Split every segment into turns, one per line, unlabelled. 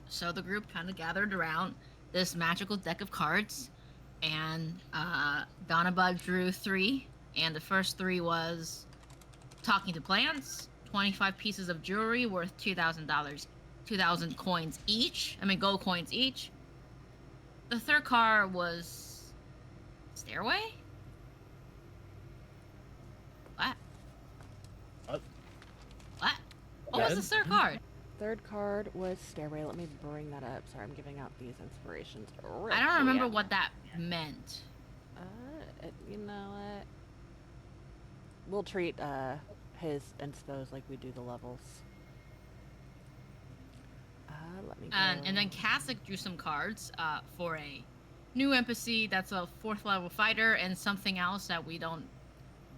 So the group kind of gathered around this magical deck of cards, and Donabug drew three, and the first three was talking to plants, 25 pieces of jewelry worth $2,000, 2,000 coins each. I mean, gold coins each. The third card was stairway. What?
What?
What? What was the third card?
Third card was stairway. Let me bring that up. Sorry, I'm giving out these inspirations real
I don't remember
quick.
what that meant.
You know what? We'll treat his inspos like we do the levels. Let me go.
And then Kasich drew some cards for a new NPC that's a 4th level fighter and something else that we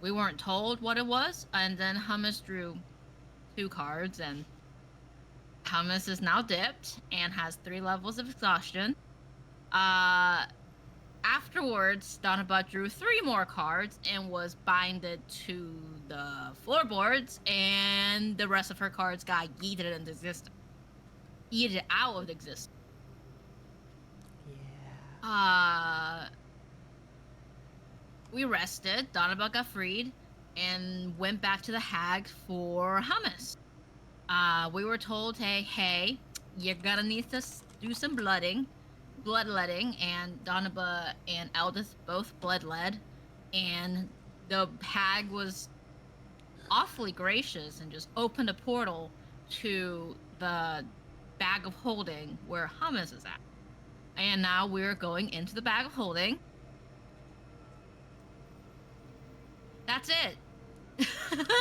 weren't told what it was. And then Hummus drew 2 cards, and Hummus is now dipped and has 3 levels of exhaustion. Afterwards, Donabut drew 3 more cards and was binded to the floorboards, and the rest of her cards got yeeted into existence. Yeeted out of existence.
Yeah.
We rested, Donabut got freed, and went back to the hag for Hummus. We were told, hey, you're gonna need to do some bloodletting, and Donaba and Eldith both bloodled, and the hag was awfully gracious and just opened a portal to the bag of holding where Hummus is at. And now we're going into the bag of holding. That's it.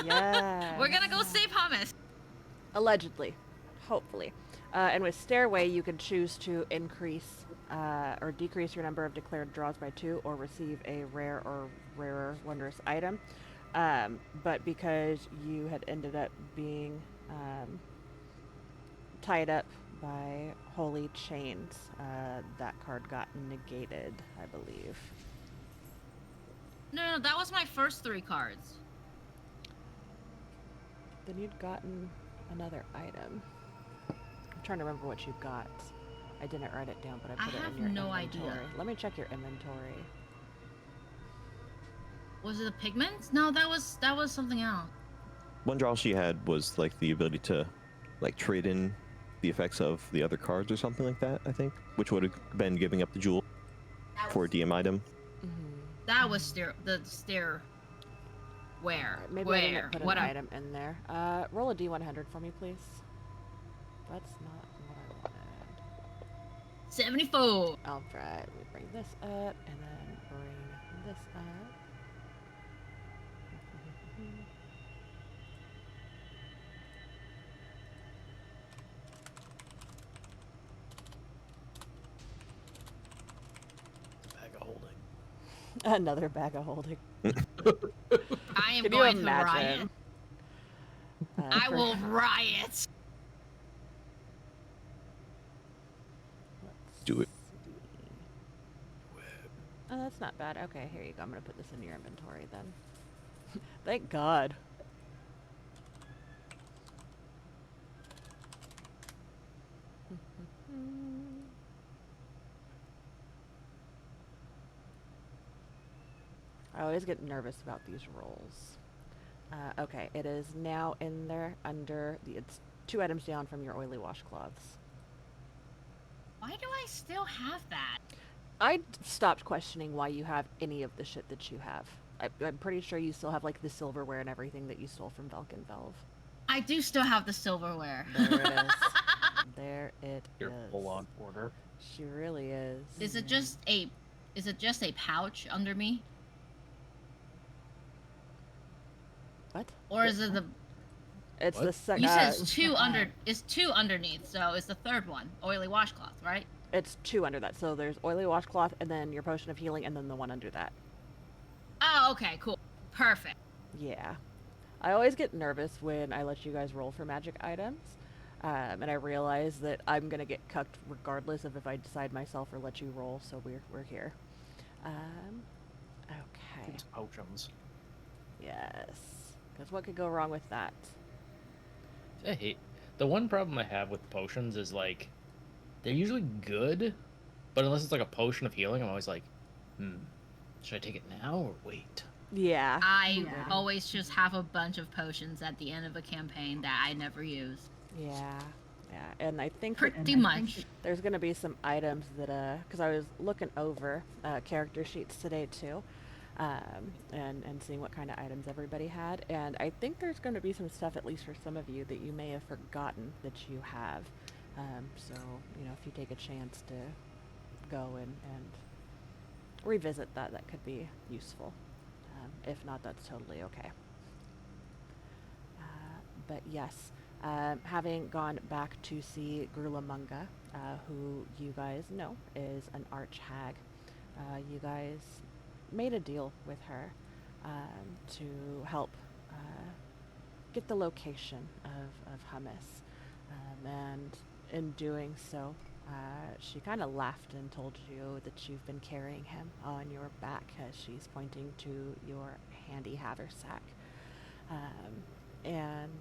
Yeah.
We're gonna go save Hummus.
Allegedly. Hopefully. And with Stairway, you can choose to increase or decrease your number of declared draws by 2 or receive a rare or rarer wondrous item. But because you had ended up being tied up by holy chains, that card got negated, I believe.
No, that was my first 3 cards.
Then you'd gotten another item. I'm trying to remember what you got. I didn't write it down, but I put it in your
no
inventory.
idea.
Let me check your inventory.
Was it the pigments? No, that was something else.
One draw she had was like the ability to like trade in the effects of the other cards or something like that, I think, which would have been giving up the jewel for a DM item.
That was the stair. Where?
Right, maybe
Where?
I didn't put an item in there. Roll a D100 for me, please. That's not what I wanted.
74.
All right, let me bring this up and then bring this up.
Bag of holding.
Another bag of holding.
I am
Can
going
you
to
imagine?
riot. I will riot.
Do it.
Oh, that's not bad. Okay, here you go. I'm going to put this in your inventory then. Thank God. I always get nervous about these rolls. Okay, it is now in there under the. It's 2 items down from your oily washcloths.
Why do I still have that?
I stopped questioning why you have any of the shit that you have. I'm pretty sure you still have like the silverware and everything that you stole from Velkin Velv.
I do still have the silverware.
There it is. There it
You're
is.
full on order.
She really is.
Is it just a pouch under me?
What?
Or is it the
It's
What?
the second.
You said it's 2 under it's 2 underneath, so it's the third one. Oily washcloth, right?
It's 2 under that. So there's oily washcloth, and then your potion of healing, and then the one under that.
Oh, okay, cool. Perfect.
Yeah. I always get nervous when I let you guys roll for magic items. And I realize that I'm going to get cucked regardless of if I decide myself or let you roll, so we're here. Okay.
These potions.
Yes. Because what could go wrong with that?
Hey, The one problem I have with potions is like they're usually good, but unless it's like a potion of healing, I'm always like, should I take it now or wait?
Yeah.
I
Yeah.
always just have a bunch of potions at the end of a campaign that I never use.
Yeah. Yeah. And I think that
Pretty much.
there's going to be some items that, because I was looking over character sheets today too, and seeing what kind of items everybody had. And I think there's going to be some stuff, at least for some of you, that you may have forgotten that you have. So, you know, if you take a chance to go and revisit that, that could be useful. If not, that's totally okay. But yes, having gone back to see Grulamunga, who you guys know is an arch hag, you guys made a deal with her to help get the location of Hummus. And in doing so, she kind of laughed and told you that you've been carrying him on your back as she's pointing to your handy haversack. And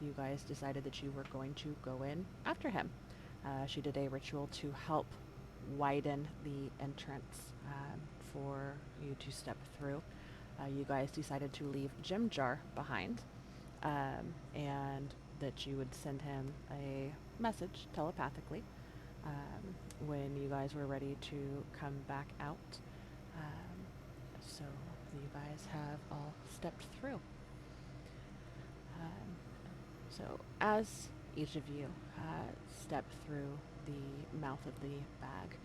you guys decided that you were going to go in after him. She did a ritual to help widen the entrance for you to step through. You guys decided to leave Jim Jar behind, and that you would send him a message telepathically when you guys were ready to come back out. So you guys have all stepped through. So as each of you step through the mouth of the bag,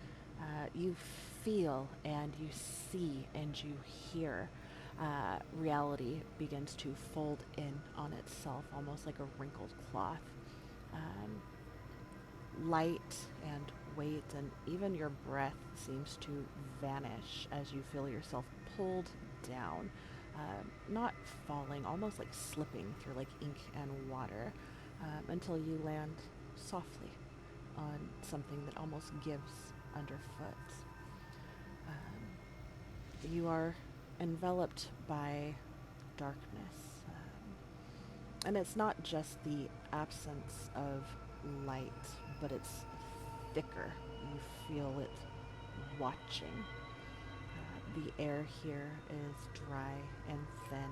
you feel and you see and you hear reality begins to fold in on itself, almost like a wrinkled cloth. Light and weight and even your breath seems to vanish as you feel yourself pulled down, not falling, almost like slipping through like ink and water, until you land softly on something that almost gives underfoot. You are enveloped by darkness, and it's not just the absence of light, but it's thicker. You feel it watching. The air here is dry and thin,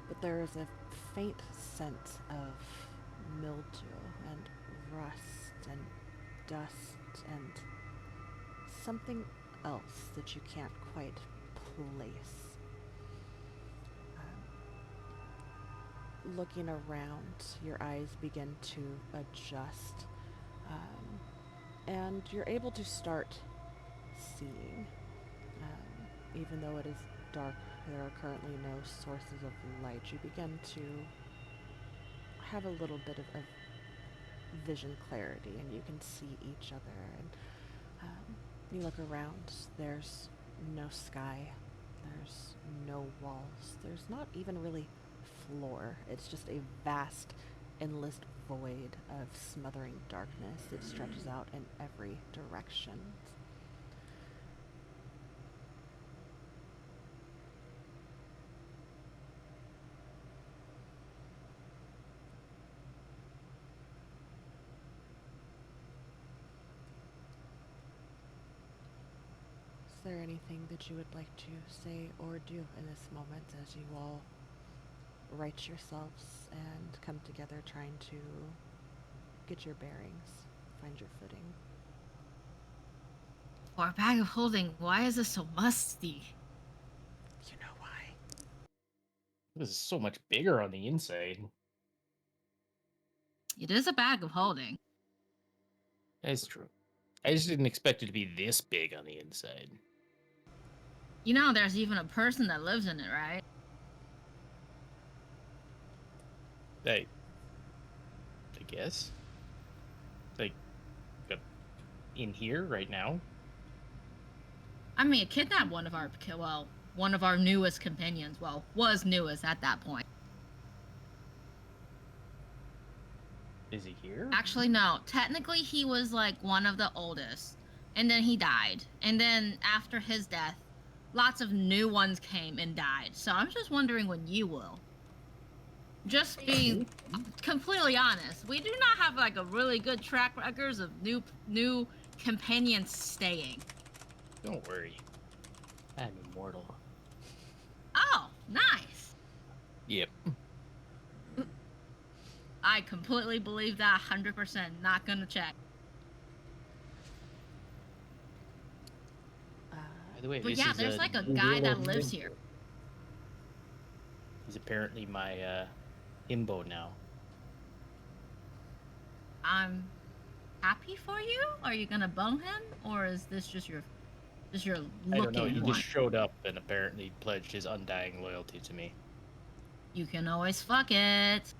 but there is a faint scent of mildew and rust and dust and something else that you can't quite place. Looking around, your eyes begin to adjust, and you're able to start seeing. Even though it is dark, there are currently no sources of light. You begin to have a little bit of vision clarity, and you can see each other. And you look around. There's no sky. There's no walls. There's not even really floor. It's just a vast, endless void of smothering darkness that stretches out in every direction. Is there anything that you would like to say or do in this moment as you all right yourselves and come together trying to get your bearings, find your footing?
For a bag of holding, why is this so musty?
You know why?
This is so much bigger on the inside.
It is a bag of holding.
That's true. I just didn't expect it to be this big on the inside.
You know, there's even a person that lives in it, right?
I guess. Like, in here right now?
I mean, it kidnapped one of our newest companions. Well, was newest at that point.
Is he here?
Actually, no. Technically, he was like one of the oldest. And then he died. And then after his death, lots of new ones came and died. So I'm just wondering when you will. just be completely honest. We do not have like a really good track record of new companions staying.
Don't worry. I'm immortal.
Oh, nice.
Yep.
I completely believe that 100%. Not gonna check.
By the way,
But
this
yeah,
is
there's like a
new
guy
rule
that
of
lives
Himbo.
here.
He's apparently my himbo now.
I'm happy for you. Are you gonna bone him, or is this just your
I don't know. He
looking
just
one?
showed up and apparently pledged his undying loyalty to me.
You can always fuck it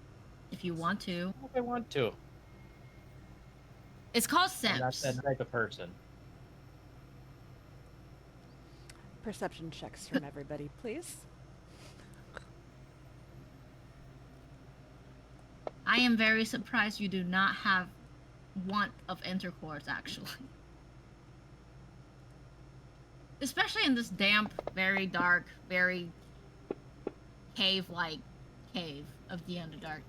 if you want to.
If I want to.
It's called
I'm not
simps.
that type of person.
Perception checks from everybody, please.
I am very surprised you do not have want of intercourse, actually. Especially in this damp, very dark, very cave-like cave of the Underdark.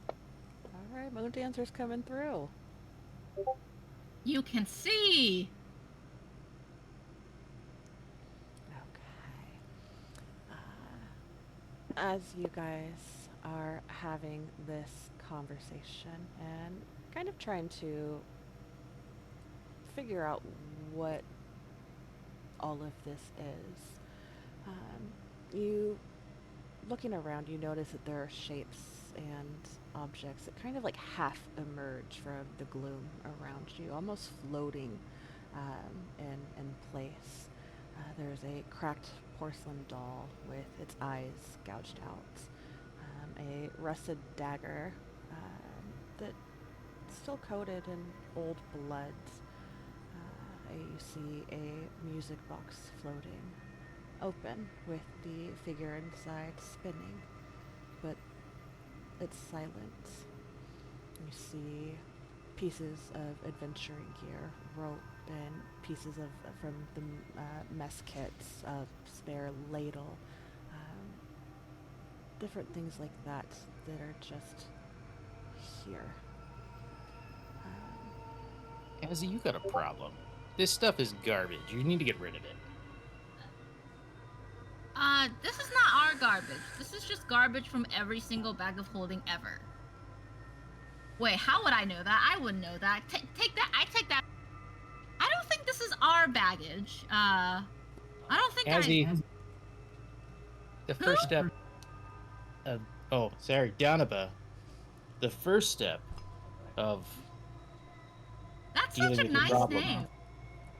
All right, Moon Dancer's coming through.
You can see.
Okay. As you guys are having this conversation and kind of trying to figure out what all of this is, you looking around, you notice that there are shapes and objects that kind of like half emerge from the gloom around you, almost floating in place. There's a cracked porcelain doll with its eyes gouged out, a rusted dagger that's still coated in old blood. You see a music box floating open with the figure inside spinning, but it's silent. You see pieces of adventuring gear, rope, and pieces from the mess kits, a spare ladle, different things like that that are just here.
Azzy, you got a problem. This stuff is garbage. You need to get rid of it.
This is not our garbage. This is just garbage from every single bag of holding ever. Wait, how would I know that? I wouldn't know that. Take that. I take that. I don't think this is our baggage. I don't think
Azzy, the first step of... Oh, sorry, Donaba. The first step of
That's
dealing
such a
with your
nice
problem
name.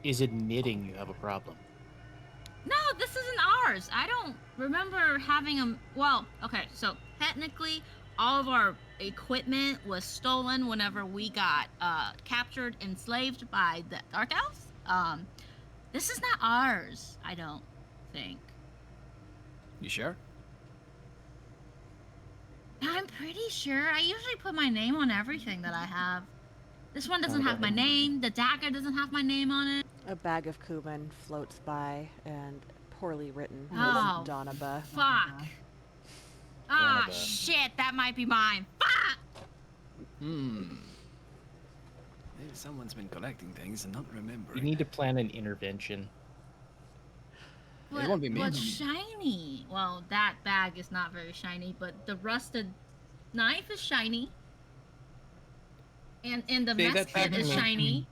is admitting you have a problem.
No, this isn't ours. I don't remember having a... Well, okay, so technically, all of our equipment was stolen whenever we got captured, enslaved by the Dark Elves. This is not ours, I don't think.
You sure?
I'm pretty sure. I usually put my name on everything that I have. This one doesn't
Go
have my
ahead.
name. The dagger doesn't have my name on it.
A bag of cumin floats by and poorly written
Oh,
is Donaba.
Fuck. Ah,
Donaba.
shit, that might be mine. Fuck!
Maybe someone's been collecting things and not remembering.
You need to plan an intervention.
It won't be me.
What's shiny? Well, that bag is not very shiny, but the rusted knife is shiny. And the
Say
mess
that
kit
back
is
to me.
shiny.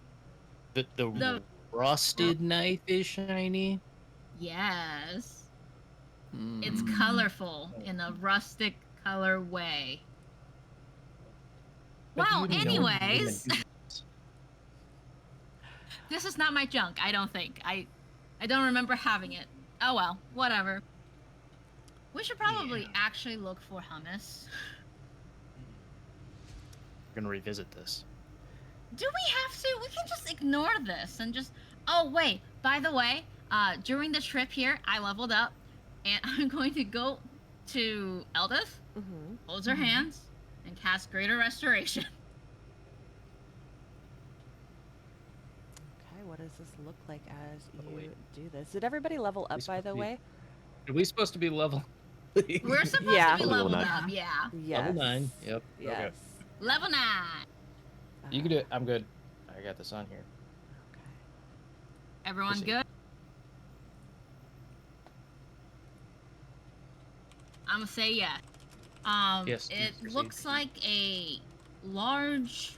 The rusted knife is shiny.
Yes.
Hmm.
It's colorful in a rustic color way.
But
Well,
you know
anyways,
women-
this is not my junk, I don't think. I don't remember having it. Oh well, whatever. We should probably actually look for hummus.
We're gonna revisit this.
Do we have to? We can just ignore this and just... Oh, wait. By the way, during the trip here, I leveled up. And I'm going to go to Eldith,
Mm-hmm.
hold her hands, and cast Greater Restoration.
Okay, what does this look like as
Oh,
you
wait.
do this? Did everybody level up, by the
supposed to be-
way?
Are we supposed to be level?
We're supposed
Yeah.
to be
Level
leveled
9.
up, yeah.
Yes.
Level 9. Yep.
Yes.
Okay.
Level 9.
You can do it. I'm good. I got this on here.
Everyone
Proceed.
good? I'm gonna say yes.
Yes,
It
proceed.
looks like a large.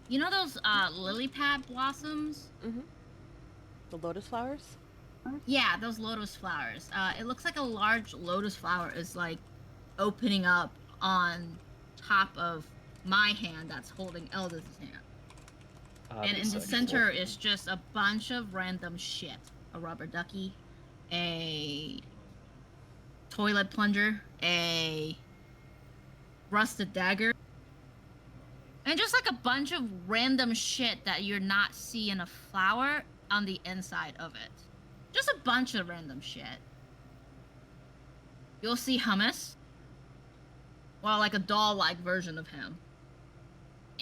You know those lily pad blossoms?
Mm-hmm. The lotus flowers?
Yeah, those lotus flowers. It looks like a large lotus flower is like opening up on top of my hand that's holding Eldith's hand. And in the center is just a bunch of random shit. A rubber ducky, a toilet plunger, a rusted dagger, and just like a bunch of random shit that you're not seeing a flower on the inside of it. Just a bunch of random shit. You'll see Hummus. Well, like a doll-like version of him.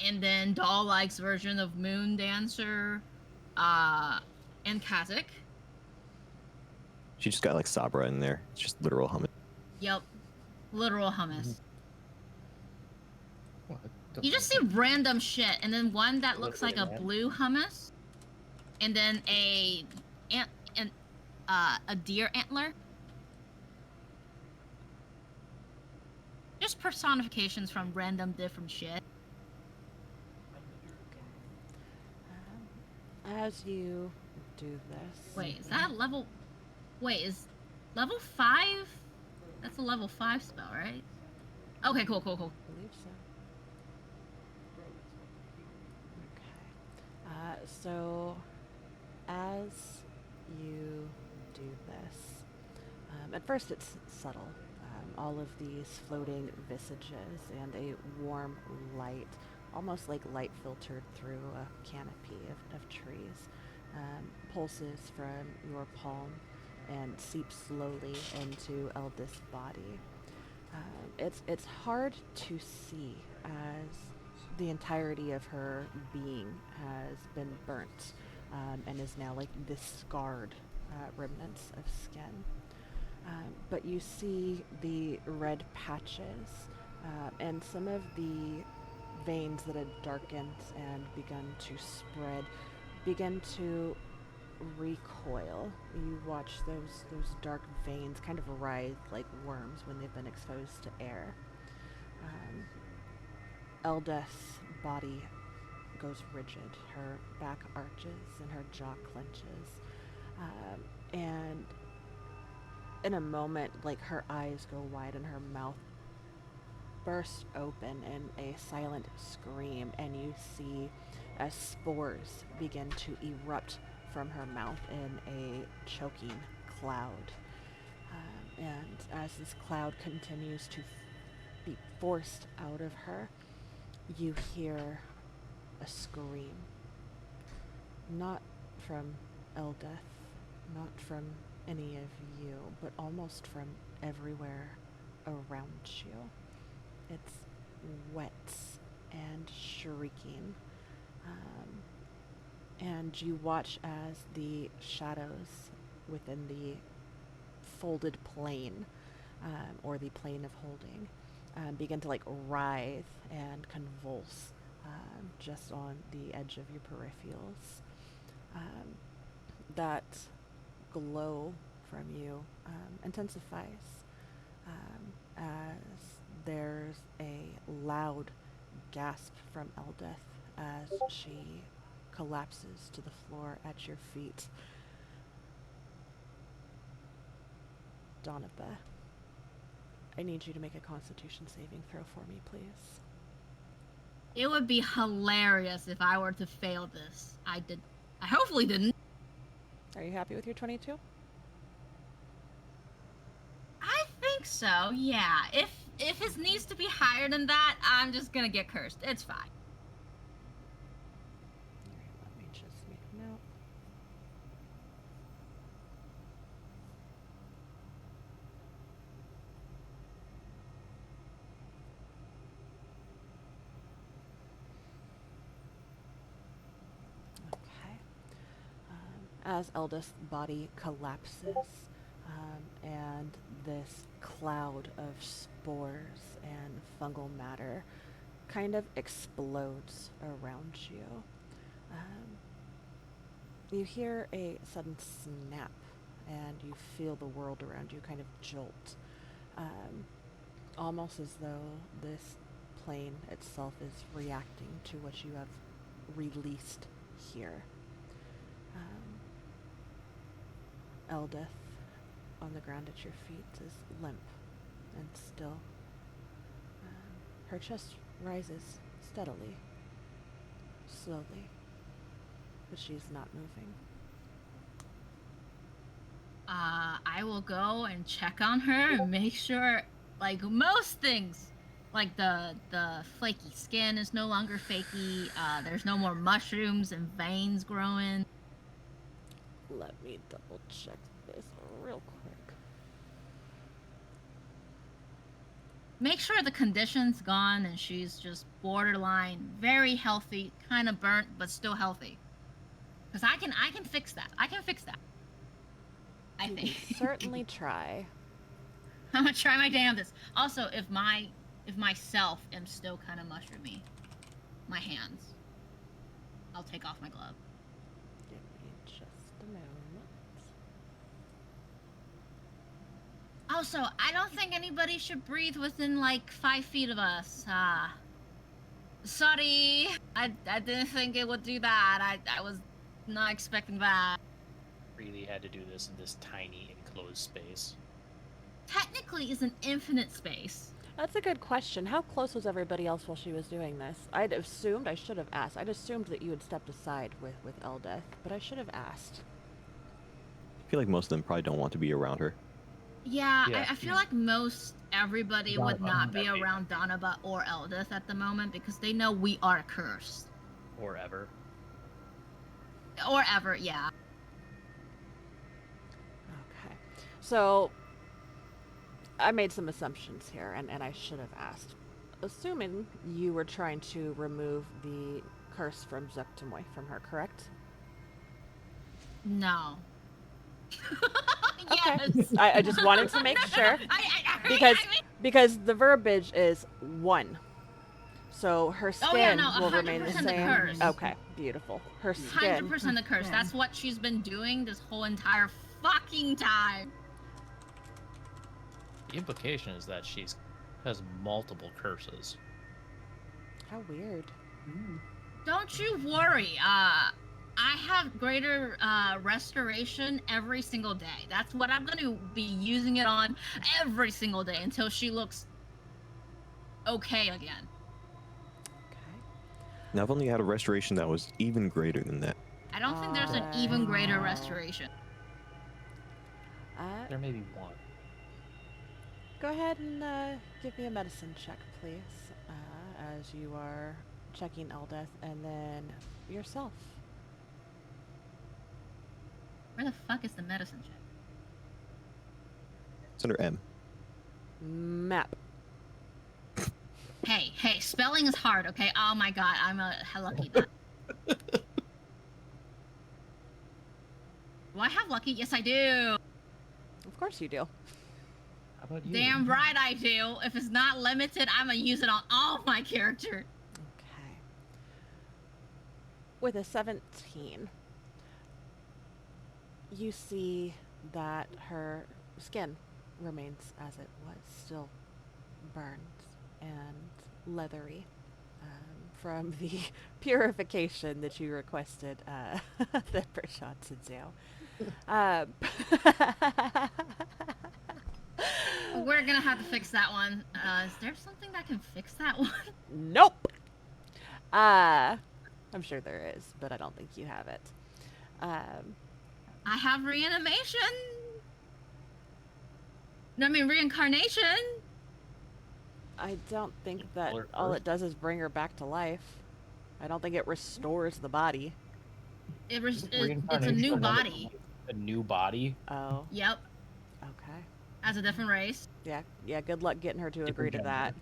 And then doll-like's version of Moon Dancer, and Kazakh.
She just got like Sabra in there. It's just literal hummus.
Yep. Literal Hummus.
What the
You just see
fuck?
random shit, and then one that looks like a
Literally, man.
blue hummus, and then a deer antler. Just personifications from random different shit.
As you do this.
Wait, is that level? Wait, is level 5? That's a level 5 spell, right? Okay, cool.
I believe so. Okay. So, as you do this, at first it's subtle. All of these floating visages and a warm light, almost like light filtered through a canopy of trees, pulses from your palm and seeps slowly into Eldith's body. It's hard to see as the entirety of her being has been burnt, and is now like this scarred remnants of skin. But you see the red patches and some of the veins that had darkened and begun to spread begin to recoil. You watch those dark veins kind of writhe like worms when they've been exposed to air. Eldeth's body goes rigid. Her back arches and her jaw clenches. And in a moment, like, her eyes go wide and her mouth bursts open in a silent scream, and you see as spores begin to erupt from her mouth in a choking cloud. And as this cloud continues to be forced out of her, you hear a scream. Not from Eldeth, not from any of you, but almost from everywhere around you. It's wet and shrieking. And you watch as the shadows within the folded plane, or the plane of holding, begin to like writhe and convulse just on the edge of your peripherals. That glow from you intensifies as there's a loud gasp from Eldeth as she collapses to the floor at your feet. Donaba, I need you to make a Constitution saving throw for me, please.
It would be hilarious if I were to fail this. I hopefully didn't.
Are you happy with your 22?
I think so, yeah. If it needs to be higher than that, I'm just gonna get cursed. It's fine.
Alright, let me just make a note. Okay. As Eldeth's body collapses, and this cloud of spores and fungal matter kind of explodes around you. You hear a sudden snap, and you feel the world around you kind of jolt, almost as though this plane itself is reacting to what you have released here. Eldeth, on the ground at your feet, is limp and still. Her chest rises steadily, slowly, but she's not moving.
I will go and check on her and make sure, like most things, like the flaky skin is no longer fakey. There's no more mushrooms and veins growing.
Let me double check this real quick.
Make sure the condition's gone and she's just borderline very healthy, kind of burnt but still healthy. Because I can fix that. I can fix that. I
You
think.
can certainly try.
I'm gonna try my damnedest. Also, if myself am still kind of mushroomy, my hands, I'll take off my glove.
Give me just a moment.
Also, I don't think anybody should breathe within like 5 feet of us. Sorry, I didn't think it would do that. I was not expecting that.
Really had to do this in this tiny enclosed space.
Technically, it's an infinite space.
That's a good question. How close was everybody else while she was doing this? I'd assumed, I should have asked. I'd assumed that you had stepped aside with Eldeth, but I should have asked.
I feel like most of them probably don't want to be around her.
Yeah,
Yeah.
I feel like most everybody would
Donaba,
not be
that'd be-
around Donaba or Eldeth at the moment because they know we are cursed.
Or ever.
Or ever, yeah.
Okay. So, I made some assumptions here, and I should have asked. Assuming you were trying to remove the curse from Zuktamoy from her, correct?
No.
Okay.
Yes.
I just wanted to make sure. Because because the verbiage is 1. So her skin
Oh, yeah, no,
will remain the
100% the
same.
curse.
Okay, beautiful. Her skin.
100% the curse. That's what she's been doing this whole entire fucking time.
The implication is that has multiple curses.
How weird.
Don't you worry. I have greater restoration every single day. That's what I'm going to be using it on every single day until she looks okay again.
Okay.
Now, I've only had a restoration that was even greater than that.
I don't think there's an
Okay.
even greater restoration.
There may be one.
Go ahead and give me a medicine check, please, as you are checking Eldeth, and then yourself.
Where the fuck is the medicine check?
It's under M.
Map.
Hey, spelling is hard, okay? Oh my god, I'm a lucky nut. Do I have lucky? Yes, I do.
Of course you do.
How about you?
Damn right I do. If it's not limited, I'm gonna use it on all my characters.
Okay. With a 17, you see that her skin remains as it was, still burned and leathery from the purification that you requested that Prashant to do.
We're gonna have to fix that one. Is there something that can fix that one?
Nope. I'm sure there is, but I don't think you have it.
I have reanimation. No, I mean reincarnation.
I don't think that
Or
all
Earth.
it does is bring her back to life. I don't think it restores the body.
It's a
Reincarnation
new
for another-
body.
A new body?
Oh,
Yep,
okay.
as a different race.
Yeah, good luck getting her to agree to that.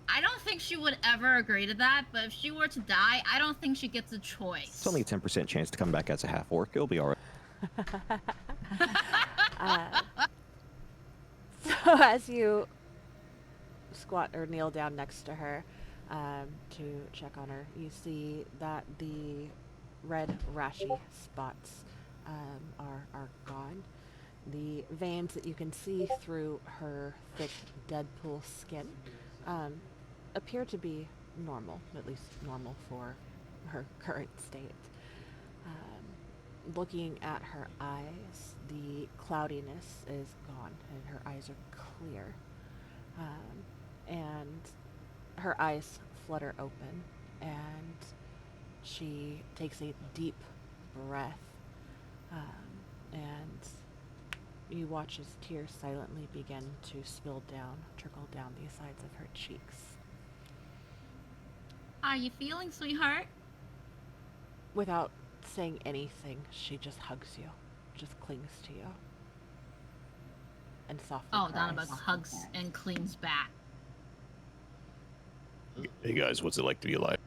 I don't think she would ever agree to that, but if she were to die, I don't think she gets a choice.
It's only a 10% chance to come back as a half orc. It'll be alright.
So as you squat or kneel down next to her to check on her, you see that the red rashy spots are gone. The veins that you can see through her thick Deadpool skin appear to be normal, at least normal for her current state. Looking at her eyes, the cloudiness is gone and her eyes are clear. And her eyes flutter open and she takes a deep breath. And you watch as tears silently begin to trickle down the sides of her cheeks.
How are you feeling, sweetheart?
Without saying anything, she just hugs you, just clings to you, and softly
Oh,
cries.
Donovan hugs and clings back.
Hey guys, what's it like to be alive?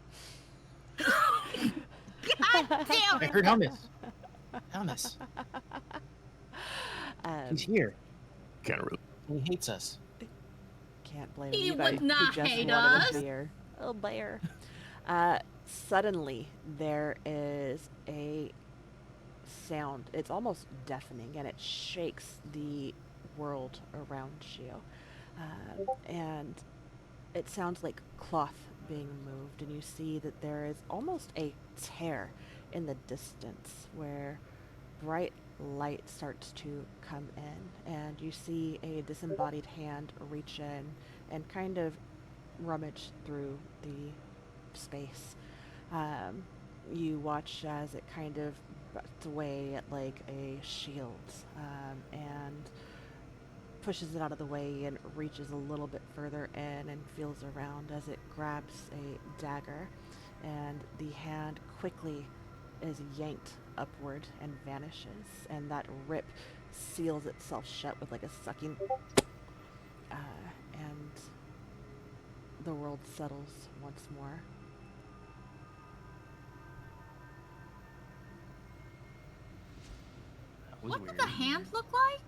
God damn
I
it!
heard hummus. Hummus. He's here.
Kind of really.
He hates us.
Can't blame
He
you guys.
would not
He just
hate
wanted
us.
a beer. Oh, bear. Suddenly, there is a sound. It's almost deafening, and it shakes the world around you. And it sounds like cloth being moved, and you see that there is almost a tear in the distance where bright light starts to come in, and you see a disembodied hand reach in and kind of rummage through the space. You watch as it kind of butts away at like a shield, and pushes it out of the way and reaches a little bit further in and feels around as it grabs a dagger, and the hand quickly is yanked upward and vanishes, and that rip seals itself shut with like a sucking, and the world settles once more.
That was
What
weird.
did the hand look like?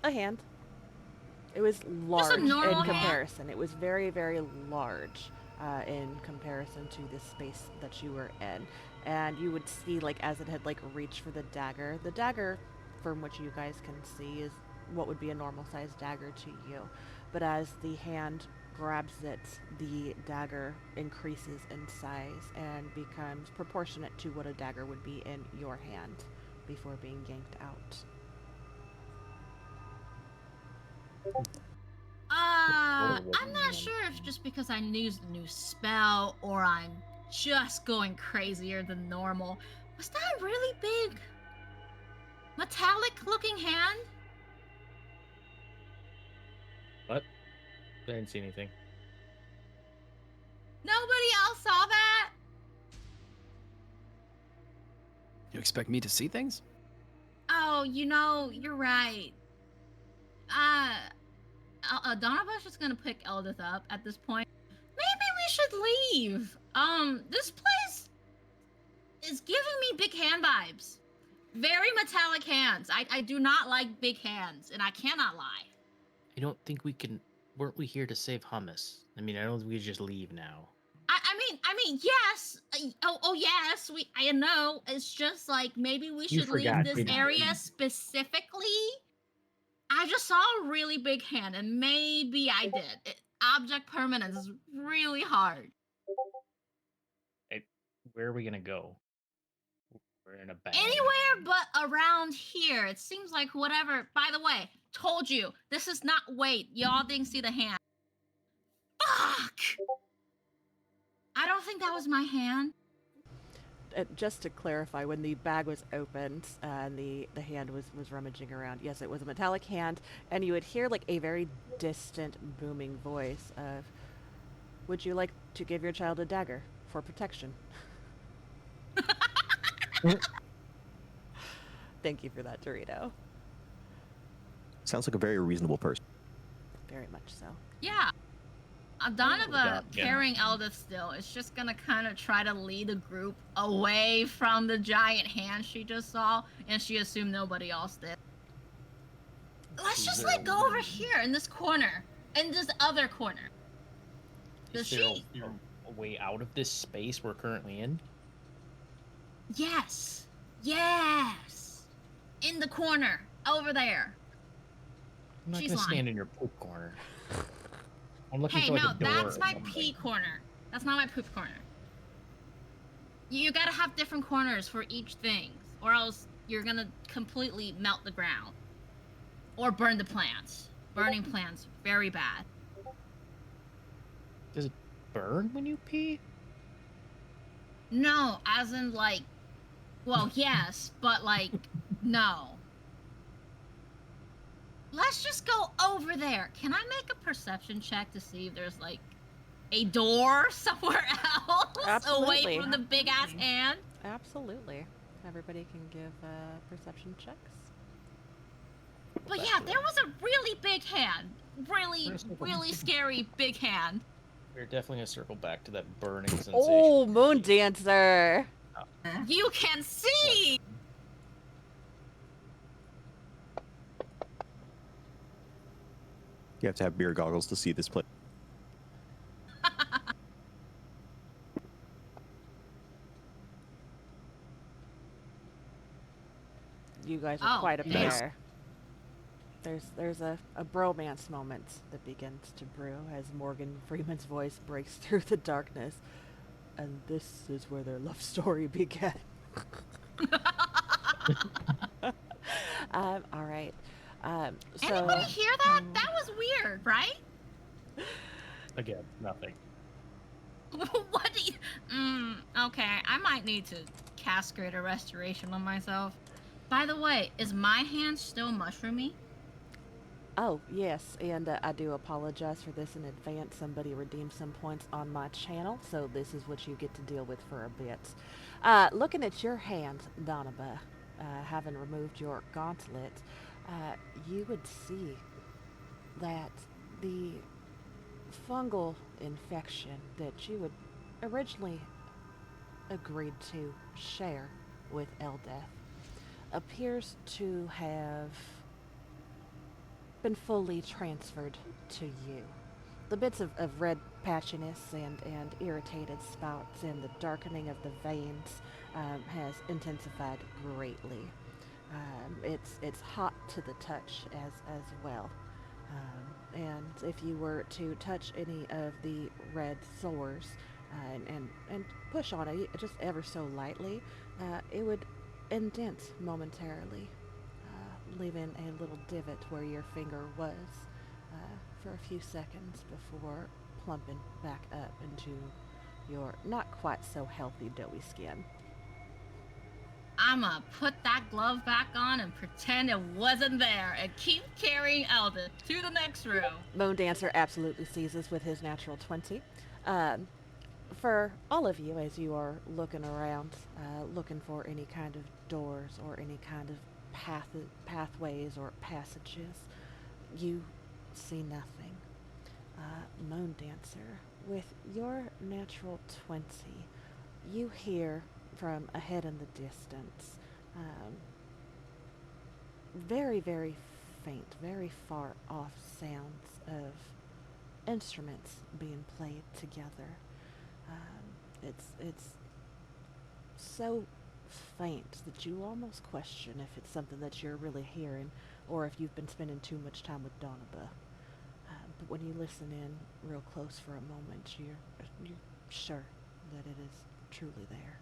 A hand. It was large in
normal hand?
comparison. It was very, very large in comparison to the space that you were in. And you would see, like, as it had, like, reached for the dagger, from which you guys can see, is what would be a normal-sized dagger to you. But as the hand grabs it, the dagger increases in size and becomes proportionate to what a dagger would be in your hand before being yanked out.
I'm not sure if just because I used a new spell or I'm just going crazier than normal. Was that a really big metallic looking hand?
What? I didn't see anything.
Nobody else saw that?
You expect me to see things?
Oh, you're right. Donovan's just gonna pick Eldith up at this point. Maybe we should leave. This place is giving me big hand vibes. Very metallic hands. I do not like big hands, and I cannot lie.
I don't think we can. Weren't we here to save hummus? I mean, I don't think we just leave now.
I mean, yes. Yes. I know. It's just like maybe we
You
should leave
forgot,
this
didn't you?
area specifically. I just saw a really big hand, and maybe I did. Object permanence is really hard.
Hey, where are we gonna go? We're in a bag.
Anywhere but around here. It seems like whatever. By the way, told you this is not. Wait, y'all didn't see the hand. Fuck! I don't think that was my hand.
Just to clarify, when the bag was opened and the hand was rummaging around, yes, it was a metallic hand, and you would hear like a very distant booming voice of, "Would you like to give your child a dagger for protection?" Thank you for that, Dorito.
Sounds like a very reasonable person.
Very much so.
Yeah. Donovan
Yeah.
carrying Eldith still is just gonna kind of try to lead the group away from the giant hand she just saw, and she assumed nobody else did. Let's
Is
just
there
like go over here in this corner, in this other corner.
Is
Does
there
she?
a way out of this space we're currently in?
Yes. Yes. In the corner over there.
I'm not
She's
gonna
lying.
stand in your poop corner. I'm looking
Hey,
for like
no,
a door.
that's
or
my
something.
pee corner. That's not my poop corner. You gotta have different corners for each thing, or else you're gonna completely melt the ground. Or burn the plants. Burning plants, very bad.
Does it burn when you pee?
No, as in like, well, yes, but like, no. Let's just go over there. Can I make a perception check to see if there's like a door somewhere else
Absolutely.
away from the big ass hand?
Absolutely. Everybody can give perception checks.
But yeah, there was a really big hand. Really,
There's no-
really scary big hand.
We're definitely gonna circle back to that burning sensation.
Oh, Moon Dancer!
You can see!
You have to have beer goggles to see this place.
You guys are
Oh,
quite a
nice.
pair. There's a bromance moment that begins to brew as Morgan Freeman's voice breaks through the darkness. And this is where their love story began. All right. So
Anybody hear that? That was weird, right?
Again, nothing.
What do you... okay, I might need to cast Greater Restoration on myself. By the way, is my hand still mushroomy?
Oh, yes, and I do apologize for this in advance. Somebody redeemed some points on my channel, so this is what you get to deal with for a bit. Looking at your hand, Donaba, having removed your gauntlet, you would see that the fungal infection that you had originally agreed to share with Eldeth appears to have been fully transferred to you. The bits of red patchiness and irritated spots and the darkening of the veins has intensified greatly. It's hot to the touch as well. And if you were to touch any of the red sores and push on it just ever so lightly, it would indent momentarily, leaving a little divot where your finger was for a few seconds before plumping back up into your not quite so healthy doughy skin.
I'ma put that glove back on and pretend it wasn't there and keep carrying Eldith to the next room.
Moon Dancer absolutely seizes with his natural 20. For all of you, as you are looking around, looking for any kind of doors or any kind of pathways or passages, you see nothing. Moon Dancer, with your natural 20, you hear from ahead in the distance, very, very faint, very far off sounds of instruments being played together. It's so faint that you almost question if it's something that you're really hearing or if you've been spending too much time with Donaba. But when you listen in real close for a moment, you're sure that it is truly there.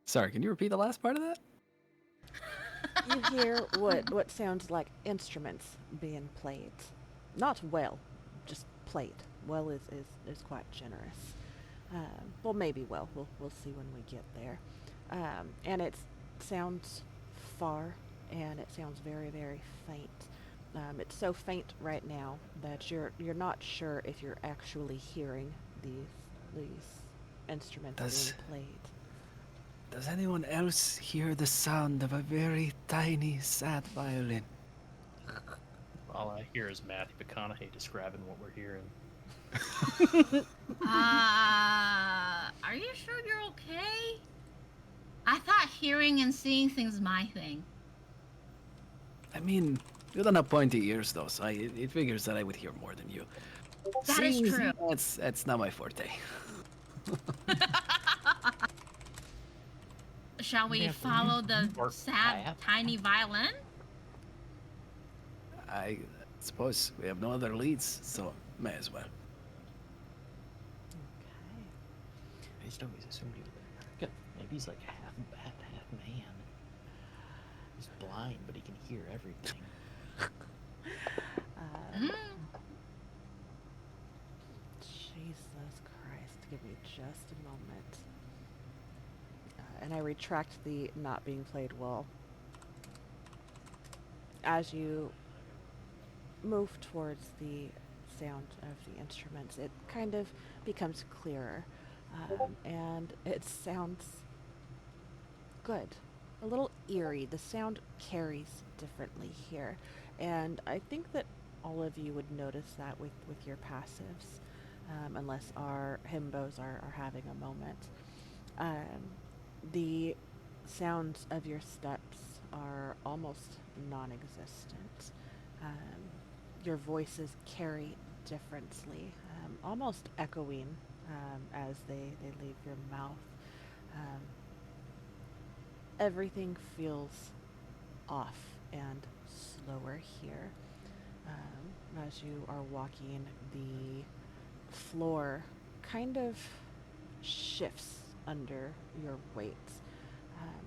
Sorry, can you repeat the last part of that?
You hear what sounds like instruments being played. Not well, just played. Well is quite generous. Well, maybe well. We'll see when we get there. And it sounds far, and it sounds very, very faint. It's so faint right now that you're not sure if you're actually hearing these instruments being played.
Does anyone else hear the sound of a very tiny, sad violin?
All I hear is Matthew McConaughey describing what we're hearing.
Are you sure you're okay? I thought hearing and seeing things my thing.
I mean, you don't have pointy ears though, so it figures that I would hear more than you.
That is
Seeing,
true.
That's not my forte.
Shall we
Yeah,
follow the
or
sad
laugh.
tiny violin?
I suppose we have no other leads, so may as well.
Okay.
I just always assumed he was maybe he's like half bat, half man. He's blind, but he can hear everything.
Mm.
Jesus Christ, give me just a moment. And I retract the not being played well. As you move towards the sound of the instruments, it kind of becomes clearer. And it sounds good. A little eerie. The sound carries differently here. And I think that all of you would notice that with your passives, unless our himbos are having a moment. The sounds of your steps are almost non-existent. Your voices carry differently, almost echoing as they leave your mouth. Everything feels off and slower here. As you are walking, the floor kind of shifts under your weight.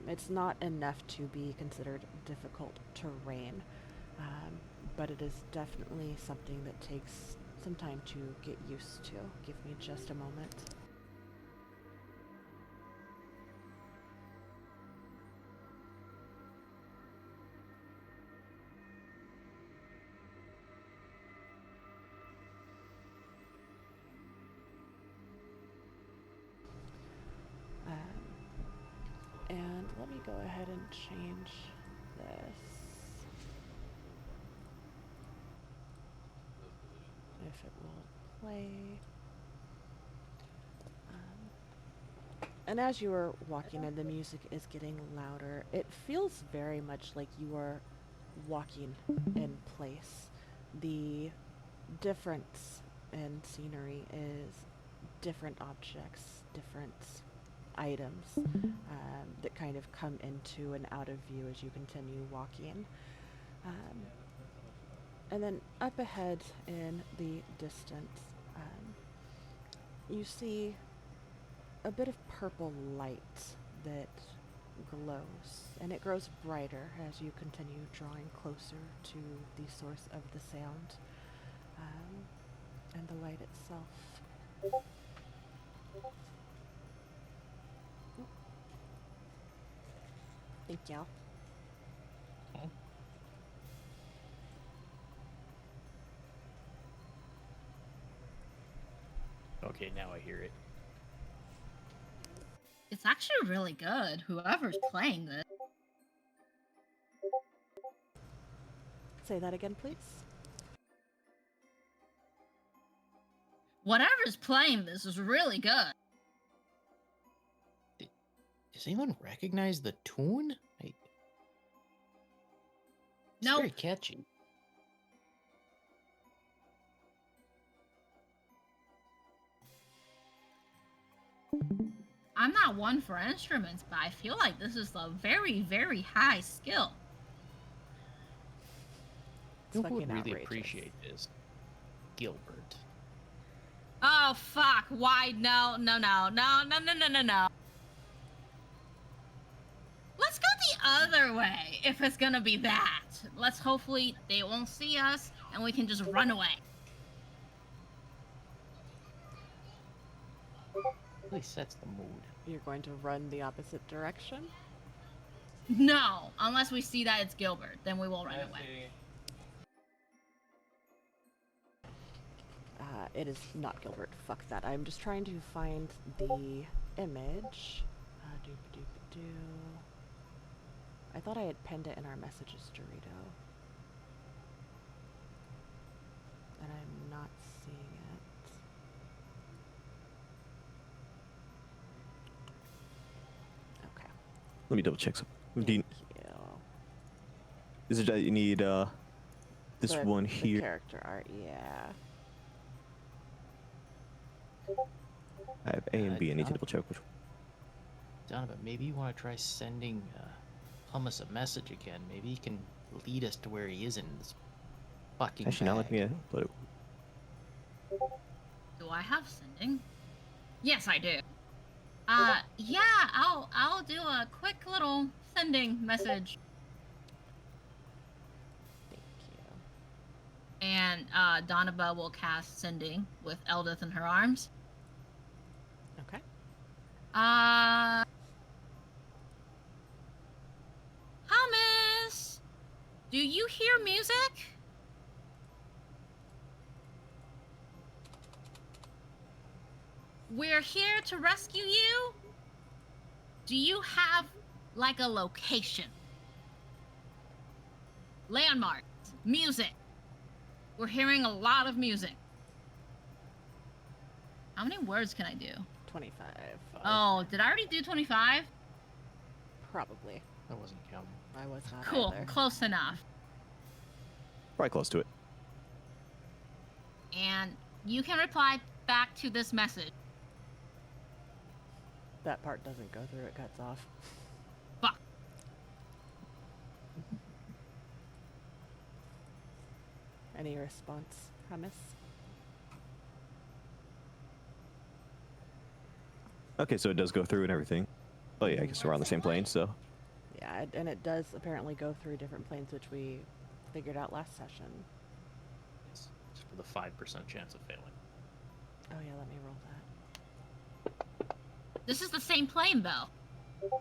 It's not enough to be considered difficult terrain, but it is definitely something that takes some time to get used to. Give me just a moment. And let me go ahead and change this. If it will play. And as you are walking and the music is getting louder, it feels very much like you are walking in place. The difference in scenery is different objects, different items that kind of come into and out of view as you continue walking. And then up ahead in the distance, you see a bit of purple light that glows, and it grows brighter as you continue drawing closer to the source of the sound and the light itself. Thank you.
Okay, now I hear it.
It's actually really good, whoever's playing this.
Say that again, please.
Whatever's playing this is really good.
Does anyone recognize the tune? It's
Nope.
very catchy.
I'm not one for instruments, but I feel like this is a very, very high skill.
Who would
fucking
really
outrageous.
appreciate this? Gilbert.
Oh, fuck. Why? No. Let's go the other way if it's gonna be that. Let's hopefully they won't see us and we can just run away.
Really sets the mood.
You're going to run the opposite direction?
No, unless we see that it's Gilbert, then we will run away.
It is not Gilbert. Fuck that. I'm just trying to find the image. Doop-a-doop-a-doo. I thought I had pinned it in our messages, Dorito. and I'm not seeing it. Okay.
Let me double check something.
Thank
Do you,
you.
is it that you need this one
The
here?
character art, yeah.
I have A and B. I need to double check which one.
Donovan, maybe you want to try sending Hummus a message again. Maybe he can lead us to where he is in this fucking
Actually, not
bag.
letting me. But
Do I have sending? Yes, I do. Yeah, I'll do a quick little sending message.
Thank you.
And Donaba will cast sending with Eldith in her arms.
Okay.
Hummus, do you hear music? We're here to rescue you. Do you have like a location? Landmarks, music. We're hearing a lot of music. How many words can I do?
25.
Oh, did I already do 25?
Probably.
That wasn't counting.
I was not
Cool,
either.
close enough.
probably close to it.
And you can reply back to this message.
That part doesn't go through, it cuts off.
Fuck.
Any response, Hummus?
Okay, so it does go through and everything. Oh yeah, I guess we're on the same plane, so
Yeah, and it does apparently go through different planes, which we figured out last session.
It's just for the 5% chance of failing.
Oh yeah, let me roll that.
This is the same plane, though.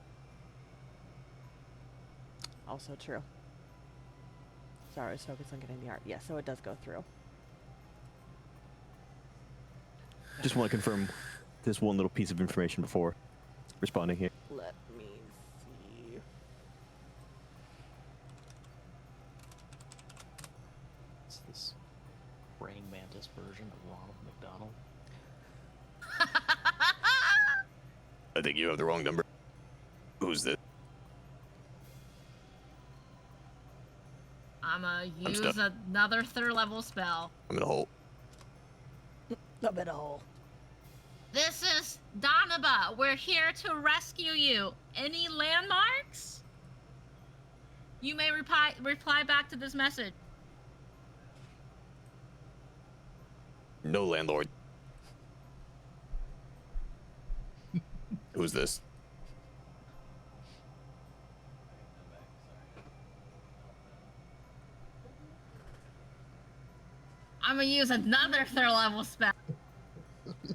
Also true. Sorry, I was focused on getting the art. Yeah, so it does go through.
just want to confirm this one little piece of information before responding here.
Let me see.
It's this praying mantis version of Ronald McDonald.
I think you have the wrong number. Who's this?
I'ma use
stuck.
another third level spell.
I'm in the hole.
A bit of hole.
This is Donaba. We're here to rescue you. Any landmarks? You may reply back to this message.
No landlord. Who's this?
I'm gonna use another third level spell.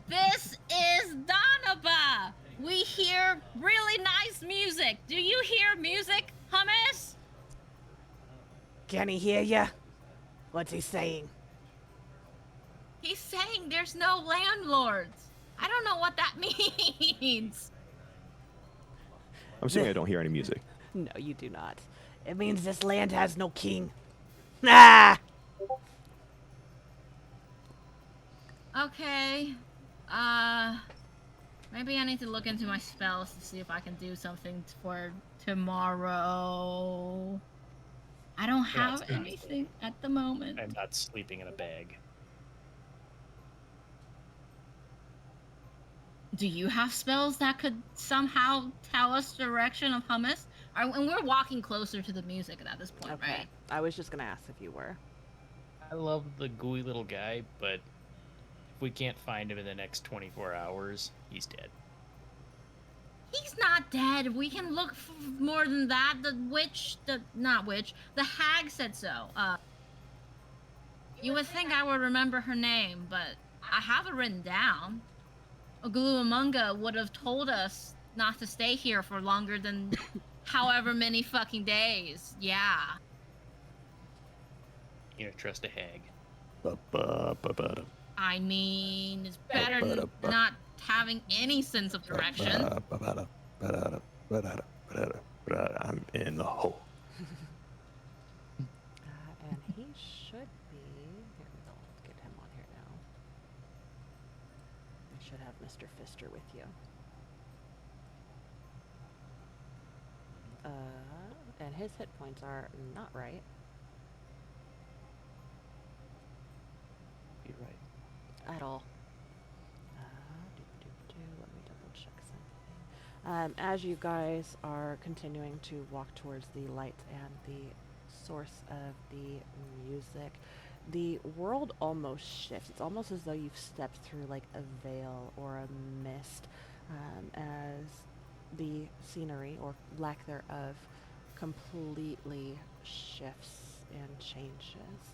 This is Donaba. We hear really nice music. Do you hear music, Hummus?
Can he hear ya? What's he saying?
He's saying there's no landlords. I don't know what that means.
I'm assuming I don't hear any music.
No, you do not. It means this land has no king. Ah!
Okay. Maybe I need to look into my spells to see if I can do something for tomorrow. I don't
Yeah,
have
it's not-
anything at the moment.
I'm not sleeping in a bag.
Do you have spells that could somehow tell us direction of Hummus? And we're walking closer to the music at this point,
Okay.
right?
I was just gonna ask if you were.
I love the gooey little guy, but if we can't find him in the next 24 hours, he's dead.
He's not dead. We can look more than that. The hag said so. You would think I would remember her name, but I have it written down. Ogluamunga would have told us not to stay here for longer than however many fucking days. Yeah.
You know, trust a hag.
I mean, it's better than not having any sense of direction.
I'm in the hole.
And he should be. Here we go. Let's get Mr. Pfister with you. And his hit points are not right.
You're right.
At all. Let me double check something. As you guys are continuing to walk towards the light and the source of the music, the world almost shifts. It's almost as though you've stepped through like a veil or a mist, as the scenery, or lack thereof, completely shifts and changes.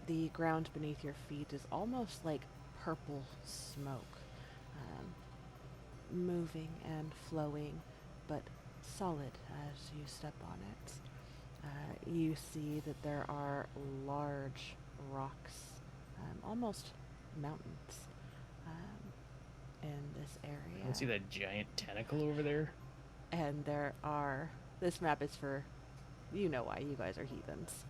The ground beneath your feet is almost like purple smoke, moving and flowing, but solid as you step on it. You see that there are large rocks, almost mountains, in this area.
You can see that giant tentacle over there.
And there are, this map is for, you know why, you guys are heathens.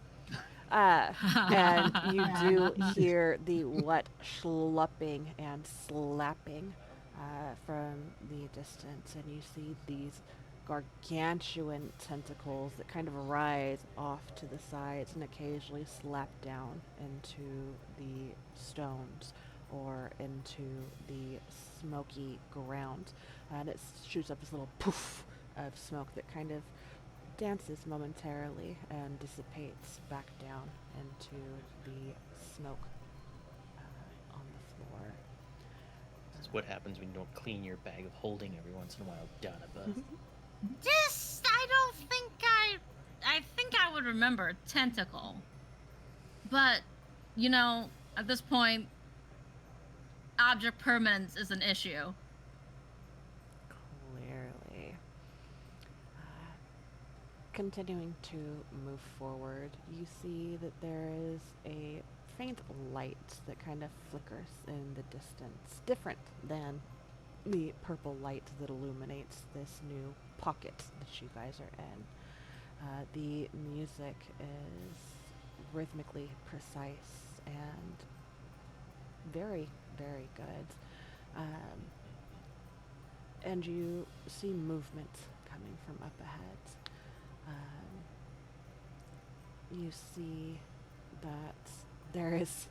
And you do hear the wet schlupping and slapping from the distance, and you see these gargantuan tentacles that kind of rise off to the sides and occasionally slap down into the stones or into the smoky ground. And it shoots up this little poof of smoke that kind of dances momentarily and dissipates back down into the smoke on the floor.
This is what happens when you don't clean your bag of holding every once in a while, Donovan.
This, I think I would remember tentacle. But, you know, at this point, object permanence is an issue.
Clearly. Continuing to move forward, you see that there is a faint light that kind of flickers in the distance, different than the purple light that illuminates this new pocket that you guys are in. The music is rhythmically precise and very, very good. And you see movement coming from up ahead. You see that there is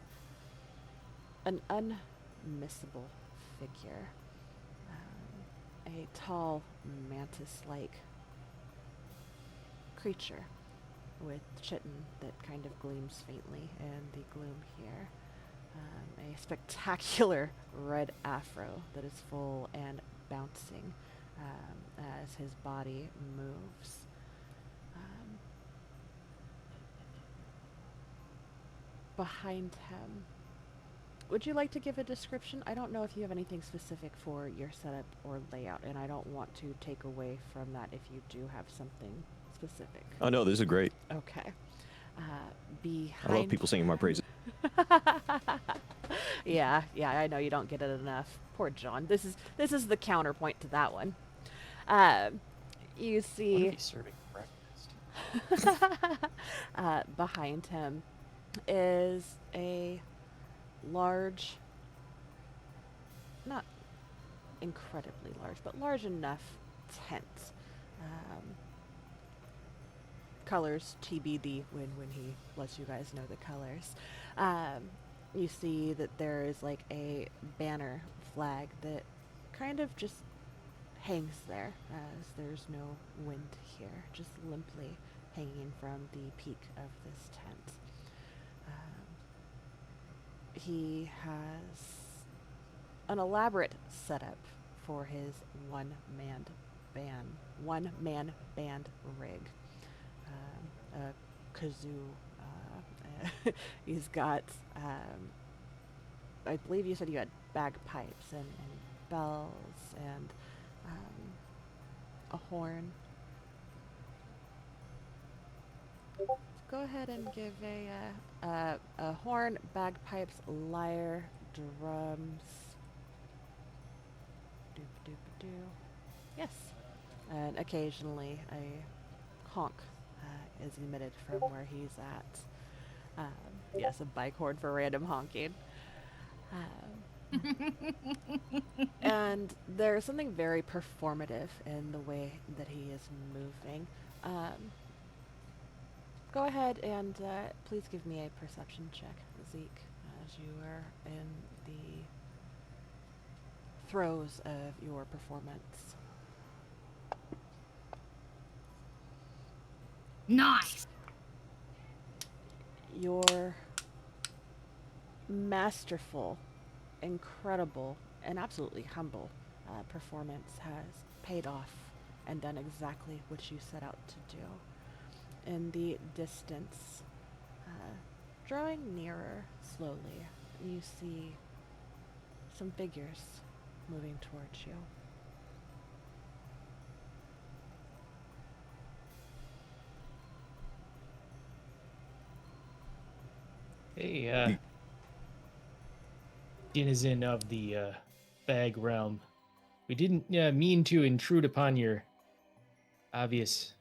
an unmissable figure. A tall, mantis-like creature with chitin that kind of gleams faintly in the gloom here. A spectacular red afro that is full and bouncing as his body moves. Behind him, would you like to give a description? I don't know if you have anything specific for your setup or layout, and I don't want to take away from that if you do have something specific.
Oh no, this is great.
Okay. Behind
I love people singing my praises.
yeah, I know you don't get it enough. Poor John. This is the counterpoint to that one. You
What are
see
they serving breakfast?
behind him is a large, not incredibly large, but large enough tent. Colors TBD when he lets you guys know the colors. You see that there is like a banner flag that kind of just hangs there, as there's no wind here, just limply hanging from the peak of this tent. He has an elaborate setup for his one-man band rig. A kazoo. He's got, I believe you said you had bagpipes and bells and a horn. Go ahead and give a horn, bagpipes, lyre, drums. Doop-a-doop-a-doo. Yes. And occasionally a honk is emitted from where he's at. Yes, a bike horn for random honking. And there's something very performative in the way that he is moving. Go ahead and please give me a perception check, Zeke, as you are in the throes of your performance.
Nice.
Your masterful, incredible, and absolutely humble performance has paid off and done exactly what you set out to do. In the distance, drawing nearer slowly, you see some figures moving towards you.
Hey, denizen of the bag realm. We didn't mean to intrude upon your obvious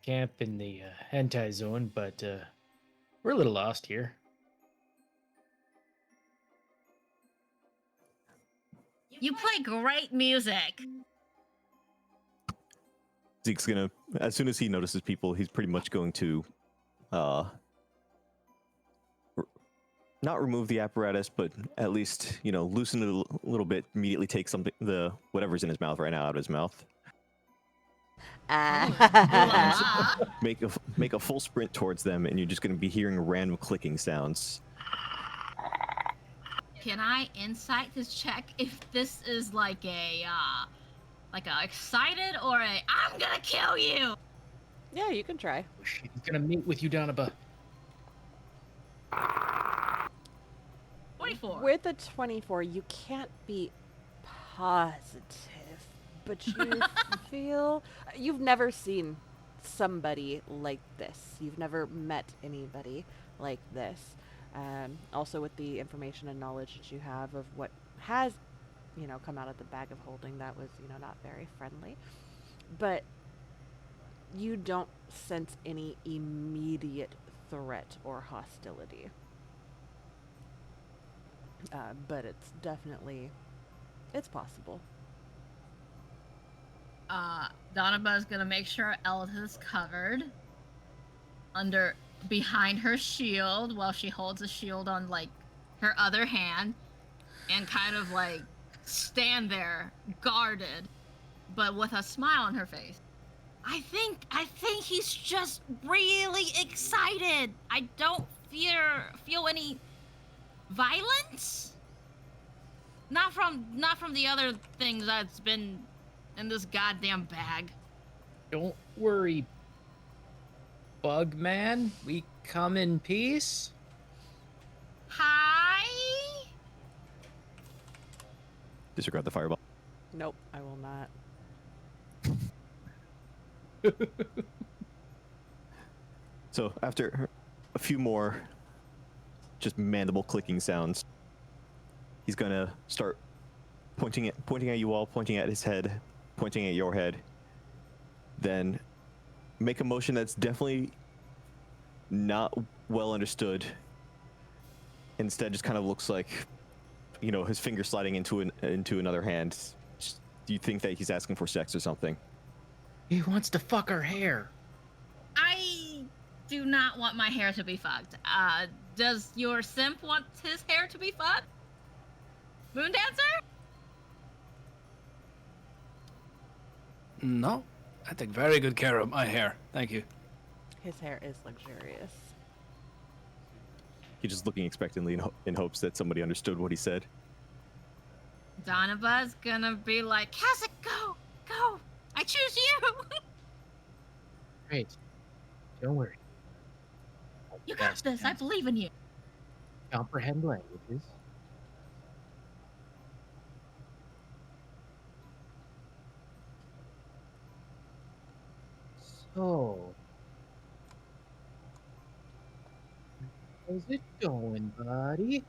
camp in the hentai zone, but we're a little lost here.
You play great music.
Zeke's gonna, as soon as he notices people, he's pretty much going to, not remove the apparatus, but at least, you know, loosen it a little bit. Immediately take something, whatever's in his mouth right now, out of his mouth. Make a full sprint towards them, and you're just gonna be hearing random clicking sounds.
Can I insight this check if this is like a excited or a I'm gonna kill you?
Yeah, you can try.
He's gonna meet with you, Donaba.
24.
With a 24, you can't be positive, but you feel you've never seen somebody like this. You've never met anybody like this. Also, with the information and knowledge that you have of what has, come out of the bag of holding, that was, not very friendly. But you don't sense any immediate threat or hostility. But it's definitely, it's possible.
Donaba's gonna make sure Elth is covered behind her shield while she holds the shield on like her other hand and kind of like stand there guarded but with a smile on her face. I think he's just really excited. I don't feel any violence. Not from the other things that's been in this goddamn bag.
Don't worry, Bug Man. We come in peace.
Hi.
Disregard the fireball.
Nope, I will not.
So after a few more just mandible clicking sounds, he's gonna start pointing at you all, pointing at his head, pointing at your head, then make a motion that's definitely not well understood. Instead, just kind of looks like, his finger sliding into another hand. Do you think that he's asking for sex or something?
He wants to fuck our hair.
I do not want my hair to be fucked. Does your simp want his hair to be fucked? Moon Dancer?
No, I take very good care of my hair. Thank you.
His hair is luxurious.
He's just looking expectantly in hopes that somebody understood what he said.
Donaba's gonna be like, Kazakh, go! Go! I choose you!
Great. Don't worry.
You got this, I believe in you.
Comprehend languages. So, how's it going, buddy?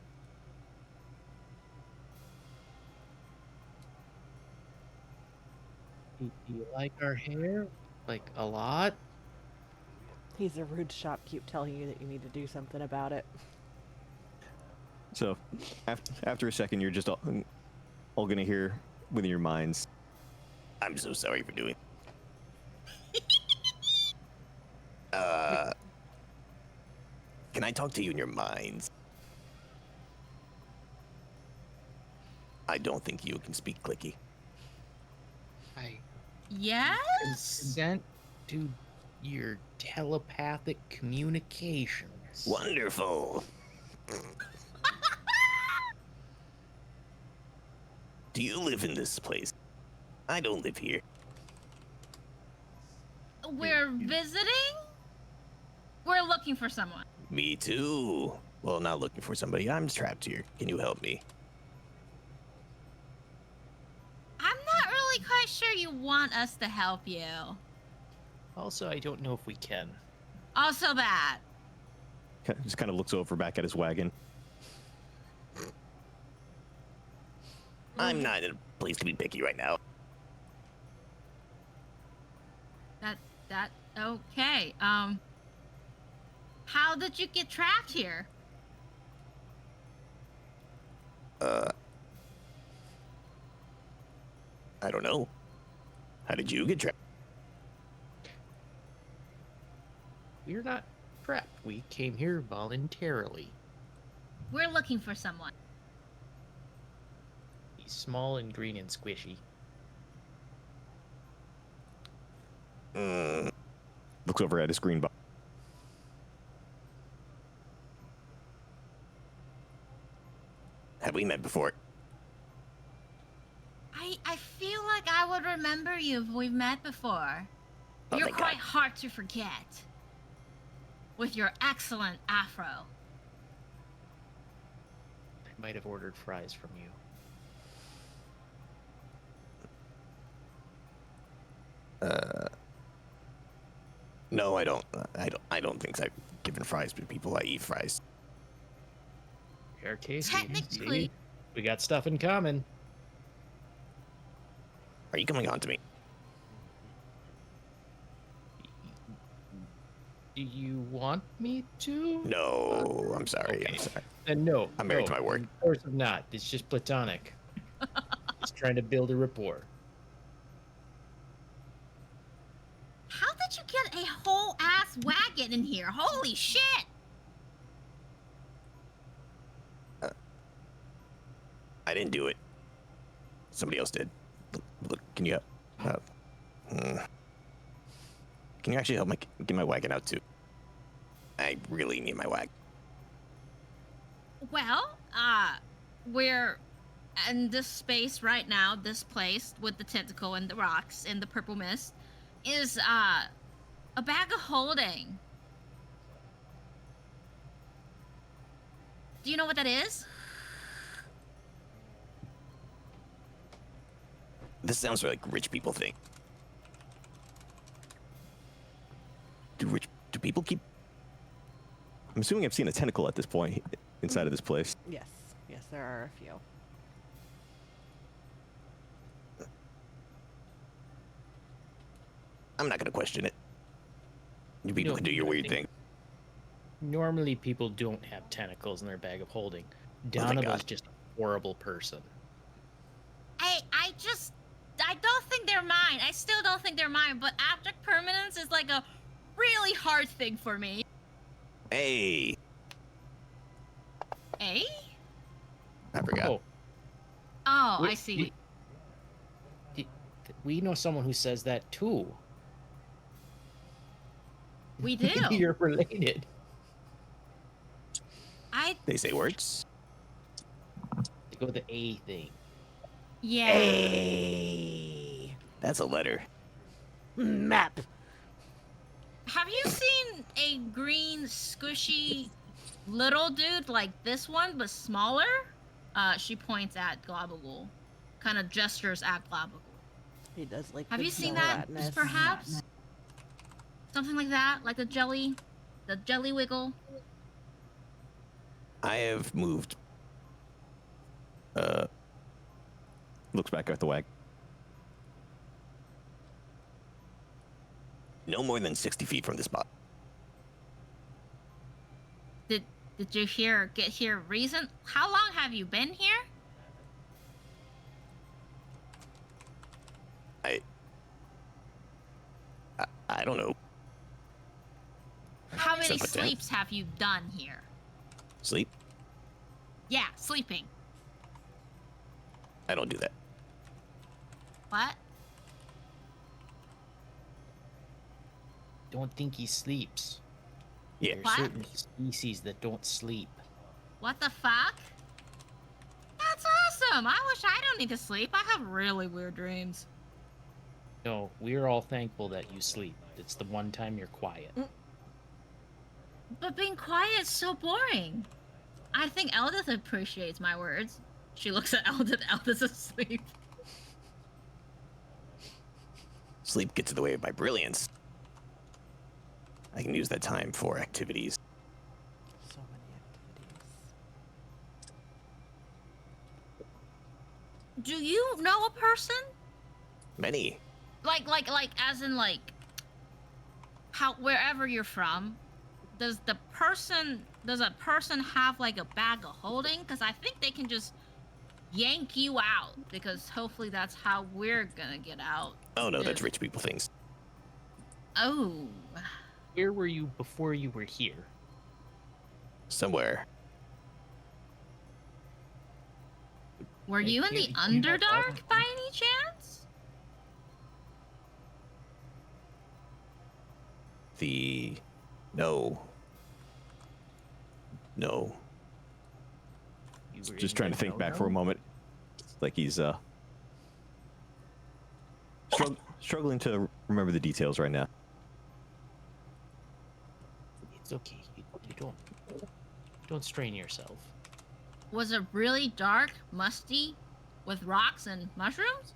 Do you like our hair? Like, a lot?
He's a rude shop. Keep telling you that you need to do something about it.
So, after a second, you're just all gonna hear within your minds. I'm so sorry for doing. Can I talk to you in your minds? I don't think you can speak clicky.
I
Yes?
consent to your telepathic communications.
Wonderful. Do you live in this place? I don't live here.
We're visiting? We're looking for someone.
Me too. Well, not looking for somebody. I'm trapped here. Can you help me?
I'm not really quite sure you want us to help you.
Also, I don't know if we can.
Also that.
Just kind of looks over back at his wagon. I'm not in a place to be picky right now.
That okay. How did you get trapped here?
I don't know. How did you get trapped?
We're not trapped. We came here voluntarily.
We're looking for someone.
He's small and green and squishy.
Looks over at his green box. Have we met before?
I feel like I would remember you if we've met before.
Oh,
You're
thank
quite
God.
hard to forget. With your excellent afro.
I might have ordered fries from you.
No, I don't. I don't think I've given fries to people. I eat fries.
Fair case.
Technically-
we got stuff in common.
Are you coming on to me?
Do you want me to?
No, I'm sorry.
Okay.
I'm sorry.
And no.
I'm married
no,
to my work.
Of course I'm not. It's just platonic. Just trying to build a rapport.
How did you get a whole ass wagon in here? Holy shit!
I didn't do it. Somebody else did. Look, can you can you actually help me get my wagon out too? I really need my wagon.
Well, we're in this space right now, this place with the tentacle and the rocks and the purple mist is a bag of holding. Do you know what that is?
This sounds like rich people thing. Do people keep? I'm assuming I've seen a tentacle at this point inside of this place.
Yes, yes, there are a few.
I'm not gonna question it. You people
No,
can do your
I
weird
think-
thing.
Normally, people don't have tentacles in their bag of holding.
thank
Donovan's
God.
just a horrible person.
I don't think they're mine. I still don't think they're mine, but abject permanence is like a really hard thing for me.
Hey,
Eh?
I forgot.
Oh,
Oh,
we-
I see.
we know someone who says that too.
We do.
You're related.
They say words.
They go with the A thing.
Yeah.
Hey,
That's a letter.
map.
Have you seen a green, squishy little dude like this one, but smaller? She points at Globagul. Kind of gestures at Globagul.
He does like.
Have
the
you seen
small
that,
ratness.
perhaps? Something like that? Like the jelly wiggle?
I have moved. Looks back at the wagon. No more than 60 feet from the spot.
Did you get here recent? How long have you been here?
I don't know.
How many
Except for that.
sleeps have you done here?
Sleep?
Yeah, sleeping.
I don't do that.
What?
Don't think he sleeps.
Yeah.
There's
What?
certain species that don't sleep.
What the fuck? That's awesome! I wish I don't need to sleep. I have really weird dreams.
No, we're all thankful that you sleep. It's the one time you're quiet.
But being quiet is so boring. I think Eldith appreciates my words. She looks at Eldith. Eldith's asleep.
Sleep gets in the way of my brilliance. I can use that time for activities.
So many activities.
Do you know a person?
Many.
Like, as in, like, how, wherever you're from, does a person have, like, a bag of holding? Because I think they can just yank you out, because hopefully that's how we're gonna get out.
Oh no, that's
If-
rich people things.
Oh.
Where were you before you were here?
Somewhere.
Were you in the Underdark by any chance?
No. No.
You were
Just
in
trying
the
to think back for a
no-no?
moment. It's like he's struggling to remember the details right now.
It's okay. You don't strain yourself.
Was it really dark, musty, with rocks and mushrooms?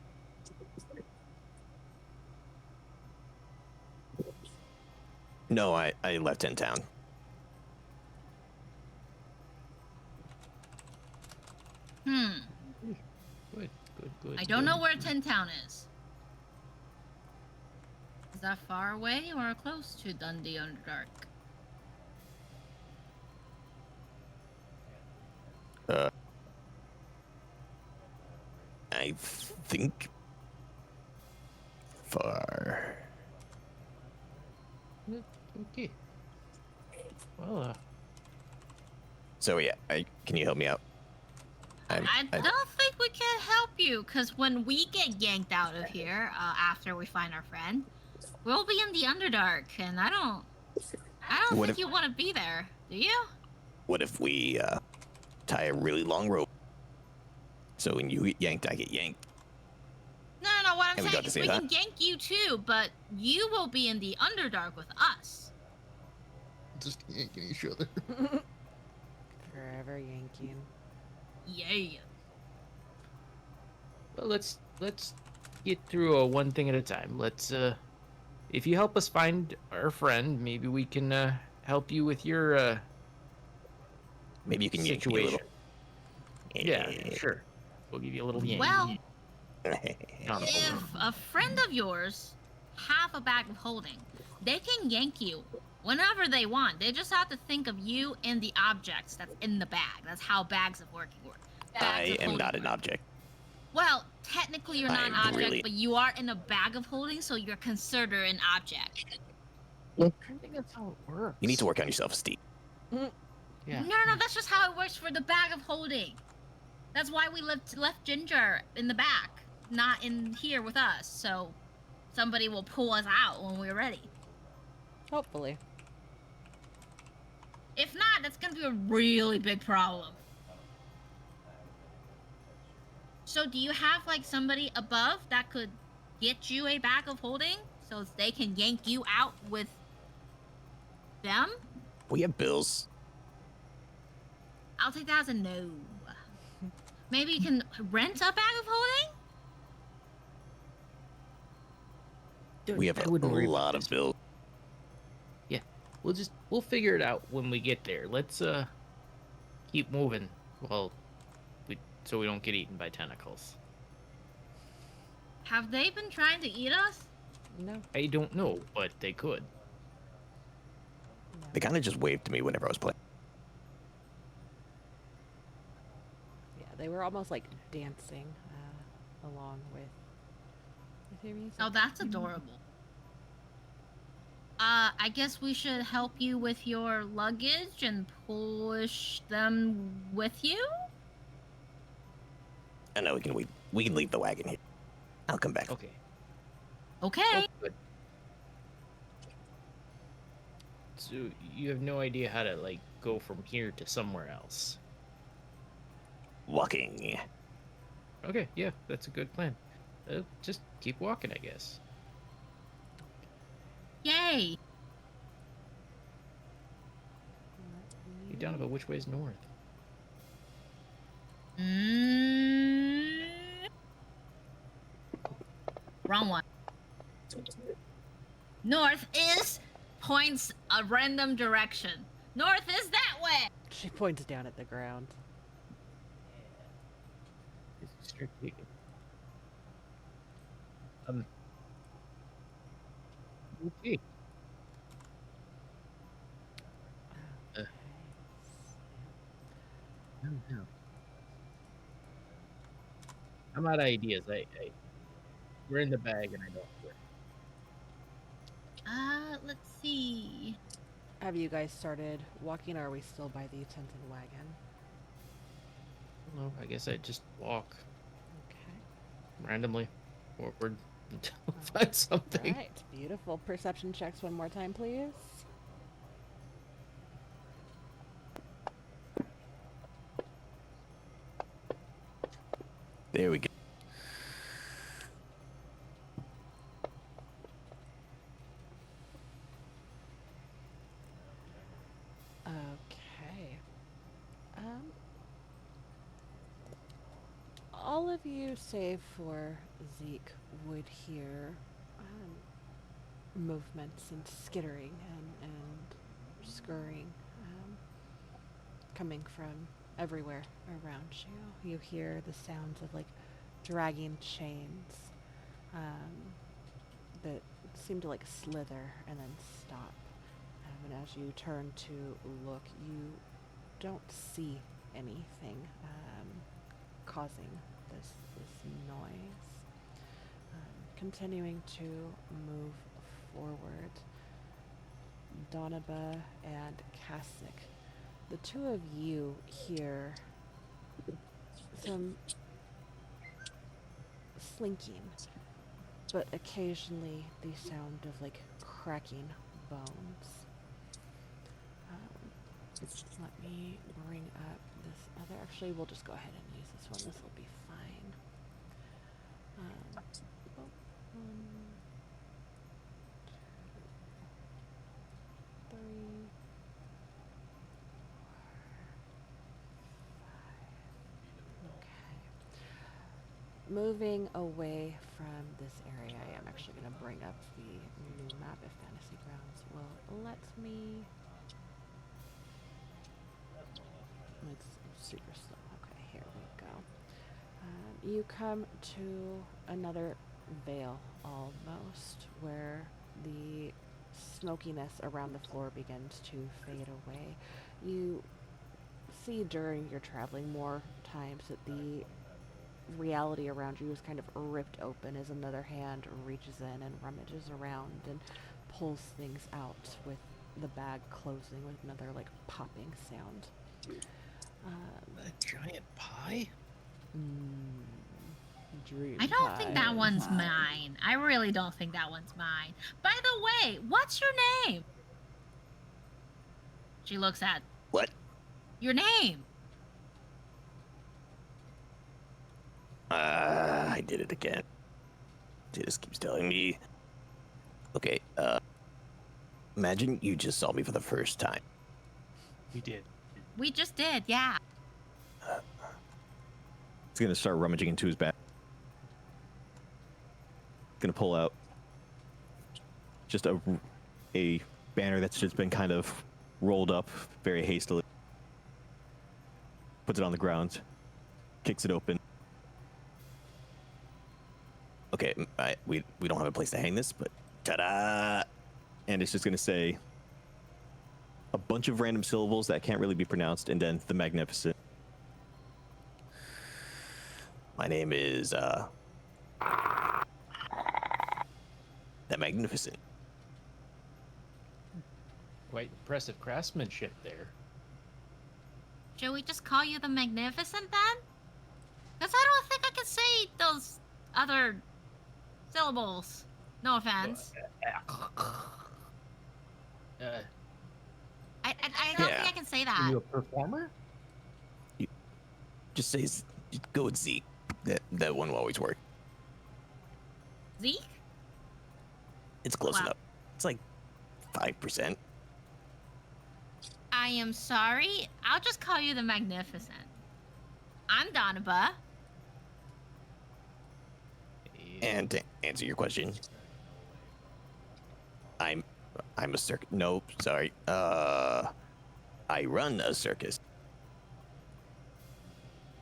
No, I left in town.
Hmm.
Good.
I don't know where Tin Town is. Is that far away or close to Dundee Underdark?
I think far.
Okay. Well,
So yeah, can you help me out?
I don't think we can help you, because when we get yanked out of here, after we find our friend, we'll be in the Underdark, and I don't
What
think
if-
you want to be there, do you?
What if we tie a really long rope? So when you get yanked, I get yanked.
No, what I'm
And we
saying
got to
is
say
we
that?
can yank you too, but you will be in the Underdark with us.
just yanking each other.
Forever yanking.
Yeah.
Well, let's get through one thing at a time. Let's if you help us find our friend, maybe we can help you with your
Maybe you can yank me a
situation.
little.
Yeah, sure. We'll give you a little yank.
Well,
Not a
if
problem.
a friend of yours have a bag of holding, they can yank you whenever they want. They just have to think of you and the objects that's in the bag. That's how bags of working work. Bags
I
of
am
holding
not an
work.
object.
Well, technically you're not an
I'm
object,
really-
but you are in a bag of holding, so you're considered an object.
I don't think that's how it works.
You need to work on yourself, Steve.
Yeah.
No, that's just how it works for the bag of holding. That's why we left Ginger in the back, not in here with us. So somebody will pull us out when we're ready.
Hopefully.
If not, that's gonna be a really big problem. So do you have like somebody above that could get you a bag of holding so they can yank you out with them?
We have bills.
I'll take that as a no. Maybe you can rent a bag of holding?
We have
I
a
wouldn't worry about
lot
this.
of bills.
Yeah, we'll figure it out when we get there. Let's keep moving. Well, so we don't get eaten by tentacles.
Have they been trying to eat us?
No.
I don't know, but they could.
They kind of just waved to me whenever I was playing.
are almost like dancing along with your music.
Oh, that's adorable. I guess we should help you with your luggage and push them with you?
I know we can leave the wagon here. I'll come back.
Okay.
Okay.
Oh, good. So you have no idea how to like go from here to somewhere else.
Walking.
Okay, yeah, that's a good plan. Just keep walking, I guess.
Yay.
You down about which way is north?
Wrong one. North is points a random direction. North is that way.
She points down at the ground.
Start digging. Okay. No. I'm out of ideas. We're in the bag and I don't know.
Let's see.
Have you guys started walking, or are we still by the tent and wagon?
I don't know. I guess I just walk
Okay.
randomly forward until I find something.
All right. Beautiful. Perception checks one more time, please.
There we go.
Okay. All of you, save for Zeke, would hear movements and skittering and scurrying coming from everywhere around you. You hear the sounds of like dragging chains that seem to like slither and then stop. And as you turn to look, you don't see anything causing this noise. Continuing to move forward, Donaba and Kasich, the two of you hear some slinking, but occasionally the sound of like cracking bones. Let me bring up this other. Actually, we'll just go ahead and use this one. This will be fine. One, two, three, 4, 5. Okay. Moving away from this area, I am actually going to bring up the new map if Fantasy Grounds will let me. It's super slow. Okay, here we go. You come to another vale almost, where the smokiness around the floor begins to fade away. You see during your traveling more times that the reality around you is kind of ripped open as another hand reaches in and rummages around and pulls things out, with the bag closing with another like popping sound.
A giant pie?
Dream
I don't think that
pie.
one's mine. I really don't think that one's mine. By the way, what's your name? She looks at
What?
your name.
I did it again. It just keeps telling me. Okay, imagine you just saw me for the first time.
We did.
We just did, yeah.
He's gonna start rummaging into his bag. Gonna pull out just a banner that's just been kind of rolled up very hastily. Puts it on the ground, kicks it open.
Okay, we don't have a place to hang this, but ta-da!
And it's just gonna say a bunch of random syllables that can't really be pronounced, and then the Magnificent.
My name is the Magnificent.
Quite impressive craftsmanship there.
Should we just call you the Magnificent then? Because I don't think I can say those other syllables. No offense. I don't
Yeah.
think I can say
Are
that.
you a performer?
Just say go with Zeke. That one will always work.
Zeke?
It's close
Wow.
enough. It's like 5%.
I am sorry. I'll just call you the Magnificent. I'm Donaba.
And to answer your question, I'm a circus. Nope, sorry. I run a circus.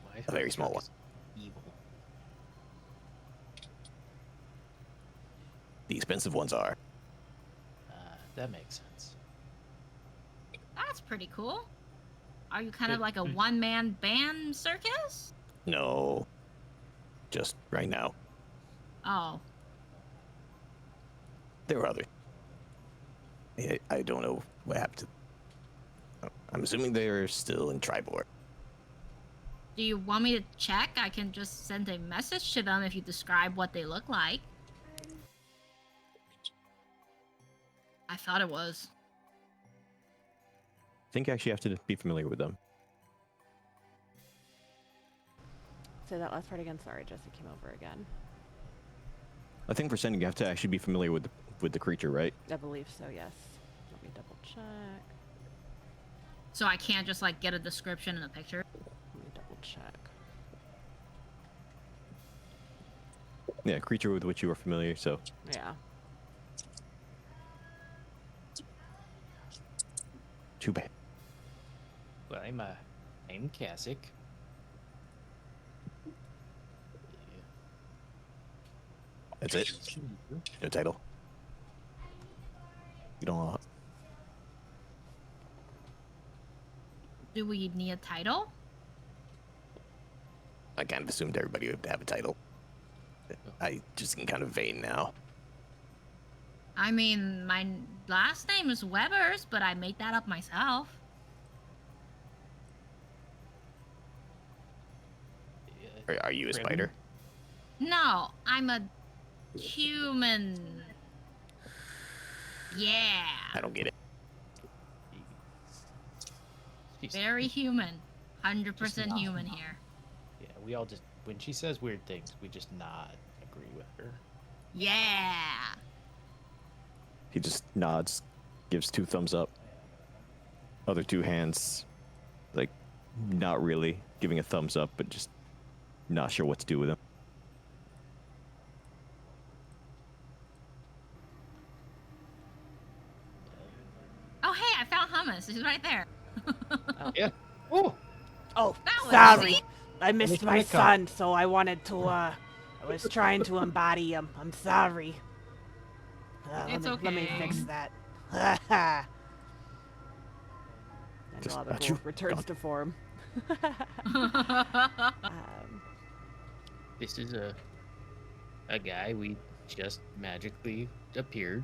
Why
A very small one.
Evil.
The expensive ones are.
That makes sense.
That's pretty cool. Are you kind of like a one-man band circus?
No. Just right now.
Oh.
There were others. I don't know what happened to. I'm assuming they're still in Tribor.
Do you want me to check? I can just send a message to them if you describe what they look like. I thought it was.
I think you actually have to be familiar with them.
Say that last part again. Sorry, Jesse came over again.
I think for sending, you have to actually be familiar with the creature, right?
I believe so, yes. Let me double check.
So I can't just like get a description and a picture.
Let me double check.
Yeah, creature with which you are familiar. So
Yeah.
too bad.
Well, I'm Kasich.
That's it. No title. You don't.
Do we need a title?
I kind of assumed everybody would have a title. I just am kind of vain now.
I mean, my last name is Webbers, but I made that up myself.
Are you a
Ribbon?
spider?
No, I'm a human. Yeah.
I don't get it.
She's-
Very human. 100%
Just
human here.
Yeah, we all just when she says weird things, we just nod, agree with her.
Yeah.
He just nods, gives 2 thumbs up. Other 2 hands, like, not really giving a thumbs up, but just not sure what to do with him.
Oh, hey, I found hummus. He's right there.
Yeah. Oh,
Oh,
That was
sorry.
easy.
I missed
Make
my
makeup.
son, so I wanted to, I was trying to embody him. I'm sorry.
It's
Let me
okay.
fix that. And
Just
Robin
achoo.
returns
Gone.
to form.
this is a guy we just magically appeared.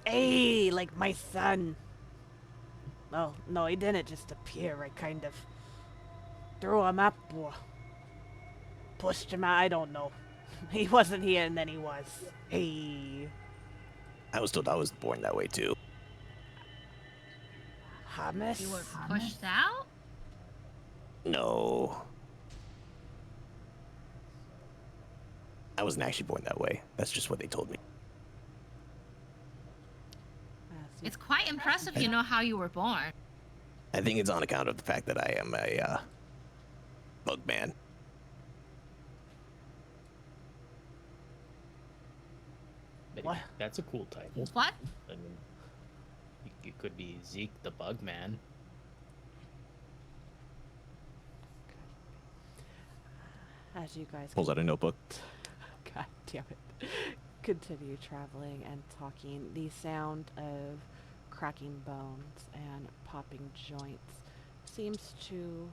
Hey, like my son. Oh, no, he didn't just appear. I kind of threw him up or pushed him out. I don't know. He wasn't here and then he was. Hey,
I was told I was born that way too.
hummus?
You were pushed out?
No. I wasn't actually born that way. That's just what they told me.
It's quite impressive you know how you were born.
I think it's on account of the fact that I am a bug man.
Maybe
What?
That's a cool title.
What?
I mean, it could be Zeke the Bug Man.
As you guys
Pulls out a notebook.
God damn it. Continue traveling and talking. The sound of cracking bones and popping joints seems to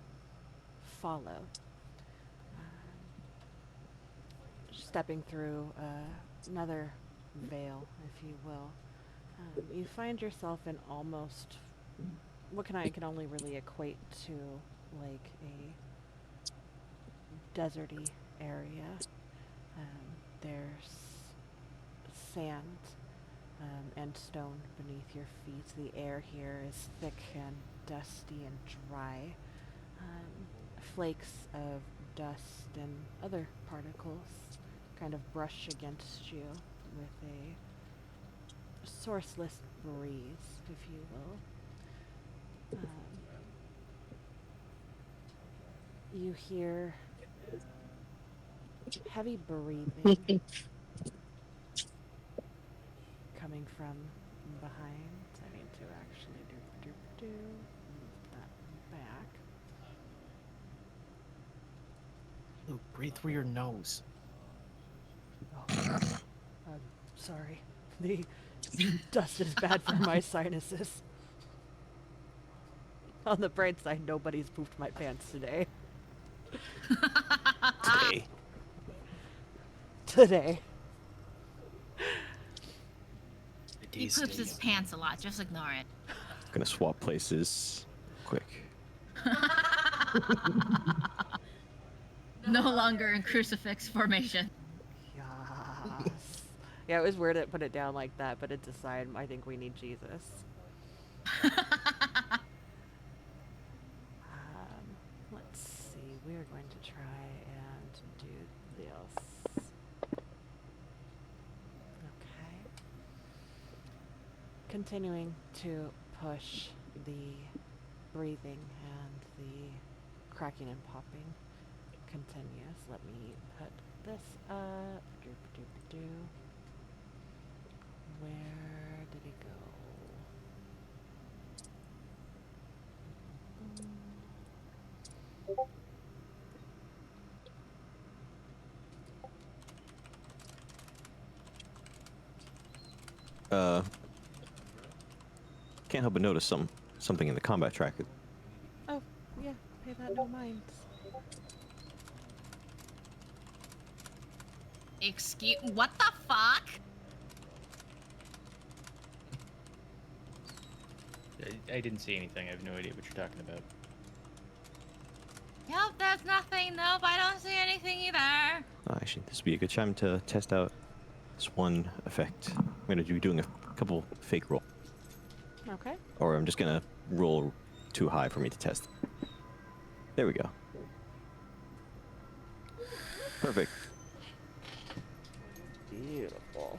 follow. stepping through another veil, if you will, you find yourself in almost what I can only really equate to like a deserty area. There's sand and stone beneath your feet. The air here is thick and dusty and dry. Flakes of dust and other particles kind of brush against you with a sourceless breeze, if you will. You hear heavy breathing coming from behind. I need to actually move that back.
Luke, breathe through your nose.
Oh, I'm sorry. The dust is bad for my sinuses. On the bright side, nobody's pooped my pants today. Today.
He poops his pants a lot. Just ignore it.
Gonna swap places quick.
No longer in crucifix formation.
Yes. Yeah, it was weird to put it down like that, but it's a sign. I think we need Jesus. Let's see. We are going to try and do this. Okay. Continuing to push the breathing and the cracking and popping continues. Let me put this up. Doop-a-doop-a-doo. Where did it go?
Can't help but notice something in the combat tracker.
Oh, yeah. Pay that no mind.
Excuse. What the fuck?
I didn't see anything. I have no idea what you're talking about.
Nope, there's nothing. Nope, I don't see anything either.
Actually, this would be a good time to test out this one effect. I'm gonna be doing a couple fake roll,
Okay.
or I'm just gonna roll too high for me to test. There we go. Perfect.
Beautiful.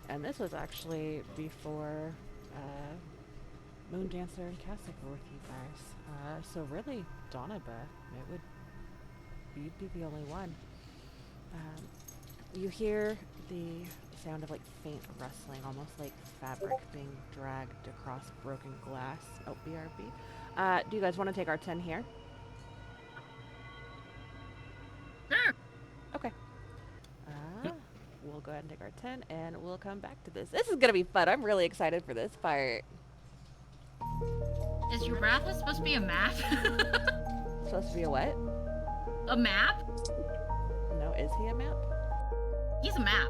And this was actually before Moondancer and Cassie were with you guys. So really, Donaba, you'd be the only one. You hear the sound of like faint rustling, almost like fabric being dragged across broken glass. Oh, BRB. Do you guys want to take our 10 here?
Sure.
Okay. We'll go ahead and take our 10, and we'll come back to this. This is gonna be fun. I'm really excited for this part.
Is Urathra supposed to be a map?
Supposed to be a what?
A map?
No, is he a map?
He's a map.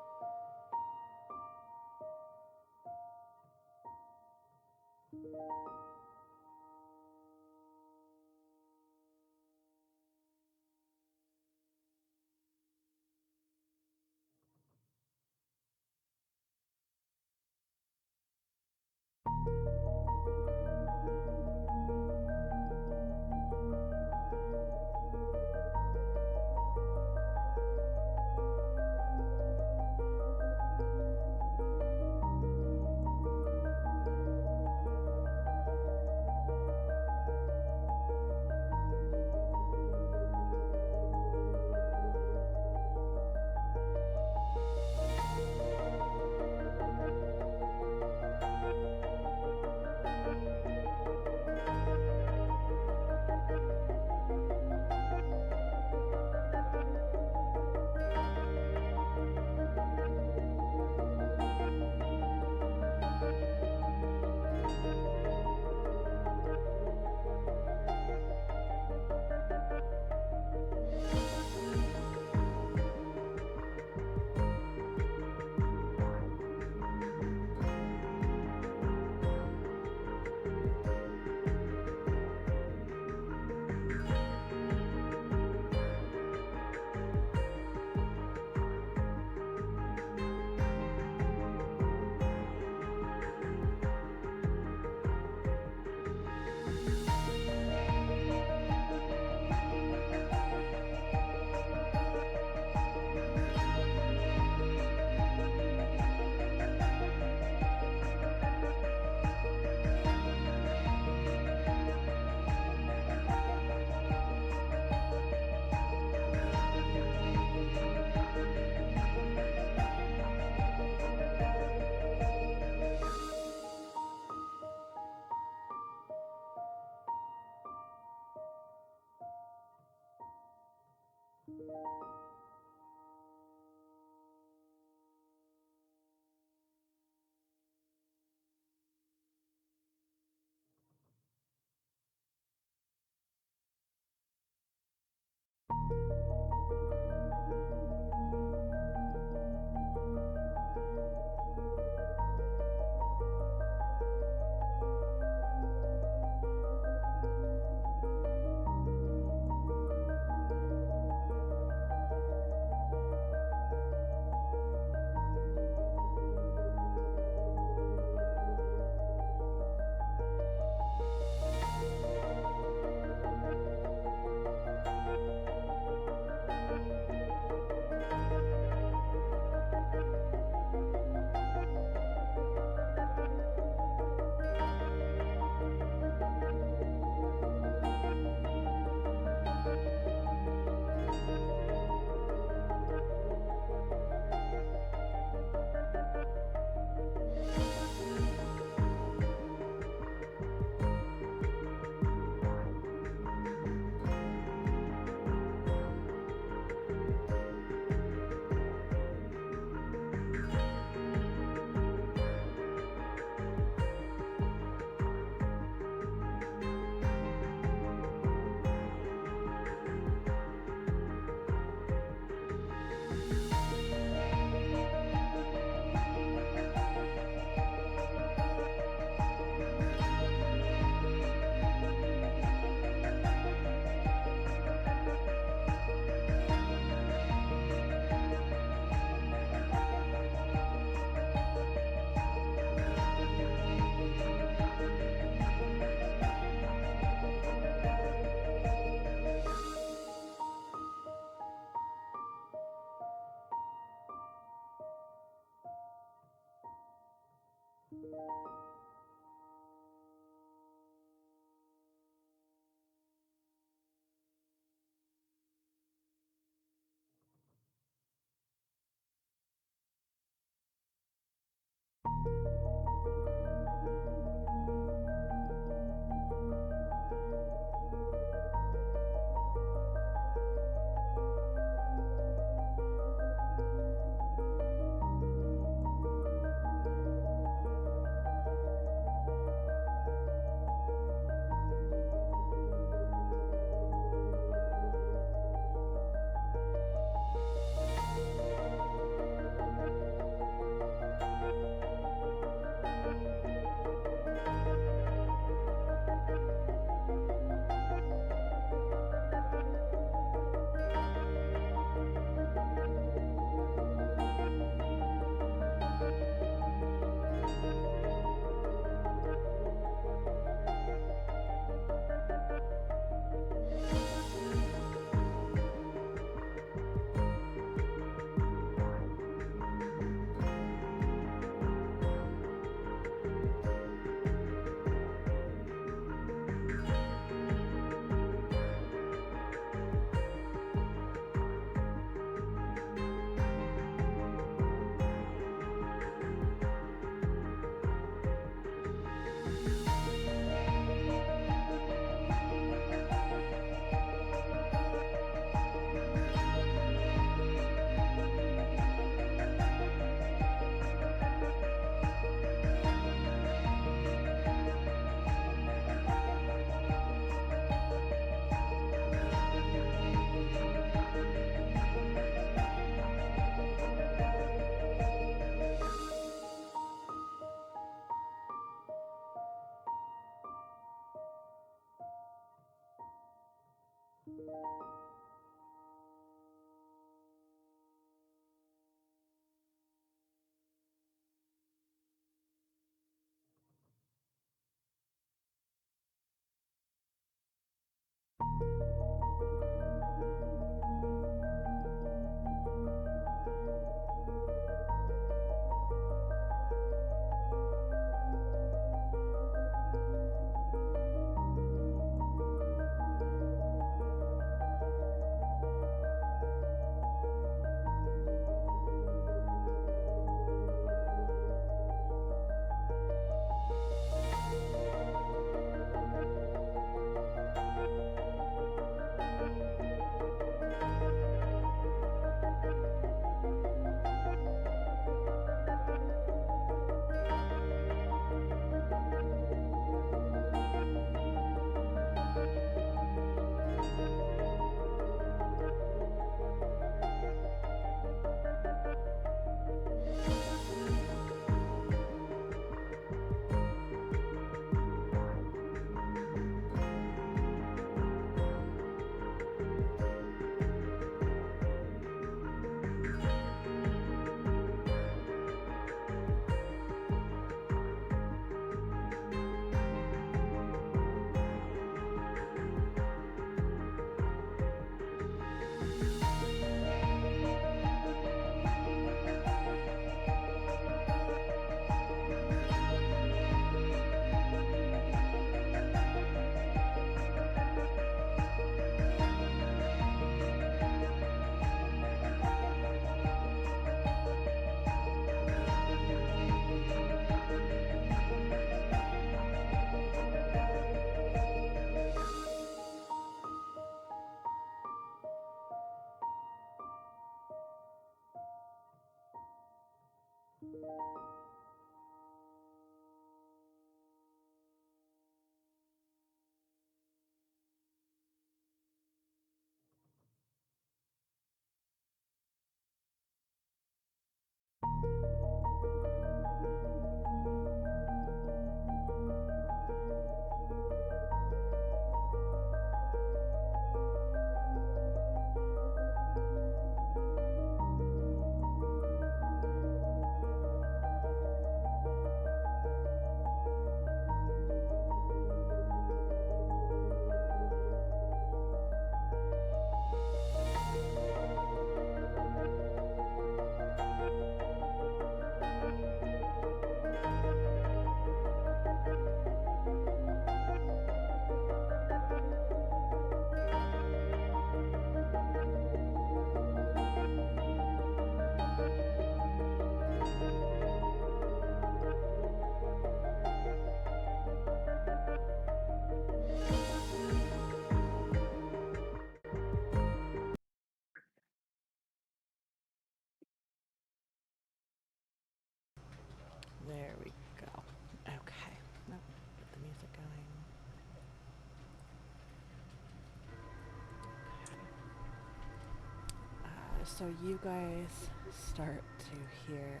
So you guys start to hear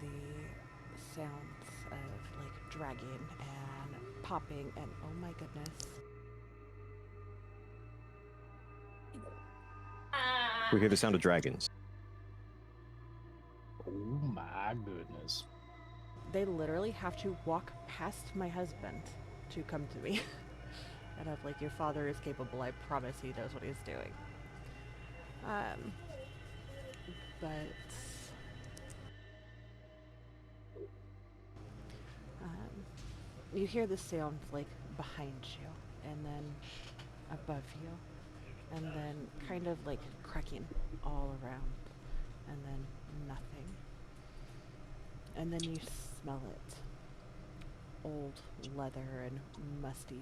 the sounds of like dragging and popping and oh my goodness.
We hear the sound of dragons.
Oh my goodness.
They literally have to walk past my husband to come to me. And I'm like, your father is capable. I promise he knows what he's doing. But you hear the sound like behind you, and then above you, and then kind of like cracking all around, and then nothing. And then you smell it. Old leather and musty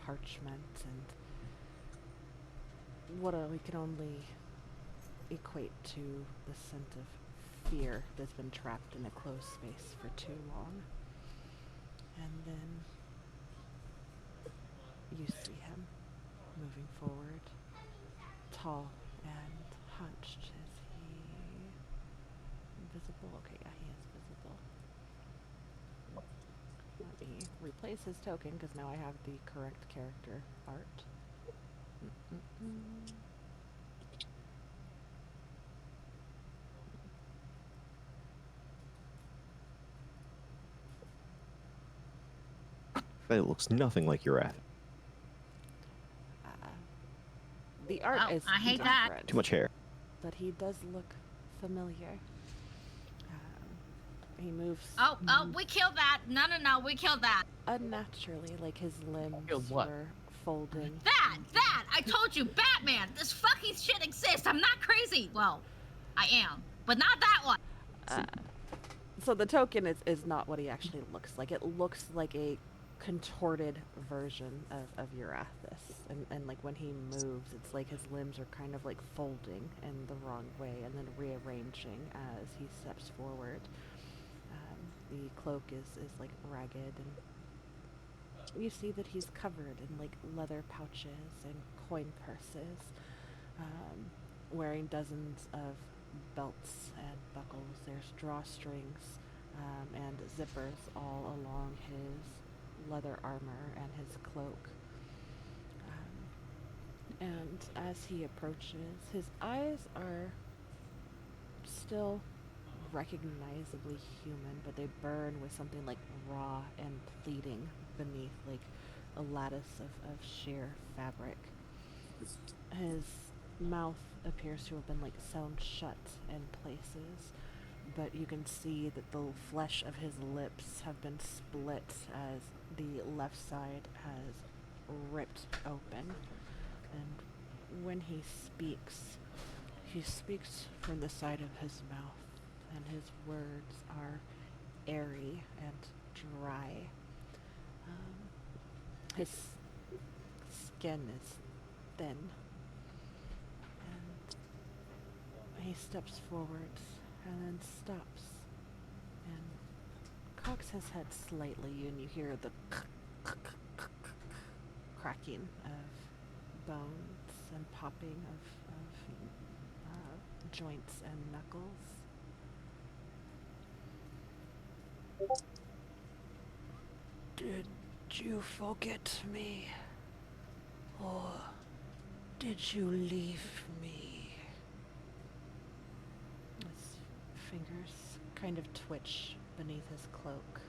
parchment and what we can only equate to the scent of fear that's been trapped in a closed space for too long. And then you see him moving forward, tall and hunched. Is he invisible? Okay, yeah, he is visible. Let me replace his token because now I have the correct character art.
That looks nothing like Urath.
The art
Oh,
is
I hate that.
different,
Too much hair.
but he does look familiar. He moves
Oh, we killed that. No, we killed that.
unnaturally, like his limbs
Killed what?
were folding.
That! I told you, Batman! This fucking shit exists! I'm not crazy! Well, I am, but not that one!
So the token is not what he actually looks like. It looks like a contorted version of Urathis. And like when he moves, it's like his limbs are kind of like folding in the wrong way and then rearranging as he steps forward. The cloak is like ragged, and you see that he's covered in like leather pouches and coin purses, wearing dozens of belts and buckles. There's drawstrings and zippers all along his leather armor and his cloak. And as he approaches, his eyes are still recognizably human, but they burn with something like raw and pleading beneath like a lattice of sheer fabric. His mouth appears to have been like sewn shut in places, but you can see that the flesh of his lips have been split as the left side has ripped open. And when he speaks from the side of his mouth, and his words are airy and dry. His skin is thin, and he steps forward and then stops and cocks his head slightly, and you hear the cracking of bones and popping of joints and knuckles. Did you forget me? Or did you leave me? His fingers kind of twitch beneath his cloak.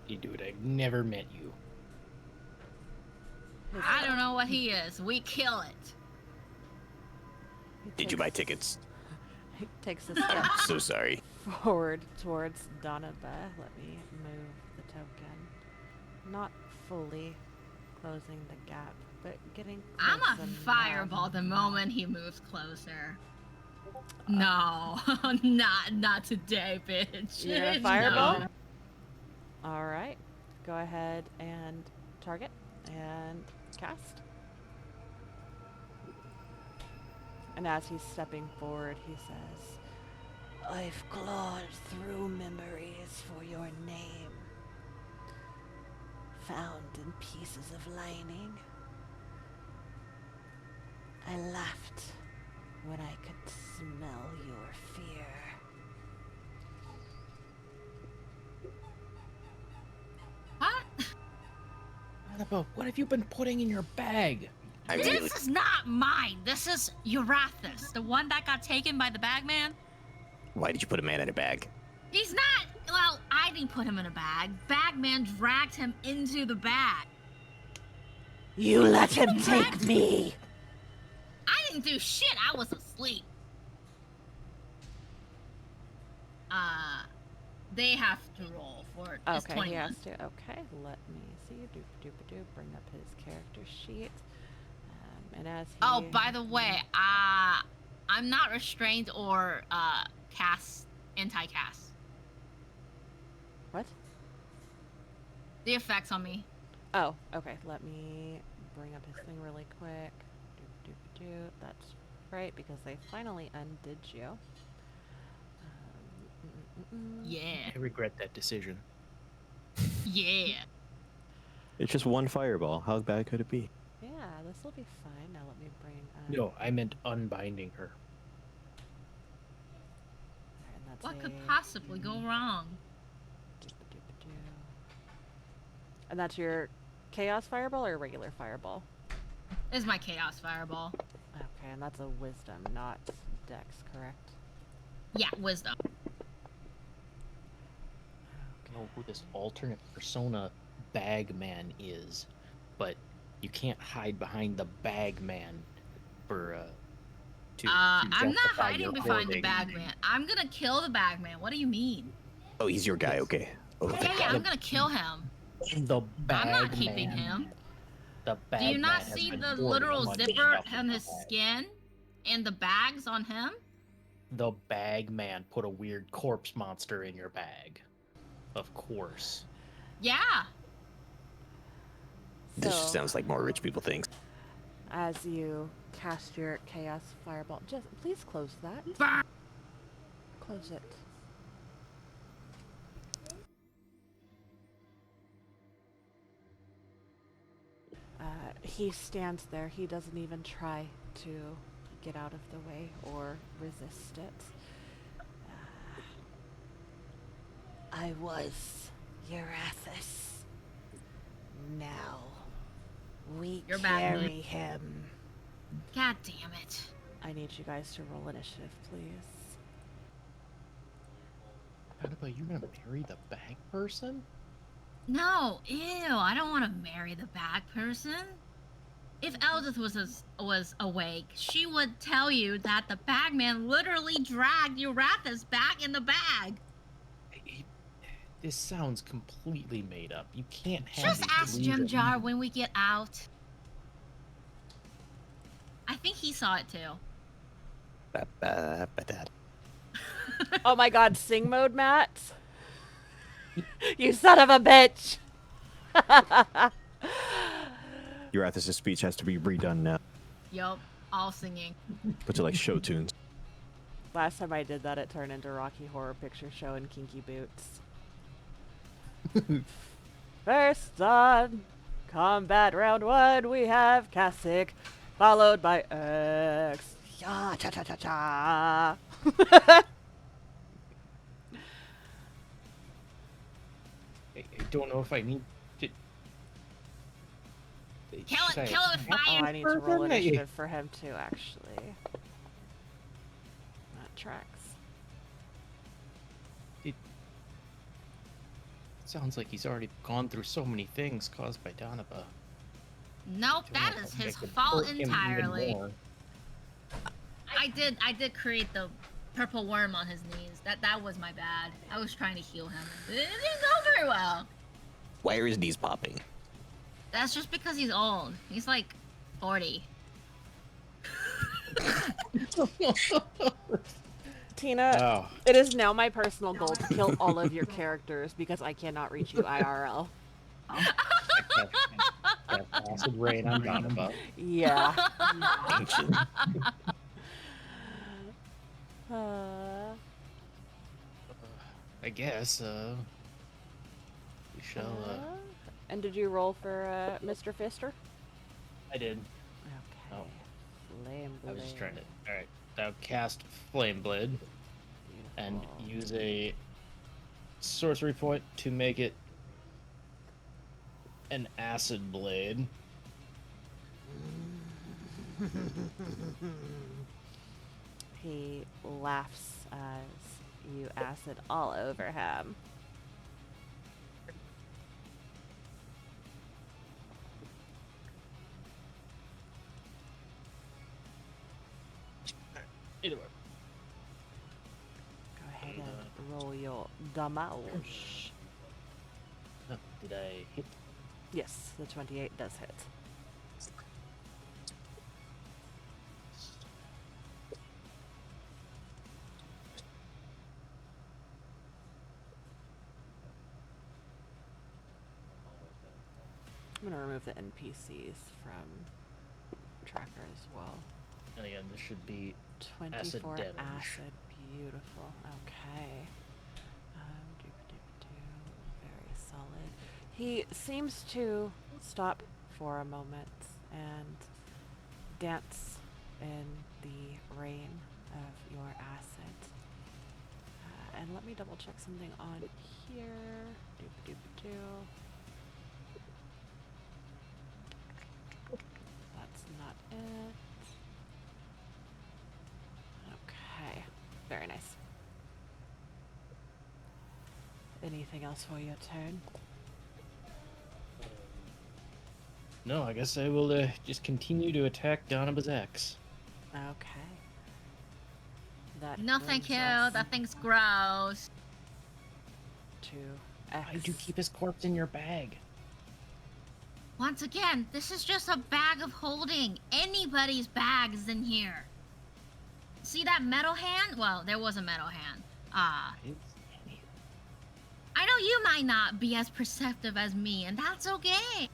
You dude, I've never met you.
I don't know what he is. We kill it.
He
Did you buy
takes-
tickets?
He takes a step
So sorry.
forward towards Donaba. Let me move the token. Not fully closing the gap, but getting close
I'm a
enough.
fireball the moment he moves closer. No, not today, bitch.
You're a
No.
fireball? All right. Go ahead and target and cast. And as he's stepping forward, he says, I've clawed through memories for your name. found in pieces of lining. I laughed when I could smell your fear.
What?
Annabelle, what have you been putting in your bag?
I
This
really.
is not mine. This is Urathus, the one that got taken by the bagman.
Why did you put a man in a bag?
He's not. Well, I didn't put him in a bag. Bagman dragged him into the bag.
You let him take me!
I didn't do shit. I was asleep. They have to roll for it. It's
Okay,
21.
he has to. Okay, let me see. Doop-a-doop-a-doop. Bring up his character sheet. And as he...
Oh, by the way, I'm not restrained or anti-cast.
What?
The effects on me.
Oh, okay. Let me bring up his thing really quick. Doop-a-doop-a-doop. That's right, because they finally undid you.
Yeah.
I regret that decision.
Yeah.
It's just one fireball. How bad could it be?
Yeah, this will be fine. Now let me bring...
No, I meant unbinding her.
and that's
What could
a-
possibly go wrong?
Doop-a-doop-a-doo. And that's your Chaos Fireball or regular Fireball?
This is my chaos fireball.
Okay, and that's a Wisdom, not Dex, correct?
Yeah, wisdom.
I don't know who this alternate persona Bagman is, but you can't hide behind the Bagman for to
I'm not
justify
hiding
your
behind the
hoarding.
bagman. I'm gonna kill the bagman. What do you mean?
Oh, he's your guy. Okay. Oh,
Yeah,
thank
yeah,
God.
I'm gonna kill him.
The Bagman.
I'm not keeping him.
The
Do
Bagman
you not
has
see
been
the
hoarding
literal
money
zipper
stuff in
on
the
his
bag.
skin and the bags on him?
The Bagman put a weird corpse monster in your bag. Of course.
Yeah.
This
So-
just sounds like more rich people things.
As you cast your Chaos Fireball, just please close that.
Burn.
Close it. He stands there. He doesn't even try to get out of the way or resist it. I was Urathus. Now we
You're bad, man.
carry him.
God damn it.
I need you guys to roll initiative, please.
Annabelle, you're gonna marry the bag person?
No, ew, I don't want to marry the bag person. If Eldith was awake, she would tell you that the bagman literally dragged Urathus back in the bag.
This sounds completely made up. You can't have
Just
these
ask Jim
delusions.
Jar when we get out. I think he saw it too.
Ba-ba-ba-da.
Oh my god, sing mode, Matt. You son of a bitch.
Urathus' speech has to be redone now.
Yup, all singing.
But to like show tunes.
Last time I did that, it turned into Rocky Horror Picture Show and Kinky Boots. First on combat round 1, we have Kasich, followed by X. Ya cha cha cha cha.
I don't know if I need to.
Kill it,
Should I
kill it with
attack
Oh,
fire.
I need to roll
person?
initiative for him too, actually. That tracks.
Sounds like he's already gone through so many things caused by Donovan.
Nope, that is his fault entirely. I did create the purple worm on his knees. That was my bad. I was trying to heal him. It didn't go very well.
Why are his knees popping?
That's just because he's old. He's like 40.
Tina,
Oh,
it is now my personal goal to kill all of your characters because I cannot reach you IRL.
that's acid rain on Donovan.
Yeah.
Ancient.
I guess, we shall,
And did you roll for Mr. Fister?
I did.
Okay.
Oh.
Flame blade.
I was just trying to. All right. Now cast Flame Blade and
Beautiful.
use a sorcery point to make it an acid blade.
He laughs as you acid all over him.
Either way.
Go ahead and roll your damage.
Oh, did I hit?
Yes, the 28 does hit. I'm gonna remove the NPCs from tracker as well.
And again, this should be
24
damage.
acid. Beautiful. Okay. Very solid. He seems to stop for a moment and dance in the rain of your acid. And let me double check something on here. That's not it. Okay. Very nice. Anything else for your turn?
No, I guess I will just continue to attack Donna Bazax.
Okay. That
No, thank
brings
you.
us
That thing's gross.
to
Why did you keep his corpse in your bag?
Once again, this is just a bag of holding. Anybody's bag is in here. See that metal hand? Well, there was a metal hand. I know you might not be as perceptive as me, and that's okay.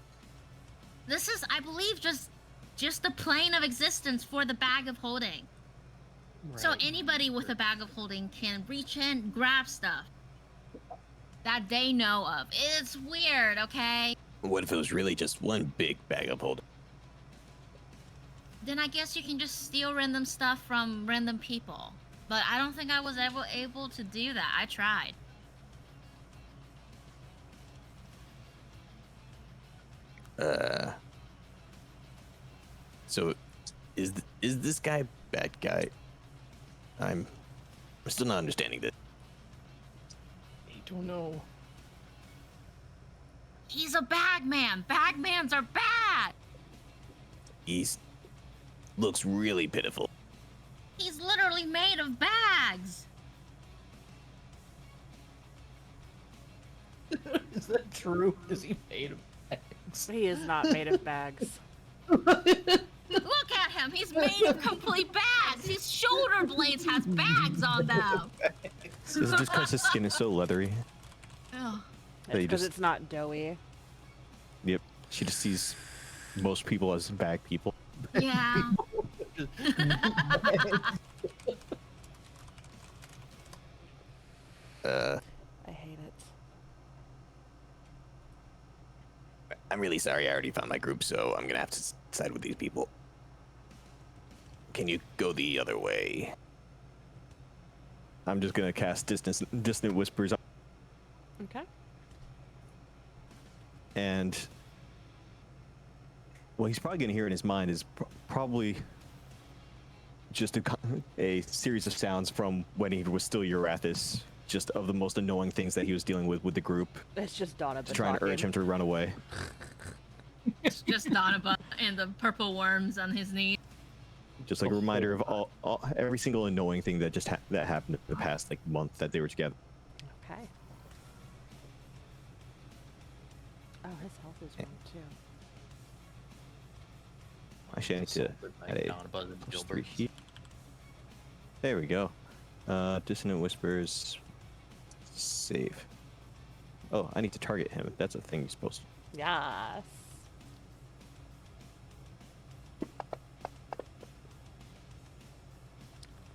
This is, I believe, just the plane of existence for the bag of holding. So anybody with a bag of holding can reach in, grab stuff that they know of. It's weird, okay?
What if it was really just one big bag of holding?
Then I guess you can just steal random stuff from random people. But I don't think I was ever able to do that. I tried.
So, is this guy bad guy? I'm still not understanding this.
I don't know.
He's a bagman. Bagmans are bad.
He's looks really pitiful.
He's literally made of bags.
Is that true? Is he made of bags?
He is not made of bags.
Look at him. He's made of complete bags. His shoulder blades has bags on them.
Is it just because his skin is so leathery?
Ugh.
That you
Because
just-
it's not doughy.
Yep. She just sees most people as bag people.
Yeah.
I hate it.
I'm really sorry. I already found my group, so I'm gonna have to side with these people. Can you go the other way?
I'm just gonna cast dissonant whispers,
Okay.
and what he's probably gonna hear in his mind is probably just a series of sounds from when he was still Urathis, just of the most annoying things that he was dealing with the group,
It's just Donna
to try and urge him to run away.
It's just Donovan and the purple worms on his knee.
Just like a reminder of every single annoying thing that just that happened in the past like month that they were together.
Okay. Oh, his health is one too.
Actually, I need to add a
Donna Buzz and
plus
Gilbert.
3 heat. There we go. Dissonant whispers. Save. Oh, I need to target him. That's a thing you're supposed to.
Yes.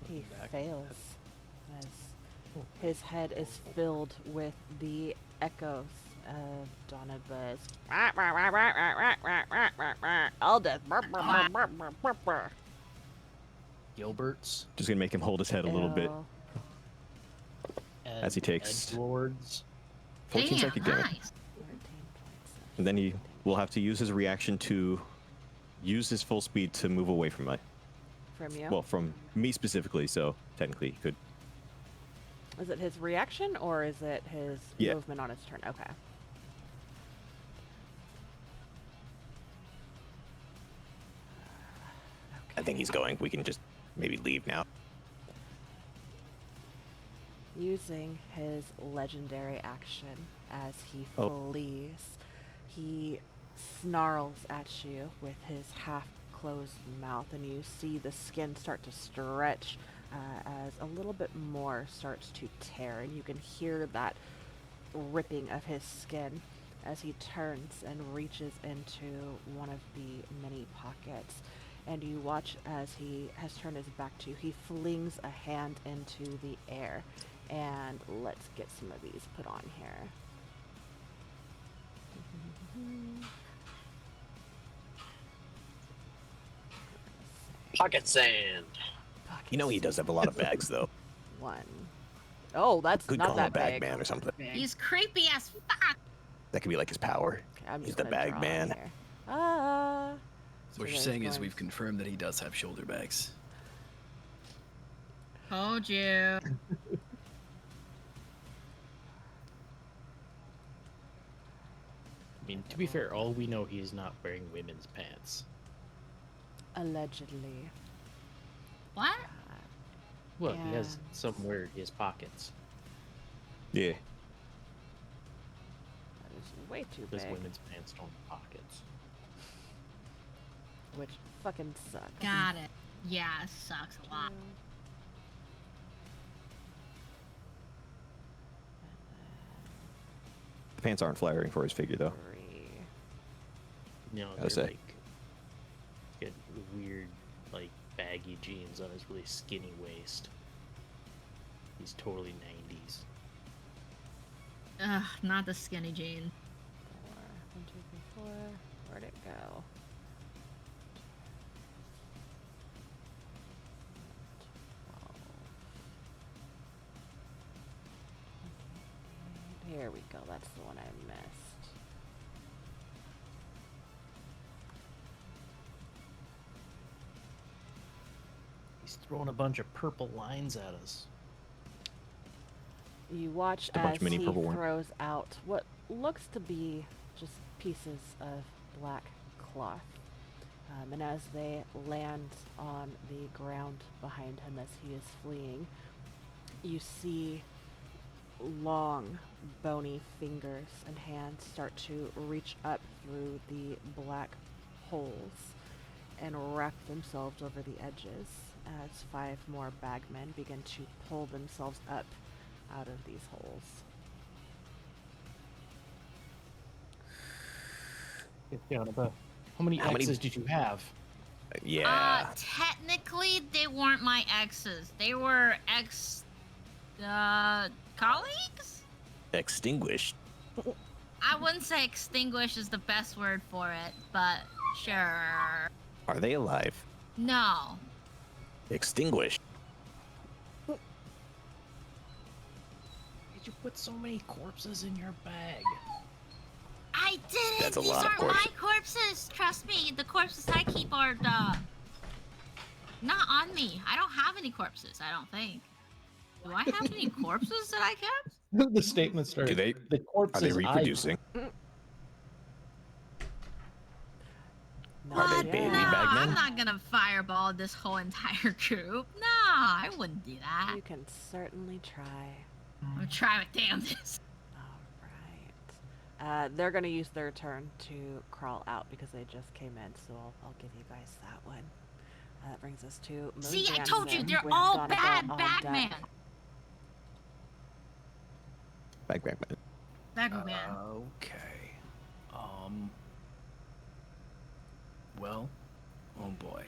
He fails as his head is filled with the echoes of Donabuzz. Aldous.
Gilberts.
Just gonna make him hold his head a little bit.
Ew.
As he takes-
Edgelords.
14
Damn,
psychic damage.
nice.
14
And then he will have to use his reaction to use his full speed to move away from
from you.
well, from me specifically. So technically, he could.
Is it his reaction or is it his
Yeah.
movement on his turn? Okay.
I think he's going. We can just maybe leave now.
Using his legendary action as he
Oh.
flees, he snarls at you with his half-closed mouth, and you see the skin start to stretch as a little bit more starts to tear, and you can hear that ripping of his skin as he turns and reaches into one of the many pockets. And you watch as he has turned his back to you. He flings a hand into the air. And let's get some of these put on here.
Pocket sand.
You know he does have a lot of bags, though.
One. Oh, that's
Could
not
call him a
that
bag
big.
man or something.
He's creepy as fuck.
That could be like his power.
Okay, I'm
He's
just
the
gonna
bag
draw
man.
here. Ah.
So what you're
there's
saying is
going
we've confirmed that he does have shoulder bags.
Told you.
I mean, to be fair, all we know he's not wearing women's pants.
Allegedly.
What?
Well, he has
And-
somewhere in his pockets.
Yeah.
That is way too
Because
big.
women's pants don't have pockets.
Which fucking sucks.
Got it. Yeah, it sucks a lot.
The pants aren't flattering for his figure, though.
Three.
You know,
I
they're
say.
like get weird, like baggy jeans on his really skinny waist. He's totally 90s.
Ugh, not the skinny jean.
4. 1, 2, 3, 4. Where'd it go? 12. Here we go. That's the one I missed.
He's throwing a bunch of purple lines at us.
You watch
Just a bunch
as
of mini
he
purple ones.
throws out what looks to be just pieces of black cloth. And as they land on the ground behind him as he is fleeing, you see long, bony fingers and hands start to reach up through the black holes and wrap themselves over the edges as 5 more bagmen begin to pull themselves up out of these holes.
How many
How many-
X's did you have?
Yeah.
Technically, they weren't my exes. They were colleagues?
Extinguished.
I wouldn't say extinguish is the best word for it, but sure.
Are they alive?
No.
Extinguished.
Did you put so many corpses in your bag?
I didn't.
That's a
These
lot of
aren't my
corpses.
corpses. Trust me. The corpses I keep are not on me. I don't have any corpses. I don't think. Do I have any corpses that I kept?
The statement started.
Do they-
The corpses
Are they reproducing? Are they
Not
baby
yet.
No,
bagmen?
I'm not gonna fireball this whole entire group. No, I wouldn't do that.
You can certainly try.
I'm trying to damn this.
Alright. They're going to use their turn to crawl out because they just came in, so I'll give you guys that one. That brings us to Moon
See, I told you,
Jansen
they're
with
all
Donica
bad
on
Batman.
deck.
Back.
Batman.
Okay. Well, oh boy.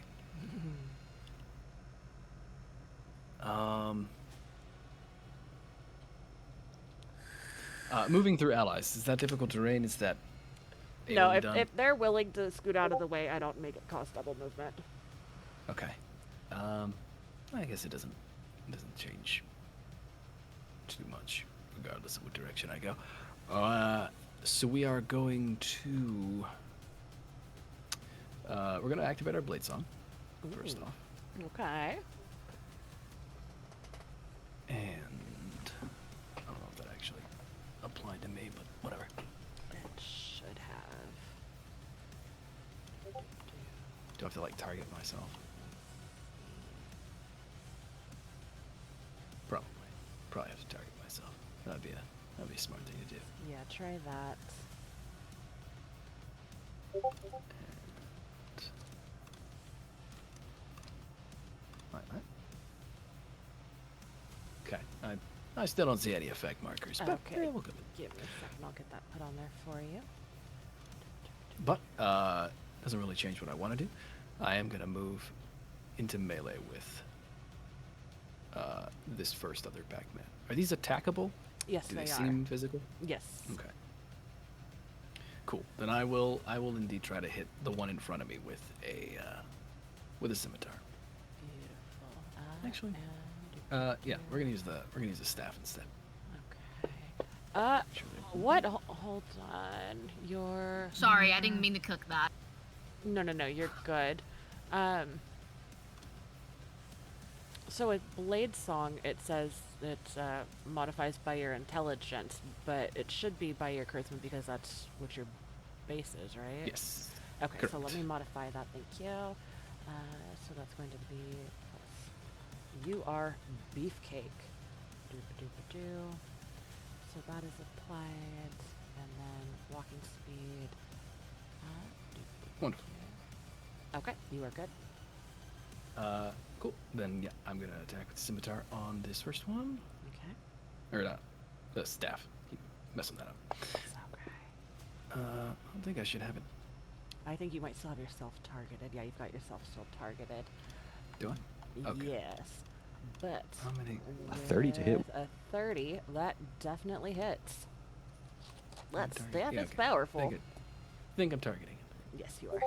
Moving through allies, is that difficult terrain? Is that
No,
AoE done?
if they're willing to scoot out of the way, I don't make it cost double movement.
Okay. I guess it doesn't change too much, regardless of what direction I go. So we are going to. We're gonna activate our blade song first
Ooh.
off,
Okay.
and I don't know if that actually applied to me, but whatever.
It should have.
Do I have to like target myself? Probably have to target myself. That'd be a smart thing to do.
Yeah, try that.
Like that. Okay. I still don't see any effect markers, but
Okay.
we'll go.
Give me a second. I'll get that put on there for you.
But doesn't really change what I want to do. I am gonna move into melee with this first other Pac-Man. Are these attackable?
Yes,
Do
they
they
are.
seem physical?
Yes.
Okay. Cool. Then I will indeed try to hit the one in front of me with a scimitar.
Beautiful.
Actually,
and
yeah, we're gonna use the staff instead.
okay.
Sure.
What? Hold on. You're.
Sorry, I didn't mean to cook that.
No, you're good. So with Blade Song, it says it modifies by your intelligence, but it should be by your charisma because that's what your base is, right?
Yes.
Okay, so let
correct.
me modify that, thank you. So that's going to be, you are Beefcake. Doop-a-doop-a-doo. So that is applied, and then walking speed.
Wonderful.
Okay, you are good.
Cool. Then yeah, I'm gonna attack with the scimitar on this first one,
Okay.
or not, the staff. Keep messing that up.
Okay.
I don't think I should have it.
I think you might still have yourself targeted. Yeah, you've got yourself still targeted.
Do I? Okay.
Yes. But
How many?
A 30 to hit.
with a 30, that definitely hits. That
target-
staff
yeah,
is
okay.
powerful.
Think I'm targeting it.
Yes, you are.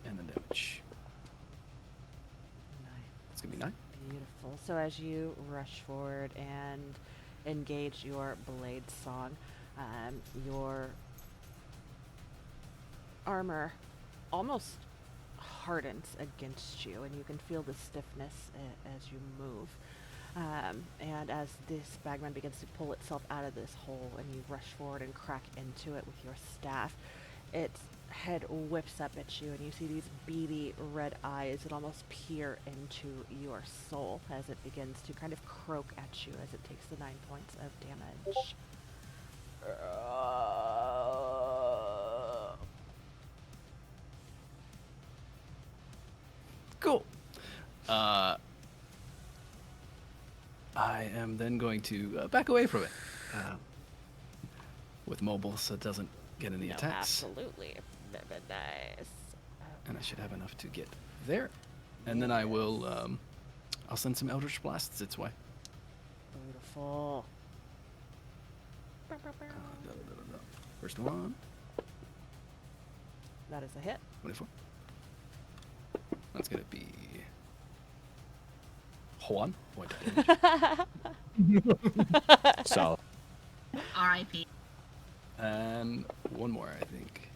And then damage. It's gonna be 9.
Beautiful. So as you rush forward and engage your blade song, your armor almost hardens against you, and you can feel the stiffness as you move. And as this bagman begins to pull itself out of this hole, and you rush forward and crack into it with your staff, its head whips up at you, and you see these beady red eyes that almost peer into your soul as it begins to kind of croak at you as it takes the 9 points of damage.
Cool. I am then going to back away from it with mobile, so it doesn't get any
No,
attacks.
absolutely. Very nice.
And I should have enough to get there. And then I will, I'll send some Eldritch Blasts its way.
Beautiful.
First one,
That is a hit.
24. That's gonna be 1 point of damage.
Solid.
R.I.P.
And one more, I think.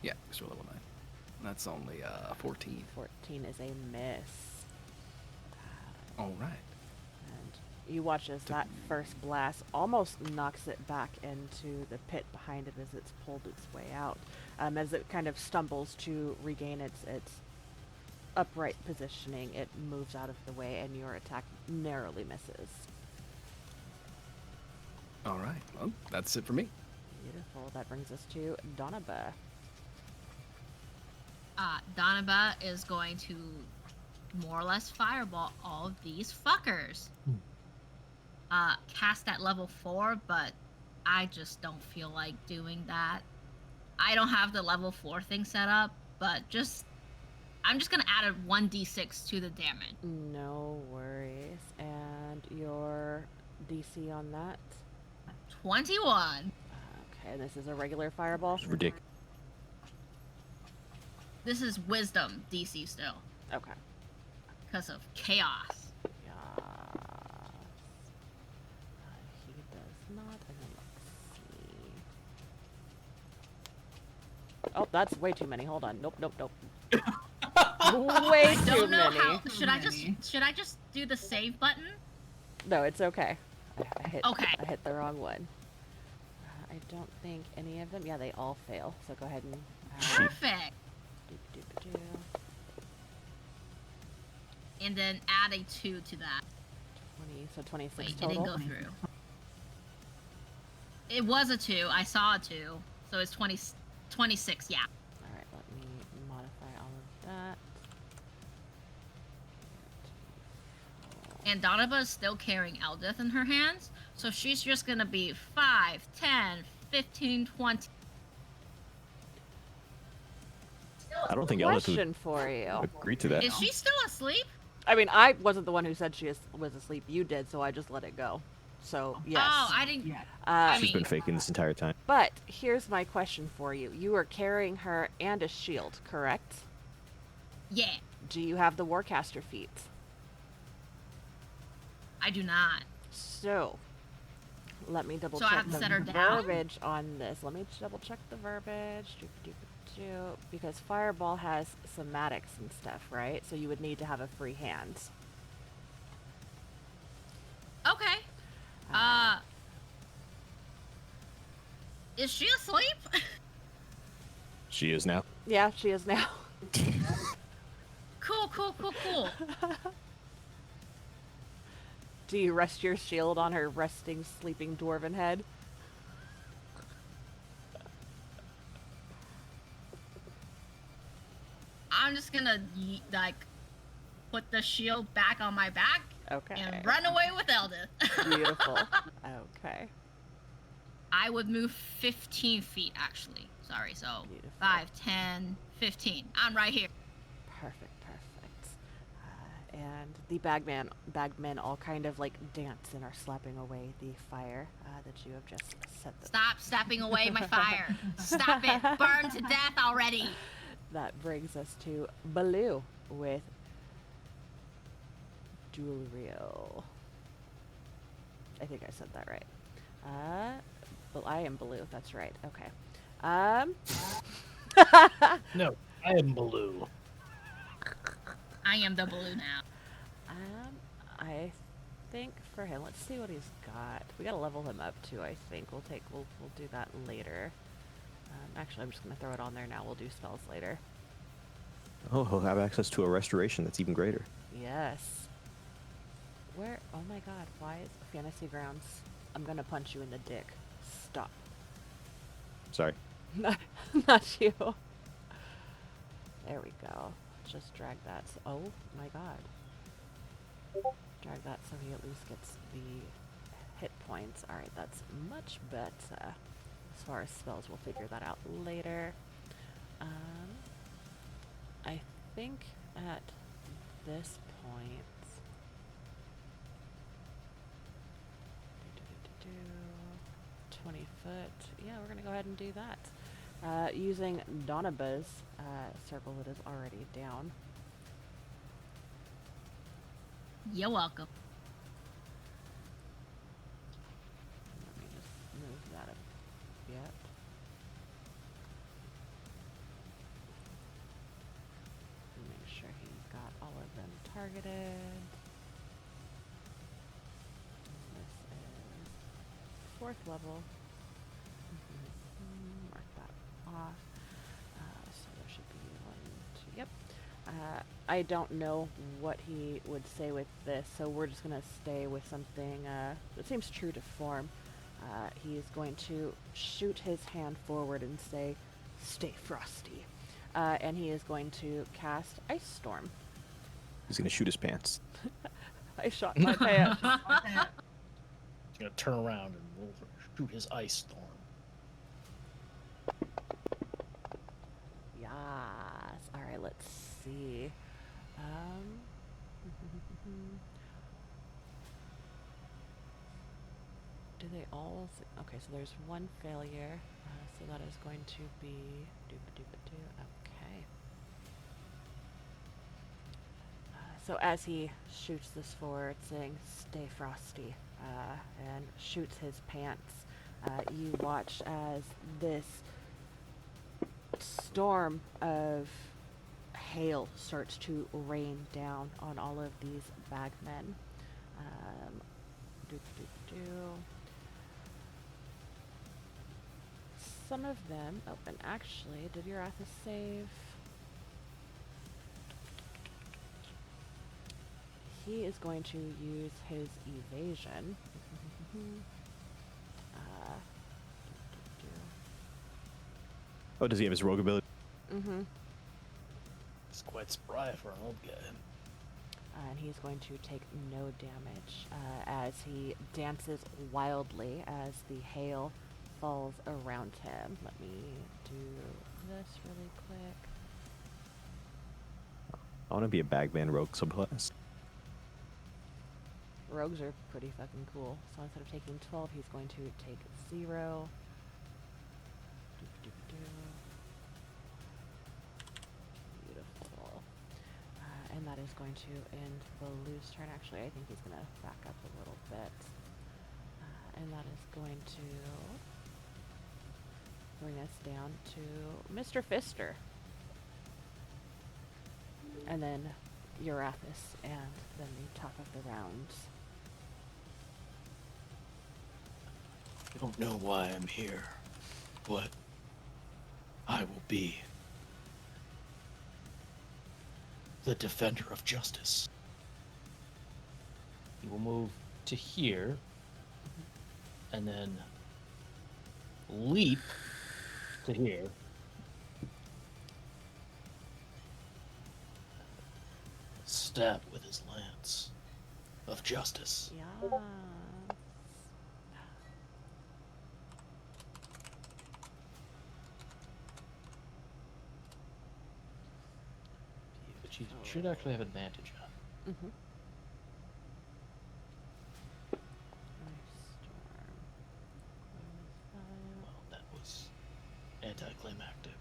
Yeah, extra level 9. That's only 14.
14 is a miss.
All right.
And you watch as that first blast almost knocks it back into the pit behind it as it's pulled its way out. As it kind of stumbles to regain its upright positioning, it moves out of the way, and your attack narrowly misses.
All right. Well, that's it for me.
Beautiful. That brings us to Donaba.
Donaba is going to more or less fireball all of these fuckers. Cast at level 4, but I just don't feel like doing that. I don't have the level 4 thing set up, but I'm just gonna add a 1d6 to the damage.
No worries. And your DC on that.
21.
Okay, and this is a regular fireball.
It's ridiculous.
This is wisdom DC still,
Okay.
because of chaos.
Yes. He does not. And then let's see. Oh, that's way too many. Hold on. Nope, nope, nope. Way
I
too
don't know
many.
how. Should I just do the save button?
No, it's okay. I hit.
Okay.
I hit the wrong one. I don't think any of them. Yeah, they all fail. So go ahead and.
Perfect.
Doop-a-doop-a-doo.
And then add a 2 to that.
20. So 26
Wait, it
total.
didn't go through. It was a 2. I saw a 2. So it's 26, yeah.
All right. Let me modify all of that.
And Donovan is still carrying Eldith in her hands. So she's just going to be 5, 10, 15, 20.
I don't think Eldith would
Question for you.
agree to that.
Is she still asleep?
I mean, I wasn't the one who said she was asleep. You did, so I just let it go. So yes.
Oh, I didn't.
She's
mean-
been faking this entire time.
But here's my question for you. You are carrying her and a shield, correct?
Yeah,
Do you have the Warcaster feats?
I do not.
So, let me double
So I
check
have to
the
set her down?
verbiage on this. Let me double check the verbiage. Doop-a-doop-a-doo. Because Fireball has somatics and stuff, right? So you would need to have a free hand.
Okay. Is she asleep?
She is now.
Yeah, she is now.
Cool.
Do you rest your shield on her resting, sleeping dwarven head?
I'm just gonna put the shield back on my back
Okay.
and run away with Eldith.
Beautiful. Okay.
I would move 15 feet actually. Sorry, so
Beautiful.
5, 10, 15. I'm right here.
Perfect. And the bagmen all kind of like dance and are slapping away the fire that you have just set them.
Stop stepping away my fire. Stop it. Burn to death already.
That brings us to Baloo with Dulriel. I think I said that right. Well, I am Baloo. That's right. Okay.
No, I am Baloo.
I am the blue now.
I think for him, let's see what he's got. We gotta level him up too. I think we'll do that later. Actually, I'm just gonna throw it on there now. We'll do spells later.
Oh, he'll have access to a restoration that's even greater.
Yes. Where? Oh my God! Why is Fantasy Grounds? I'm gonna punch you in the dick. Stop.
Sorry.
Not you. There we go. Just drag that. Oh my God. Drag that so he at least gets the hit points. Alright, that's much better. As far as spells, we'll figure that out later. I think at this point... 20 foot. Yeah, we're going to go ahead and do that. Using Donaba's circle that is already down.
You're welcome.
Let me just move that a bit. Make sure he's got all of them targeted. This is 4th level. Mark that off. So there should be 1, 2. Yep. I don't know what he would say with this, so we're just going to stay with something that seems true to form. He is going to shoot his hand forward and say, "Stay frosty." And he is going to cast Ice Storm.
He's gonna shoot his pants.
I shot my pants.
He's gonna turn around and we'll shoot his ice storm.
Yes. All right, let's see. they all? Okay, so there's one failure. So that is going to be okay. So as he shoots this forward, saying "Stay frosty," and shoots his pants, you watch as this storm of hail starts to rain down on all of these bagmen. Some of them, oh, and actually, did Urathis save? He is going to use his evasion.
Oh, does he have his rogue ability?
Mm-hmm.
It's quite spry for an old guy.
And he's going to take no damage as he dances wildly as the hail falls around him. Let me do this really quick.
I want to be a bagman rogue subclass.
Rogues are pretty fucking cool. So instead of taking 12, he's going to take 0. Beautiful. And that is going to end Baloo's turn. Actually, I think he's going to back up a little bit. And that is going to bring us down to Mr. Fister. And then Urathis, and then the top of the rounds.
I don't know why I'm here, but I will be the defender of justice. He will move to here, and then leap to here. Stab with his lance of justice.
Yeah.
Which he should actually have advantage on.
Mm-hmm.
Well, that was anticlimactic.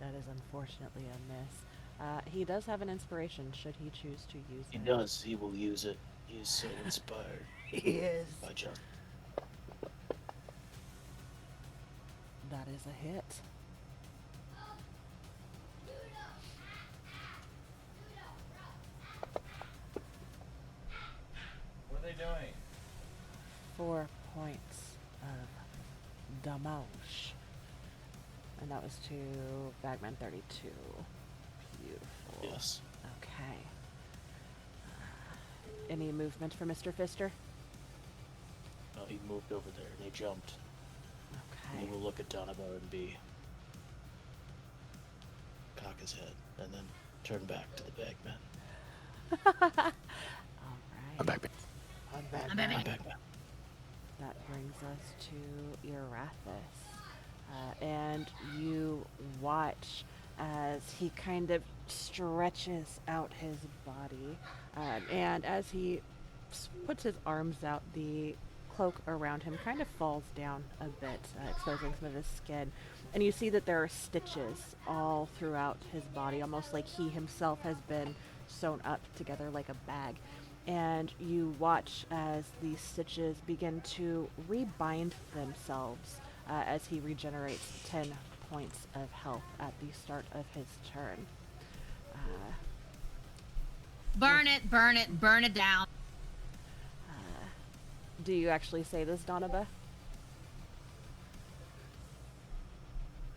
That is unfortunately a miss. He does have an inspiration should he choose to use
He
it.
does. He will use it. He is so inspired
He is.
by justice.
That is a hit.
What are they doing?
4 points of damage. And that was to Bagman 32. Beautiful.
Yes.
Okay. Any movement for Mr. Fister?
No, he moved over there and he jumped.
Okay.
He will look at Donovan and be cock his head and then turn back to the bagman.
Alright.
I'm back.
I'm
I'm
back.
bagman.
That brings us to Urathis. And you watch as he kind of stretches out his body. And as he puts his arms out, the cloak around him kind of falls down a bit, exposing some of his skin. And you see that there are stitches all throughout his body, almost like he himself has been sewn up together like a bag. And you watch as these stitches begin to rebind themselves as he regenerates 10 points of health at the start of his turn.
Burn it, burn it, burn it down.
Do you actually say this, Donaba?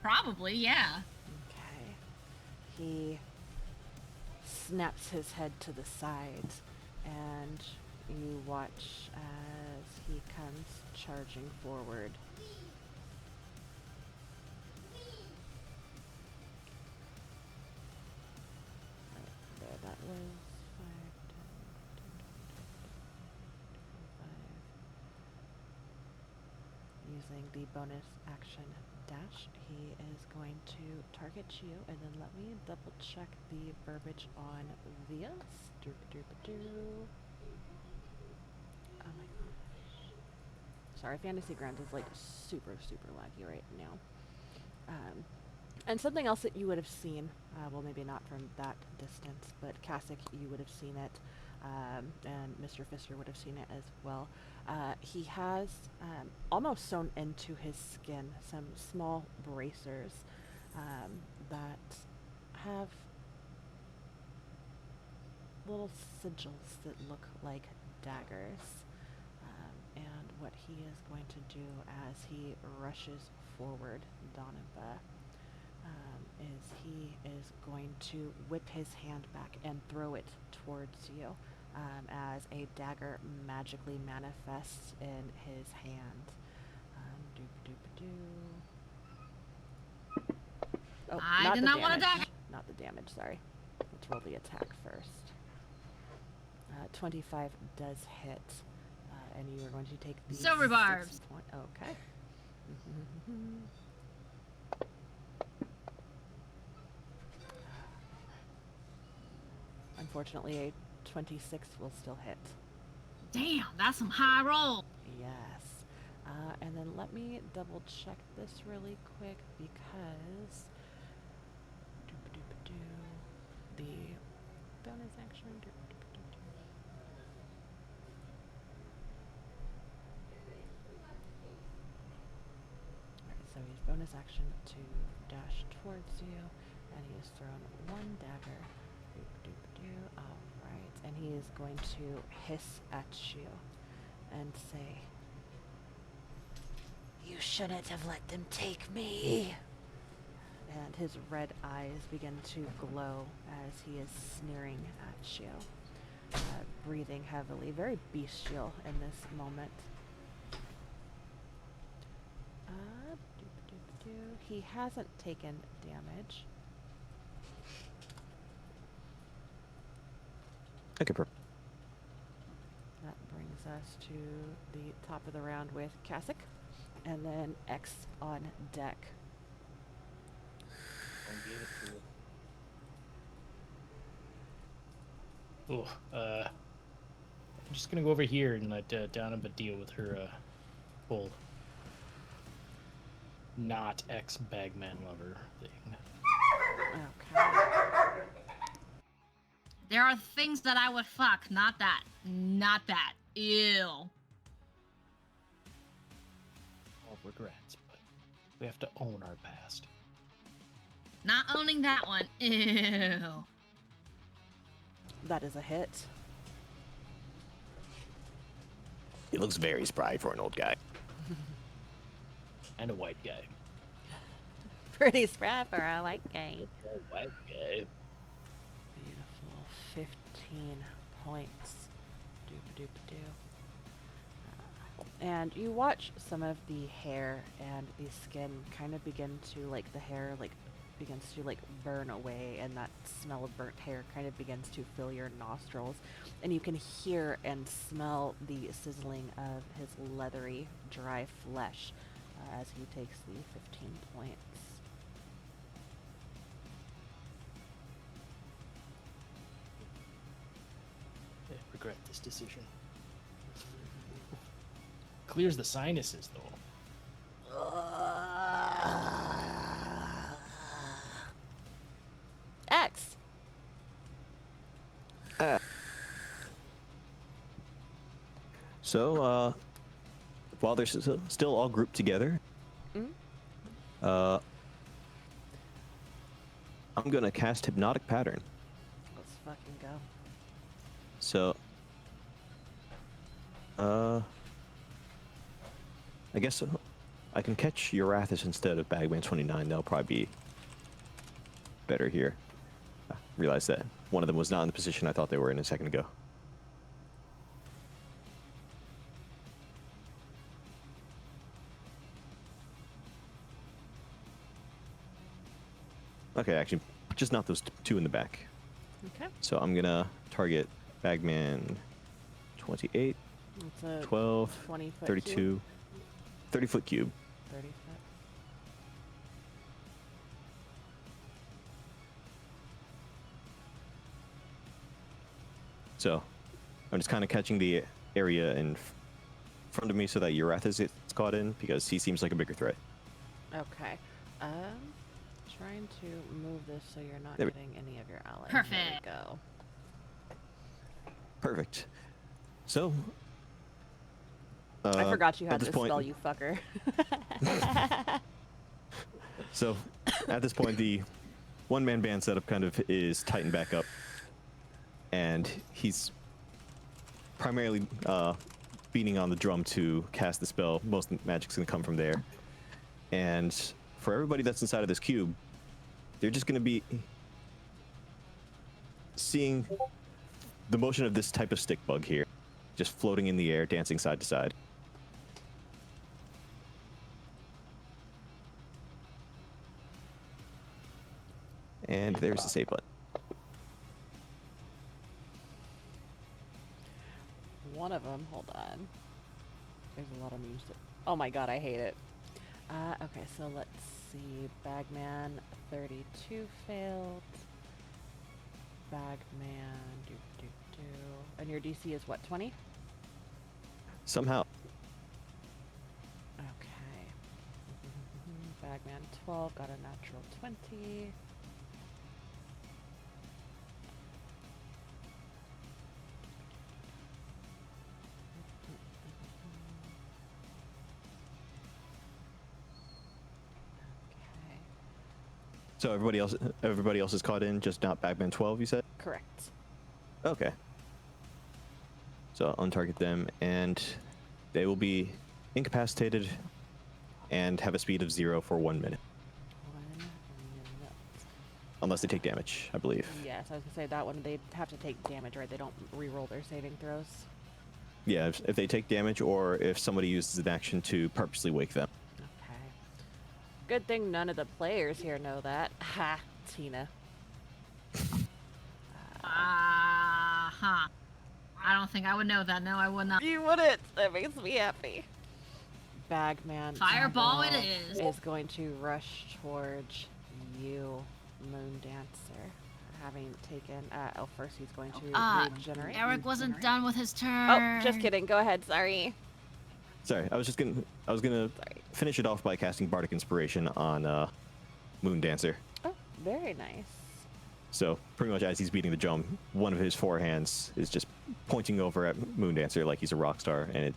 Probably, yeah.
Okay. He snaps his head to the side, and you watch as he comes charging forward. Right there, that was 5, 10, 25. Using the bonus action dash, he is going to target you, and then let me double check the verbiage on this. Oh my gosh. Sorry, Fantasy Grounds is like super laggy right now. And something else that you would have seen, well, maybe not from that distance, but Kasich, you would have seen it, and Mr. Pfister would have seen it as well. He has almost sewn into his skin some small bracers that have little sigils that look like daggers. And what he is going to do as he rushes forward, Donova, is he is going to whip his hand back and throw it towards you as a dagger magically manifests in his hand. Oh,
I
not
did
the
not want a
damage.
dagger.
Not the damage, sorry. Let's roll the attack first. 25 does hit, and you are going to take the
Silver
6
barbs.
point. Okay. Unfortunately, a 26 will still hit.
Damn, that's some high roll.
Yes. And then let me double check this really quick because the bonus action. Alright, so he's bonus action to dash towards you, and he has thrown one dagger. Alright, and he is going to hiss at you and say, "You shouldn't have let them take me." And his red eyes begin to glow as he is sneering at you, breathing heavily, very bestial in this moment. He hasn't taken damage.
Okay,
That brings us to the top of the round with Kasich, and then X on deck.
Oh, I'm just gonna go over here and let Donova deal with her whole not ex-bagman lover thing.
Okay.
There are things that I would fuck, not that. Not that. Ew.
All regrets, but we have to own our past.
Not owning that one. Ew.
That is a hit.
He looks very spry for an old guy.
And a white guy.
Pretty spry for a white guy.
A white guy.
Beautiful. 15 points. Doop-a-doop-a-doo. And you watch some of the hair and the skin kind of begin to, like, the hair, like, begins to, like, burn away, and that smell of burnt hair kind of begins to fill your nostrils. And you can hear and smell the sizzling of his leathery, dry flesh as he takes the 15 points.
I regret this decision. Clears the sinuses, though.
X!
So, while they're still all grouped together, I'm gonna cast Hypnotic Pattern.
Let's fucking go.
So, I guess I can catch Urathis instead of Bagman 29. That'll probably be better here. I realized that one of them was not in the position I thought they were in a second ago. Okay, actually, just not those two in the back.
Okay.
So I'm gonna target Bagman 28,
It's a
12,
20-foot
32,
cube.
30-foot cube.
30 foot.
So I'm just kind of catching the area in front of me so that Urathis gets caught in because he seems like a bigger threat.
Okay. Trying to move this so you're not
There we-
getting any of your allies.
Perfect.
There we go.
Perfect. So.
I forgot you
at
had
this
this
point,
spell, you fucker.
So, at this point, the one-man band setup kind of is tightened back up, and he's primarily beating on the drum to cast the spell. Most of the magic's gonna come from there, and for everybody that's inside of this cube, they're just gonna be seeing the motion of this type of stick bug here, just floating in the air, dancing side to side. And there's the save button.
One of them, hold on. There's a lot of memes. Oh my god, I hate it. Okay, so let's see. Bagman 32 failed. Bagman, and your DC is what, 20?
Somehow,
Okay. Bagman 12 got a natural 20. Okay.
so everybody else is caught in, just not Bagman 12. You said?
Correct.
Okay. So untarget them, and they will be incapacitated and have a speed of 0 for 1 minute,
1 minute.
unless they take damage, I believe.
Yes, I was gonna say that one. They have to take damage, right? They don't re-roll their saving throws.
Yeah, if they take damage, or if somebody uses an action to purposely wake them.
Okay. Good thing none of the players here know that. Ha, Tina.
Huh. I don't think I would know that. No, I would not.
You wouldn't. That makes me happy. Bagman.
Fireball it
12
is.
Is going to rush towards you, Moon Dancer. Having taken. Oh, first he's going to regenerate.
Eric wasn't done with his
Oh,
turn.
just kidding. Go ahead. Sorry.
Sorry, I was gonna
Sorry.
finish it off by casting Bardic Inspiration on Moon Dancer.
Oh, very nice.
So pretty much as he's beating the drum, one of his forehands is just pointing over at Moon Dancer like he's a rock star, and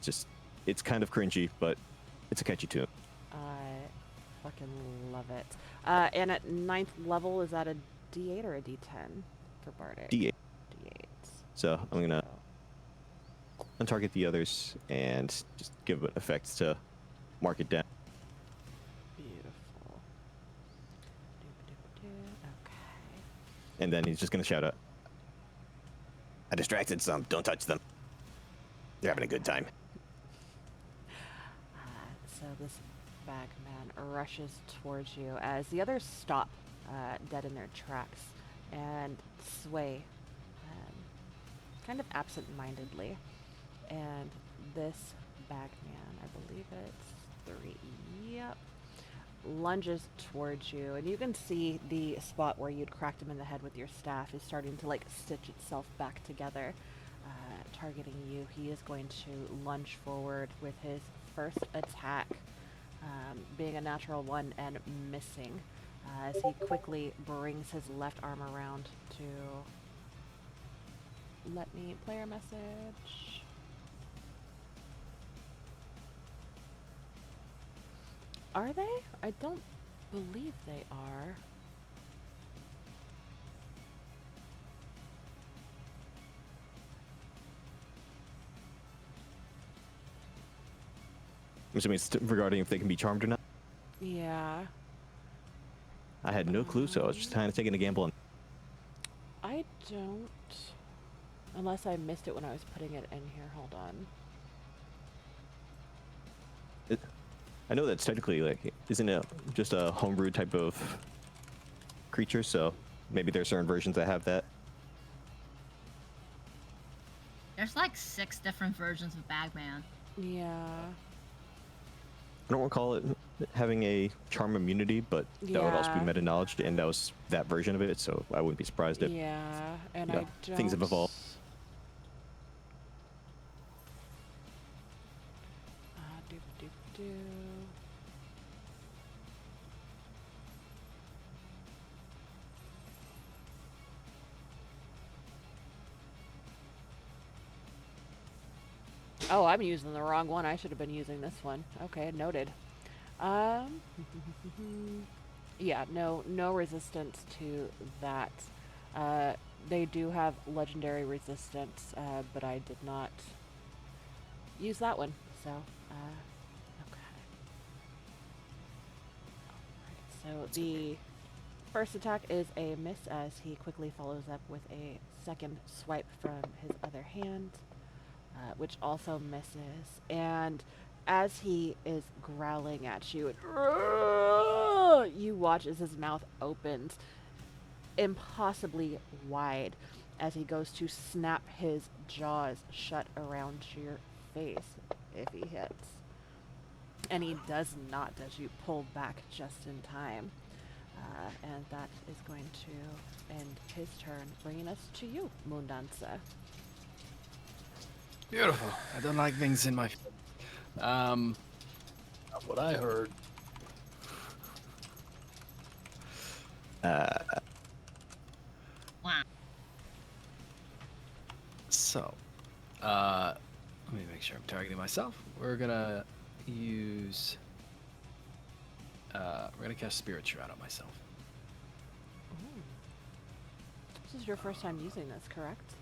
it's kind of cringy, but it's a catchy tune.
I fucking love it. And at 9th level, is that a D8 or a D10 for Bardic?
D8.
D8.
So I'm gonna untarget the others and just give it effects to mark it down.
Beautiful. Okay.
And then he's just gonna shout out,
I distracted some. Don't touch them. They're having a good time.
So this bagman rushes towards you as the others stop dead in their tracks and sway kind of absent-mindedly. And this bagman, I believe it's 3, yep, lunges towards you, and you can see the spot where you'd cracked him in the head with your staff is starting to like stitch itself back together, targeting you. He is going to lunge forward with his first attack, being a natural 1 and missing, as he quickly brings his left arm around to let me player message. Are they? I don't believe they are.
I'm assuming it's regarding if they can be charmed or not.
Yeah.
I had no clue, so I was just kind of taking a gamble on.
I don't. Unless I missed it when I was putting it in here. Hold on.
I know that's technically like isn't it just a homebrew type of creature, so maybe there's certain versions that have that.
There's like 6 different versions of Bagman.
Yeah.
I don't recall it having a charm immunity, but that would also be
Yeah.
meta knowledge, and that was that version of it, so I wouldn't be surprised if
Yeah, and
yeah,
I don't.
things have evolved.
do. Oh, I'm using the wrong one. I should have been using this one. Okay, noted. Yeah, no resistance to that. They do have legendary resistance, but I did not use that one. So, okay. Alright, so the first attack is a miss as he quickly follows up with a second swipe from his other hand, which also misses. And as he is growling at you, you watch as his mouth opens impossibly wide as he goes to snap his jaws shut around your face if he hits. And he does not as you pull back just in time. And that is going to end his turn, bringing us to you, Moondancer.
Beautiful. I don't like things in my.
That's what I heard.
Wow.
So, let me make sure I'm targeting myself. We're gonna use. We're gonna cast Spirit Shroud on myself.
Ooh. This is your first time using this, correct?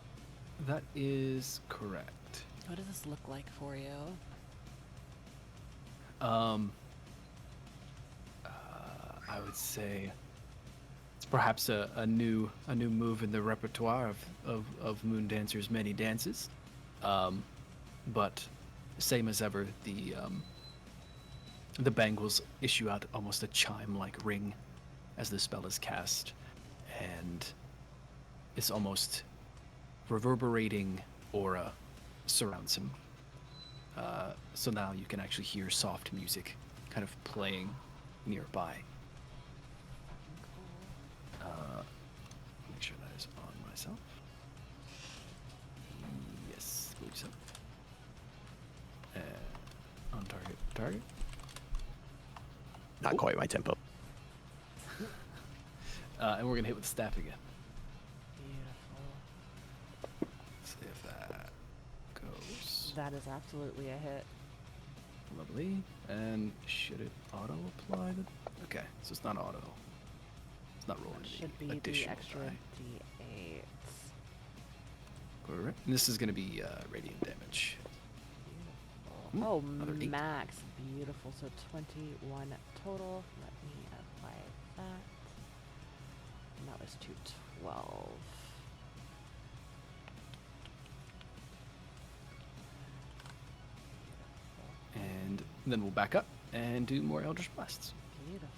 That is correct.
What does this look like for you?
I would say it's perhaps a new move in the repertoire of Moondancer's many dances, but same as ever, the bangles issue out almost a chime-like ring as the spell is cast, and this almost reverberating aura surrounds him. So now you can actually hear soft music kind of playing nearby. Make sure that is on myself. Yes, I believe so. On target.
Not quite my tempo.
And we're gonna hit with the staff again.
Beautiful.
See if that goes.
That is absolutely a hit.
Lovely. And should it auto apply the? Okay, so it's not auto. It's not rolling.
That should
the
be the
additional
extra
die.
D8.
Correct. And this is gonna be radiant damage.
Beautiful.
Ooh,
Oh,
another 8.
max. Beautiful. So 21 total. Let me apply that. And that was 212.
And then we'll back up and do more Eldritch Blasts.
Beautiful.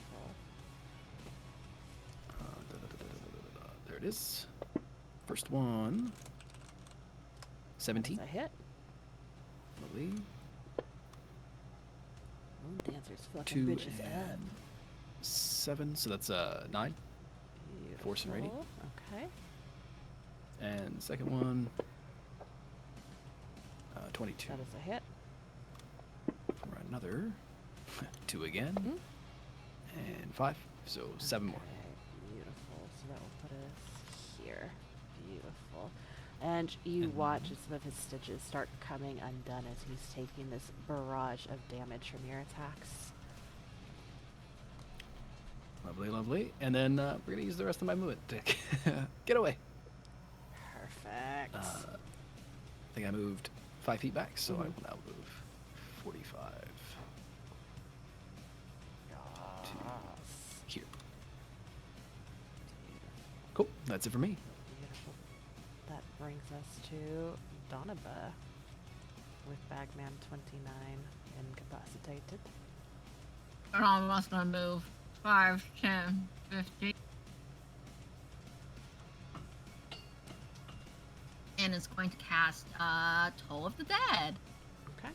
There it is. First one. 17.
That's a hit.
Lovely.
Moon Dancer's fucking
2
bitches up.
and 7. So that's 9. Force and Radiant.
Beautiful. Okay.
And second one. 22.
That is a hit.
For another 2 again.
Mhm.
And 5. So 7 more.
Okay, beautiful. So that will put us here. Beautiful. And you
And
watch as some of his stitches start coming undone as he's taking this barrage of damage from your attacks.
Lovely, lovely. And then we're going to use the rest of my movement to get away.
Perfect.
I think I moved 5 feet back, so I
Mhm.
will now move 45 to here. Cool. That's it for me.
Beautiful. That brings us to Donaba with Bagman 29 incapacitated.
And all of us gonna move 5, 10, 50. And it's going to cast Toll of the Dead.
Okay.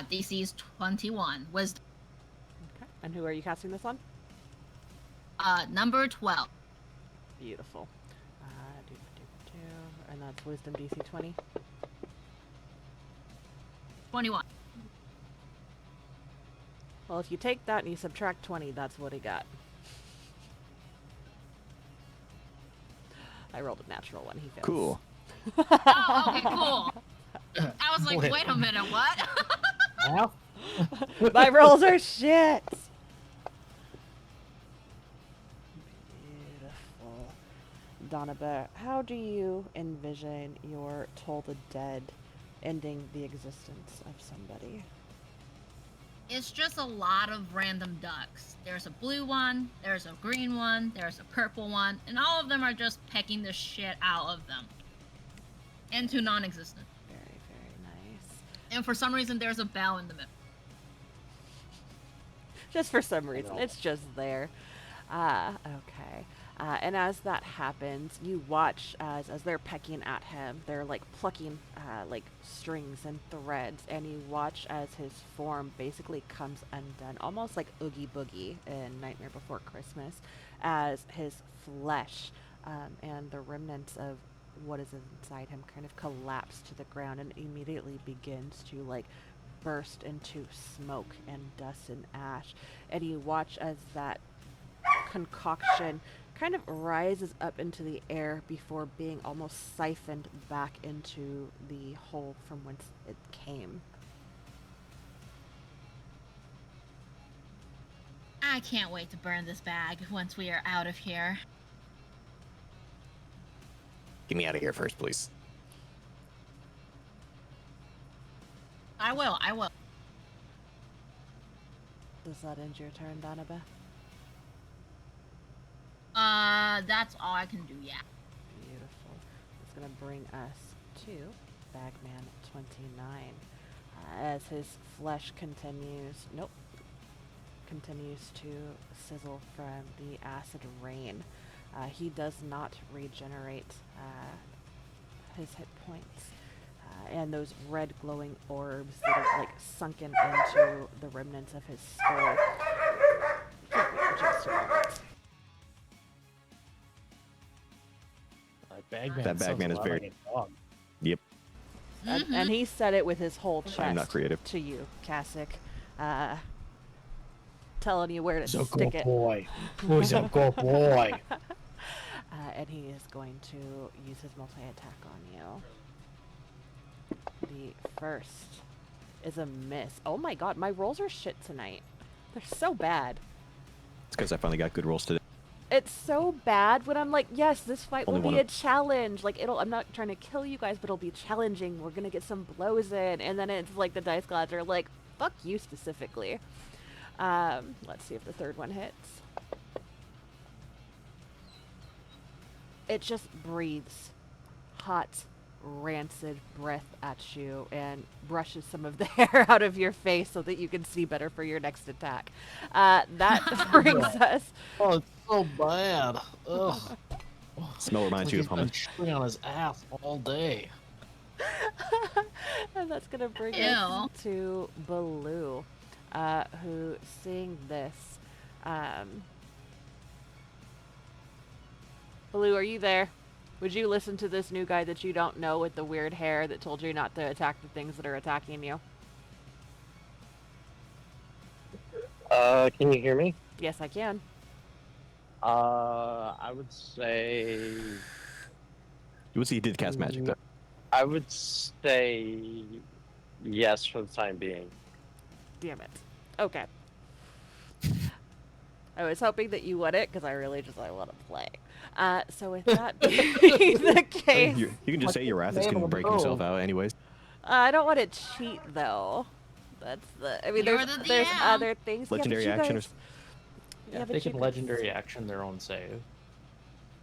DC is 21. Wisdom.
Okay. And who are you casting this on?
Number 12.
Beautiful. And that's Wisdom DC 20.
21.
Well, if you take that and you subtract 20, that's what he got. I rolled a natural one. He fails.
Cool.
Oh, okay, cool. I was like,
Wait.
wait a minute, what?
Half?
My rolls are shit. Beautiful. Donaba, how do you envision your Toll the Dead ending the existence of somebody?
It's just a lot of random ducks. There's a blue one, there's a green one, there's a purple one, and all of them are just pecking the shit out of them into non-existent.
Very, very nice.
And for some reason, there's a bell in the middle.
Just for some reason. It's just there. Okay. And as that happens, you watch as they're pecking at him, they're like plucking like strings and threads, and you watch as his form basically comes undone, almost like Oogie Boogie in Nightmare Before Christmas, as his flesh and the remnants of what is inside him kind of collapse to the ground and immediately begins to like burst into smoke and dust and ash. And you watch as that concoction kind of rises up into the air before being almost siphoned back into the hole from whence it came.
I can't wait to burn this bag once we are out of here.
Get me out of here first, please.
I will.
Does that end your turn, Donaba?
That's all I can do, yeah.
Beautiful. It's going to bring us to Bagman 29. As his flesh continues to sizzle from the acid rain. He does not regenerate his hit points. And those red glowing orbs that have like sunken into the remnants of his skull. Give me just a moment.
Bagman
That
sounds
Bagman
a
is
lot
very-
like a dog.
Yep.
And he said it with his whole chest
I'm not creative.
to you, Kasich. Telling you where to
He's a
stick
good
it.
boy. Oh, he's a good boy.
And he is going to use his multi-attack on you. The first is a miss. Oh my god, my rolls are shit tonight. They're so bad.
It's because I finally got good rolls today.
It's so bad when I'm like, yes, this fight
Only
will
one
be a
of-
challenge. Like, I'm not trying to kill you guys, but it'll be challenging. We're gonna get some blows in. And then it's like the dice gods are like, fuck you specifically. Let's see if the third one hits. It just breathes hot, rancid breath at you and brushes some of the hair out of your face so that you can see better for your next attack. That brings us.
Oh, it's so bad. Ugh.
Smell reminds you of
He's been
hummus.
chewing on his ass all day.
And that's gonna bring
Ew.
us to Baloo, who, seeing this, Baloo, are you there? Would you listen to this new guy that you don't know with the weird hair that told you not to attack the things that are attacking you?
Can you hear me?
Yes, I can.
I would say.
You would see he did cast magic though.
I would say yes for the time being.
Damn it. Okay. I was hoping that you wouldn't, because I really just want to play. So with that being the case,
You can just say Urathis can break himself out anyways.
I don't want to cheat though. That's the. I mean,
You're
there's
the
there's
DM.
other things.
Legendary
yeah, but you
action or
guys-
Yeah,
but
they
you
can
guys-
legendary action their own save.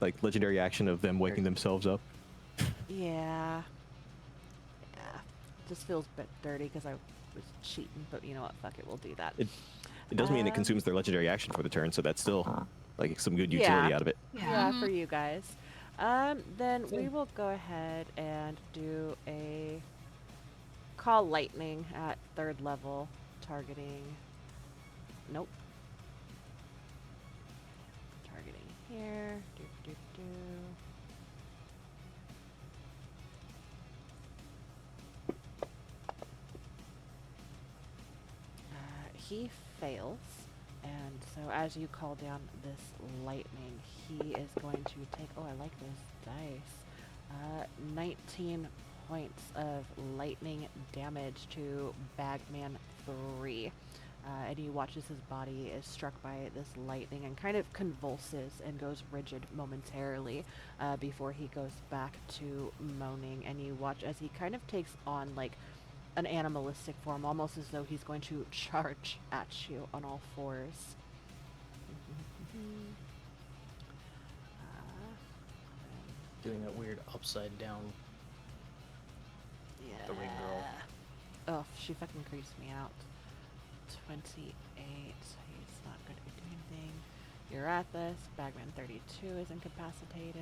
Like legendary action of them waking themselves up.
Yeah. Yeah. Just feels a bit dirty because I was cheating, but you know what? Fuck it, we'll do that.
It doesn't mean it
Um,
consumes their legendary action for the turn, so that's still like some good
Yeah.
utility out of it.
Yeah,
Mhm.
for you guys. Then we will go ahead and do a call lightning at 3rd level, targeting. Nope. Targeting here. Do, do, do. he fails, and so as you call down this lightning, he is going to take. Oh, I like those dice. 19 points of lightning damage to Bagman 3. And he watches his body is struck by this lightning and kind of convulses and goes rigid momentarily before he goes back to moaning. And you watch as he kind of takes on like an animalistic form, almost as though he's going to charge at you on all fours.
Doing that weird upside down.
Yeah.
The ring girl.
Oh, she fucking creeps me out. 28. He's not going to be doing anything. Urathis. Bagman 32 is incapacitated.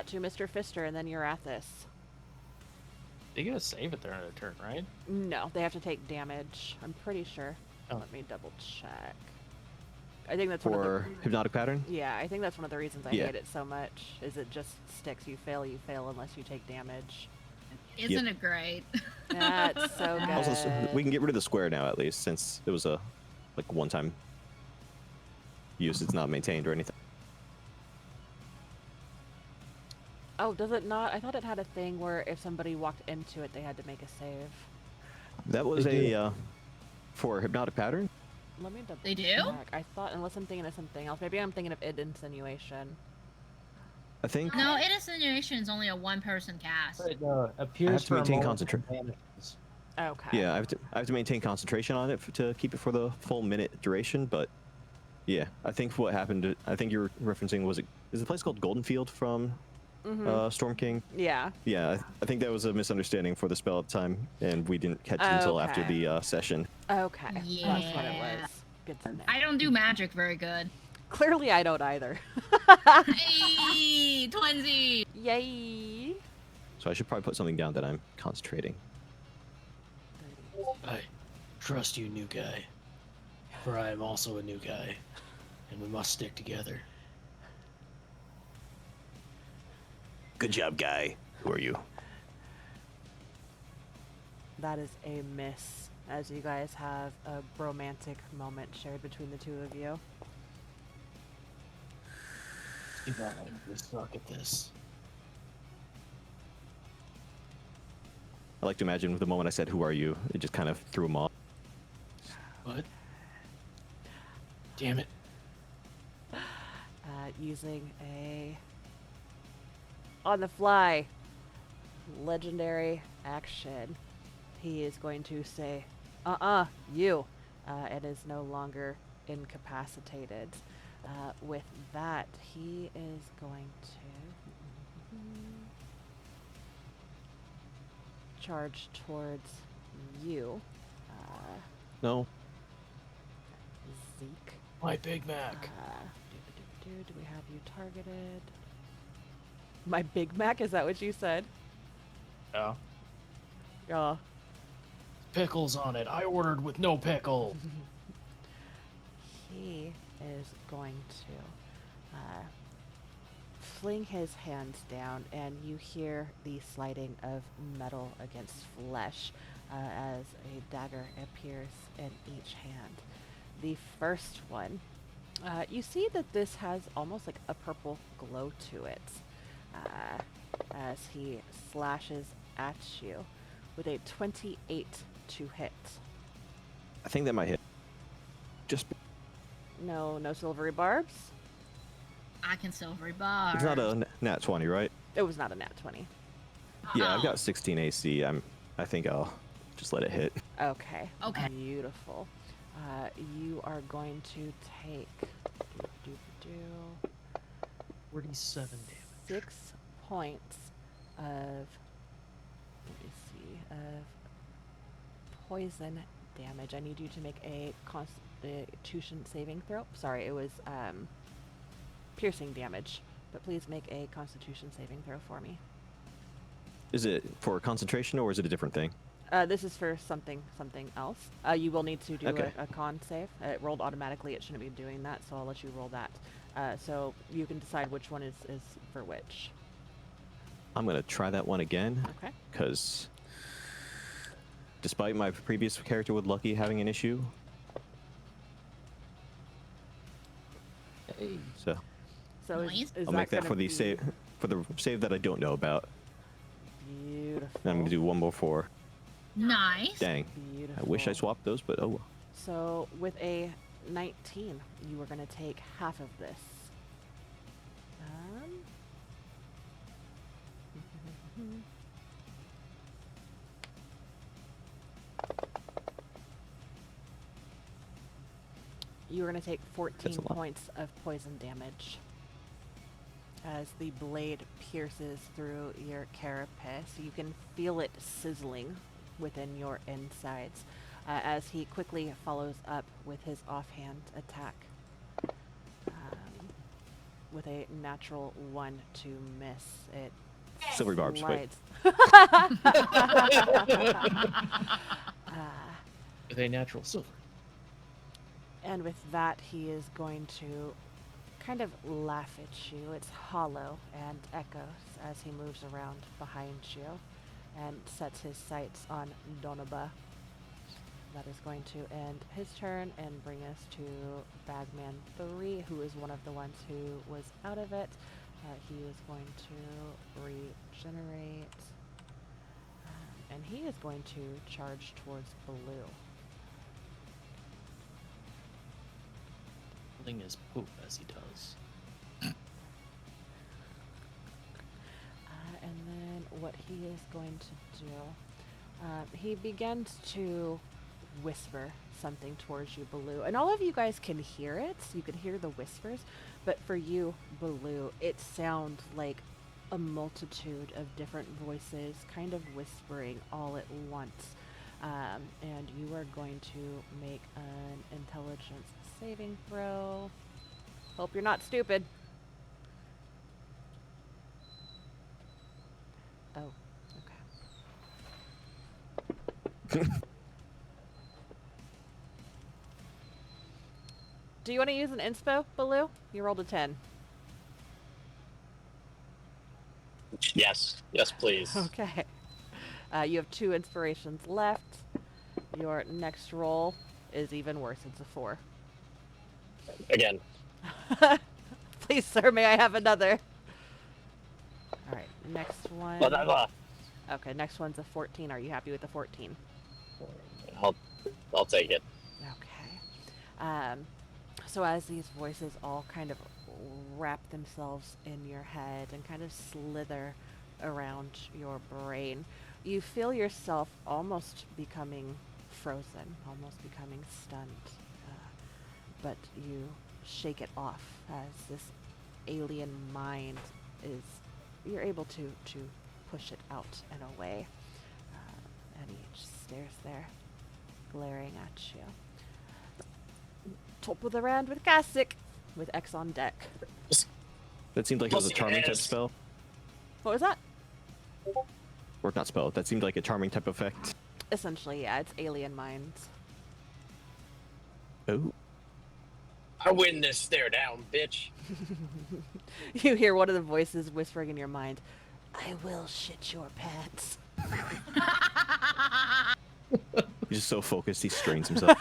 To Mr. Fister, and then Urathis.
They get a save at their end of the turn, right?
No, they have to take damage. I'm pretty sure.
Oh.
Let me double check. I think that's one of
For hypnotic pattern?
the. Yeah, I think that's one of the reasons I
Yeah.
hate it so much. Is it just sticks? You fail unless you take damage.
Isn't it great?
That's so good.
Also, we can get rid of the square now at least, since it was a like one-time use. It's not maintained or anything.
Oh, does it not? I thought it had a thing where if somebody walked into it, they had to make a save.
That was
They
a for hypnotic pattern.
Let me double
They do?
check. I thought, unless I'm thinking of something else. Maybe I'm thinking of id insinuation.
I think.
No, it insinuation is only a one-person cast.
It appears
I have to
for a
maintain
moment
concentra-
and vanishes.
Okay.
Yeah, I have to maintain concentration on it to keep it for the full minute duration. But yeah, I think what happened. I think you're referencing is the place called Golden Field from Storm King?
Yeah.
Yeah, I think that was a misunderstanding for the spell at the time, and we didn't catch it until after
Okay.
the session.
Okay. That's what it
Yeah.
was. Good to know.
I don't do magic very good.
Clearly, I don't either.
Hey, twinsy!
Yay.
So I should probably put something down that I'm concentrating.
I trust you, new guy. For I am also a new guy, and we must stick together.
Good job, guy. Who are you?
That is a miss, as you guys have a romantic moment shared between the two of you.
We suck at this.
I like to imagine the moment I said, "Who are you?" It just kind of threw him off.
What? Damn it.
Using a on the fly legendary action, he is going to say, you, and is no longer incapacitated. With that, he is going to charge towards you,
No,
Zeke.
My Big Mac.
Do we have you targeted? My Big Mac, is that what you said?
Yeah.
Yeah.
Pickles on it. I ordered with no pickle.
He is going to fling his hands down, and you hear the sliding of metal against flesh as a dagger appears in each hand. The first one, you see that this has almost like a purple glow to it as he slashes at you with a 28 to hit.
I think that might hit. Just
No silvery barbs.
I can silvery bar.
it's not a nat 20, right?
It was not a nat 20.
Yeah, I've
Oh.
got 16 AC. I think I'll just let it hit.
Okay.
Okay.
Beautiful. You are going to take
47 damage.
6 points of let me see of poison damage. I need you to make a Constitution saving throw. Sorry, it was piercing damage. But please make a Constitution saving throw for me.
Is it for concentration or is it a different thing?
This is for something else. You will need to do
Okay.
a con save. It rolled automatically. It shouldn't be doing that, so I'll let you roll that. So you can decide which one is for which.
I'm gonna try that one again
Okay.
because despite my previous character with Lucky having an issue,
Hey.
So
So
Nice.
is
I'll make that
gonna
for the
be
save that I don't know about.
Beautiful.
And I'm gonna do one more for.
Nice.
Dang.
Beautiful.
I wish I swapped those, but oh well.
So with a 19, you are going to take half of this. You are going to take 14
a lot.
points of poison damage as the blade pierces through your carapace. You can feel it sizzling within your insides as he quickly follows up with his offhand attack with a natural 1 to miss. It
Silvery barbs. Wait.
slides.
With a natural silver.
And with that, he is going to kind of laugh at you. It's hollow and echoes as he moves around behind you and sets his sights on Donaba. That is going to end his turn and bring us to Bagman 3, who is one of the ones who was out of it. He is going to regenerate. And he is going to charge towards Blue.
Holding his poop as he does.
And then what he is going to do, he begins to whisper something towards you, Baloo. And all of you guys can hear it. You can hear the whispers. But for you, Baloo, it sounds like a multitude of different voices kind of whispering all at once. And you are going to make an intelligence saving throw. Hope you're not stupid. Oh, okay. Do you want to use an inspo, Baloo? You rolled a 10.
Yes, please.
Okay. You have 2 inspirations left. Your next roll is even worse. It's a 4.
Again.
Please, sir, may I have another? All right, next one.
Blah, blah, blah.
Okay, next one's a 14. Are you happy with the 14?
I'll take it.
Okay. So as these voices all kind of wrap themselves in your head and kind of slither around your brain, you feel yourself almost becoming frozen, almost becoming stunned. But you shake it off as this alien mind is, you're able to push it out and away. And he just stares there, glaring at you. Top of the round with Kasich, with X on deck.
That seemed like it was a charming type
Yes.
spell.
What was that?
Or not spell. That seemed like a charming type effect.
Essentially, yeah, it's alien minds.
Oh.
I win this stare down, bitch.
You hear one of the voices whispering in your mind, I will shit your pants.
He's just so focused, he strains himself.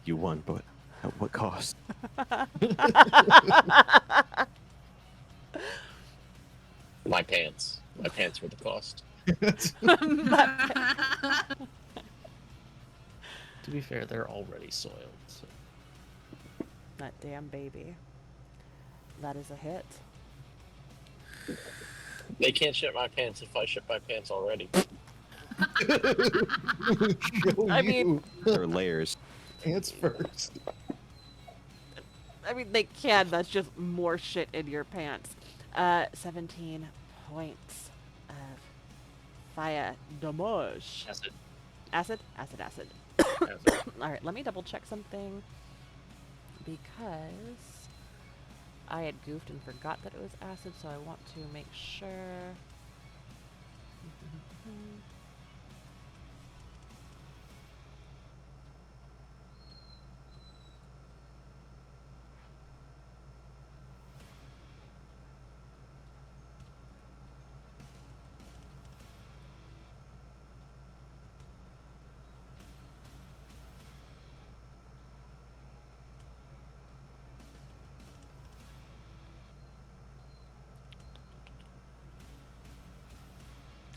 You won, but at what cost?
My pants. My pants were the cost.
To be fair, they're already soiled. So.
That damn baby. That is a hit.
They can't ship my pants if I ship my pants already.
I mean,
They're layers.
Pants first.
they can. That's just more shit in your pants. 17 points of fire damage.
Acid.
Acid? Acid.
Acid.
Alright, let me double check something. Because I had goofed and forgot that it was acid, so I want to make sure.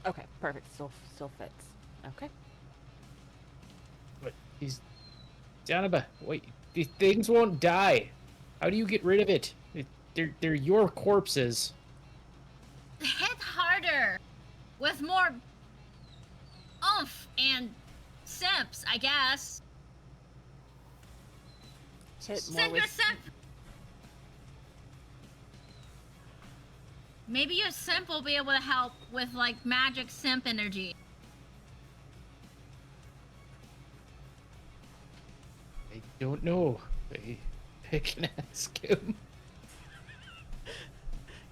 Okay, perfect. Still fits. Okay.
But these, Janaba, wait, these things won't die. How do you get rid of it? They're your corpses.
Hit harder, with more oomph and simps, I guess.
Hit more
Send your
with
simp. Maybe your simp will be able to help with like magic simp energy.
I don't know. I can ask him.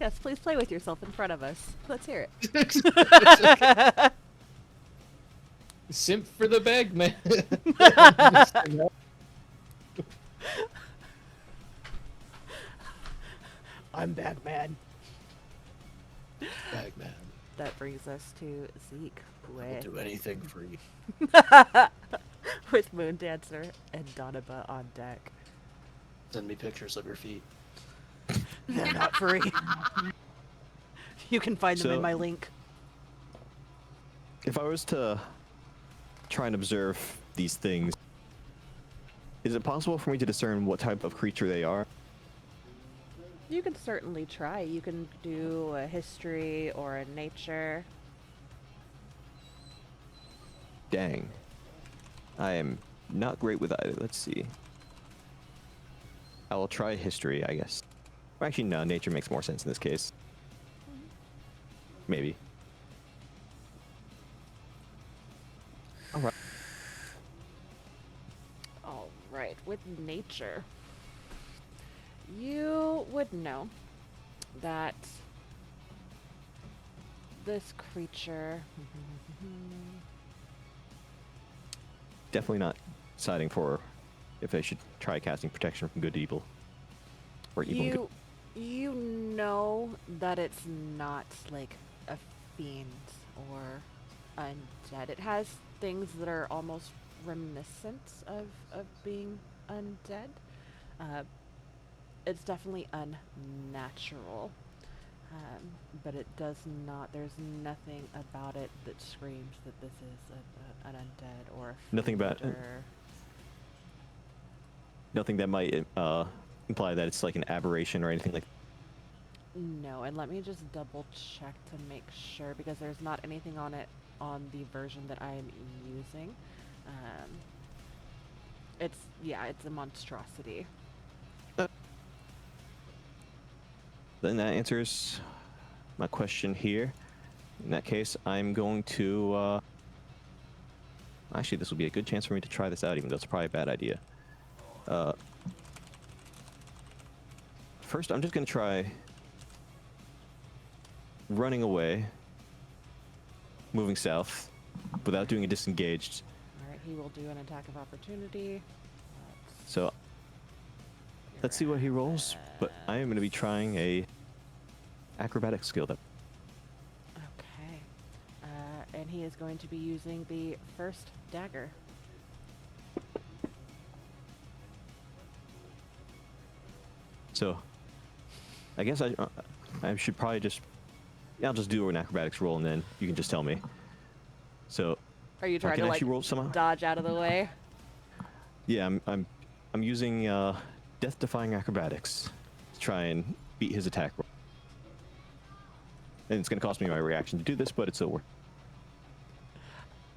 Yes, please play with yourself in front of us. Let's hear it.
Simp for the bag, man.
I'm back, man.
Bag man.
That brings us to Zeke
I'll
with,
do anything for you.
with Moondancer and Donaba on deck.
Send me pictures of your feet.
They're not free. You can find them in
So-
my link.
If I was to try and observe these things, is it possible for me to discern what type of creature they are?
You can certainly try. You can do a history or a nature.
Dang. I am not great with either. Let's see. I will try history, I guess. Or actually, no, nature makes more sense in this case. Maybe. Alright.
All right, with nature, you would know that this creature.
Definitely not deciding for if I should try casting protection from good to evil. Or evil and good.
You know that it's not like a fiend or undead. It has things that are almost reminiscent of being undead. It's definitely unnatural. But it does not, there's nothing about it that screams that this is an undead or a
Nothing about-
fiend or-
Nothing that might imply that it's like an aberration or anything like.
No, and let me just double check to make sure because there's not anything on it on the version that I'm using. It's a monstrosity.
Then that answers my question here. In that case, I'm going to. Actually, this will be a good chance for me to try this out, even though it's probably a bad idea. First, I'm just going to try running away, moving south, without doing a disengaged.
All right, he will do an attack of opportunity.
So let's see what he rolls. But I am going to be trying a acrobatic skill. That
Okay. And he is going to be using the first dagger.
So I guess I should probably just. Yeah, I'll just do an acrobatics roll and then you can just tell me. So
Are you
I
trying
can
to like
actually roll somehow.
dodge out of the way?
Yeah, I'm using death-defying acrobatics to try and beat his attack roll. And it's going to cost me my reaction to do this, but it's still worth.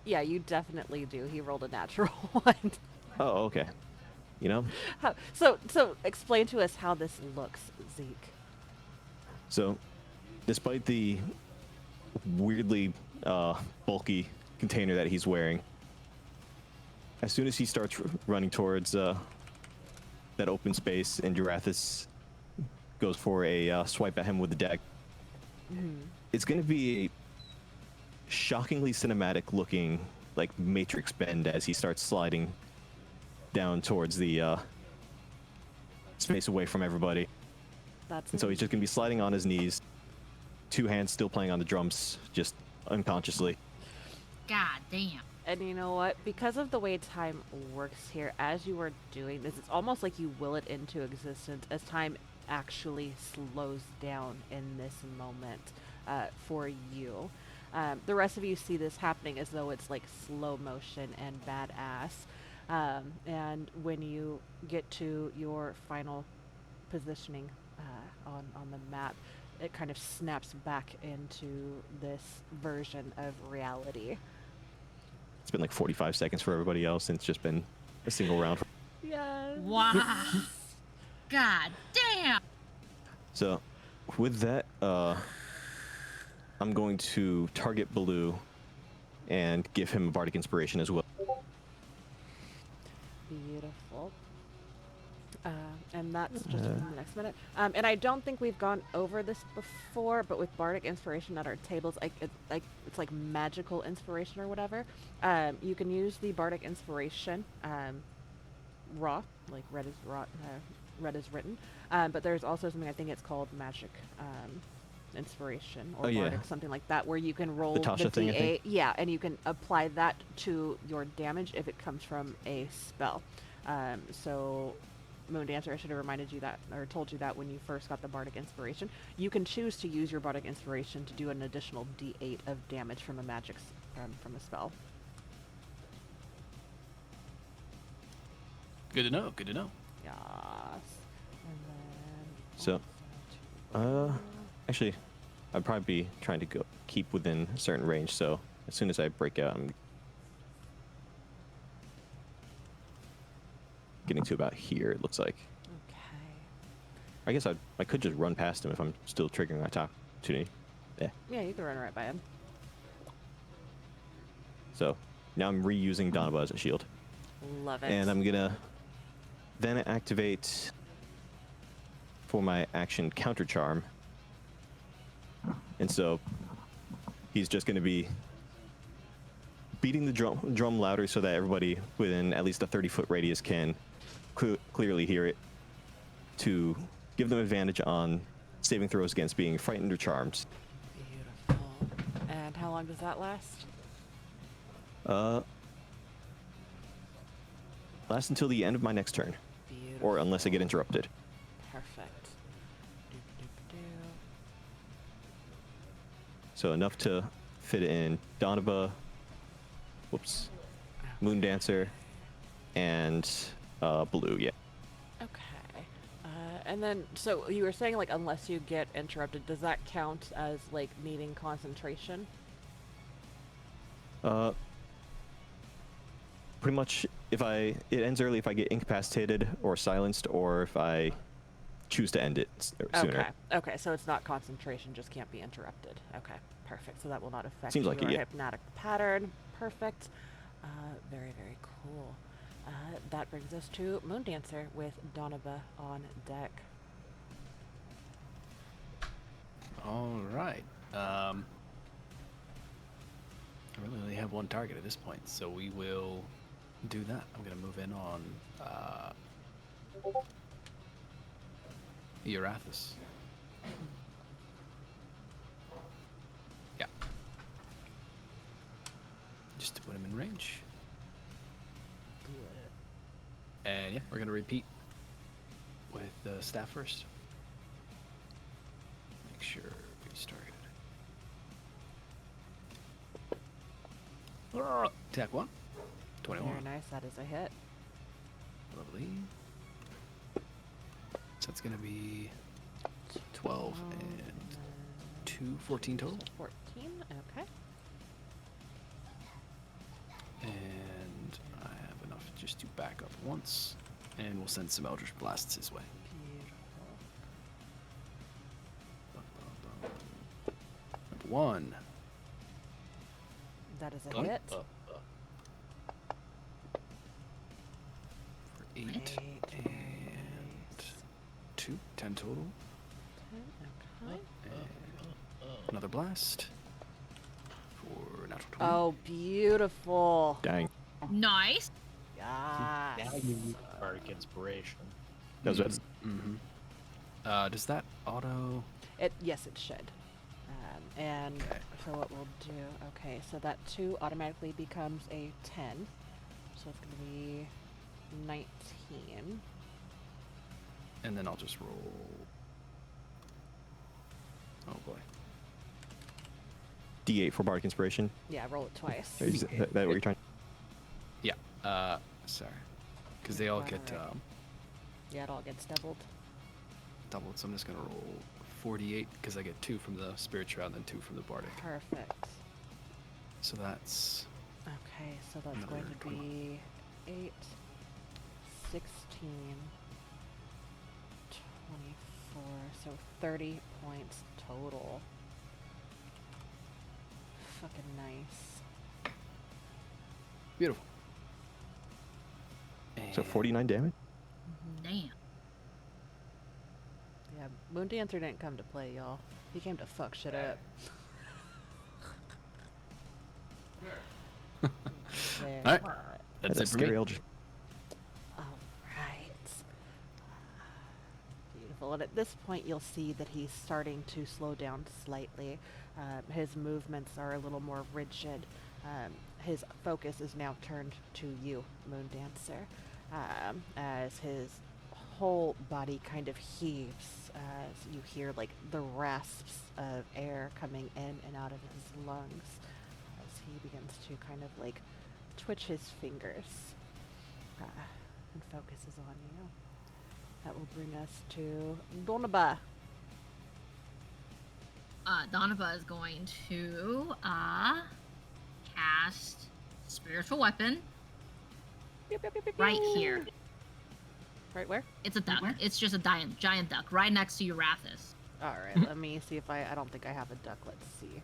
Yeah, you definitely do. He rolled a natural one.
Oh, okay. You know,
So explain to us how this looks, Zeke.
so despite the weirdly bulky container that he's wearing, as soon as he starts running towards that open space, and Jarathis goes for a swipe at him with the deck, it's going to be a shockingly cinematic looking, like, Matrix bend as he starts sliding down towards the space away from everybody.
That's
And so he's just going to be sliding on his knees, two hands still playing on the drums, just unconsciously.
God damn.
And you know what? Because of the way time works here, as you are doing this, it's almost like you will it into existence as time actually slows down in this moment for you. The rest of you see this happening as though it's like slow motion and badass. And when you get to your final positioning on the map, it kind of snaps back into this version of reality.
It's been like 45 seconds for everybody else, and it's just been a single round.
Yes.
Wow. God damn.
So, with that, I'm going to target Baloo and give him a bardic inspiration as well.
Beautiful. And that's just in the next minute. And I don't think we've gone over this before, but with bardic inspiration at our tables, it's like magical inspiration or whatever. You can use the bardic inspiration raw, like red is raw, red is written. But there's also something, I think it's called magic inspiration or
Oh, yeah.
bardic, something like that, where you can roll the
Tasha thing, I
D8.
think.
Yeah, and you can apply that to your damage if it comes from a spell. So Moondancer, I should have reminded you that, or told you that when you first got the bardic inspiration. You can choose to use your bardic inspiration to do an additional D8 of damage from a magic from a spell.
Good to know. Good to know.
Yes. And then
So, actually, I'd probably be trying to keep within a certain range. So as soon as I break out, I'm getting to about here. It looks like.
okay.
I guess I could just run past him if I'm still triggering my top opportunity. Yeah.
Yeah, you can run right by him.
So now I'm reusing Donaba as a shield,
Love it.
and I'm gonna then activate for my action counter charm. And so he's just going to be beating the drum louder so that everybody within at least a 30-foot radius can clearly hear it, to give them advantage on saving throws against being frightened or charmed.
Beautiful. And how long does that last?
Last until the end of my next turn,
Beautiful.
or unless I get interrupted.
Perfect. Doop-doop-doo.
So enough to fit in Donaba, Moondancer, and Baloo. Yeah.
Okay. And then, so you were saying, like, unless you get interrupted, does that count as, like, needing concentration?
Pretty much, it ends early if I get incapacitated or silenced, or if I choose to end it sooner.
Okay. Okay, so it's not concentration, just can't be interrupted. Okay, perfect. So that will not affect
Seems like
your
it, yeah.
hypnotic pattern. Perfect. Very, very cool. That brings us to Moondancer with Donaba on deck.
All right. I really only have one target at this point, so we will do that. I'm gonna move in on Erathis. Yeah. Just to put him in range. And yeah, we're gonna repeat with the staff first. Make sure he's targeted. Attack 1. 21.
Very nice. That is a hit.
Lovely. So that's gonna be 12 and 2, 14 total.
14. Okay.
And I have enough just to back up once, and we'll send some Eldritch Blasts his way.
Beautiful.
Number 1.
That is a
Done.
hit.
For 8
Eight,
and 2, 10 total.
Okay.
And another blast for natural 20.
Oh, beautiful.
Dang.
Nice.
Now
Yes.
you need bardic inspiration.
That was
Does that auto?
Yes, it should. And
Okay.
so what we'll do, okay, so that 2 automatically becomes a 10. So it's going to be 19.
And then I'll just roll. Oh boy.
D8 for Bardic Inspiration.
Yeah, roll it twice.
Is that what you're trying?
Yeah. Sorry. Because they all get
Alright. Yeah, it all gets doubled.
doubled, so I'm just gonna roll 48 because I get 2 from the Spirit Shroud and then 2 from the Bardic.
Perfect.
So that's
Okay, so that's
Another
going to be 8, 16, 24, so 30 points total. Fucking nice.
beautiful.
So
And
49 damage.
Damn.
Yeah, Moon Dancer didn't come to play, y'all. He came to fuck shit up. There.
Alright. That's
a
it for
scary
me.
Eldritch.
All right. Beautiful. And at this point, you'll see that he's starting to slow down slightly. His movements are a little more rigid. His focus is now turned to you, Moon Dancer, as his whole body kind of heaves as you hear like the rasps of air coming in and out of his lungs as he begins to kind of like twitch his fingers and focuses on you. That will bring us to Donaba.
Donaba is going to cast Spiritual Weapon right here.
Right where?
It's a duck. It's just a giant duck right next to Urathis.
All right, let me see if I don't think I have a duck. Let's see.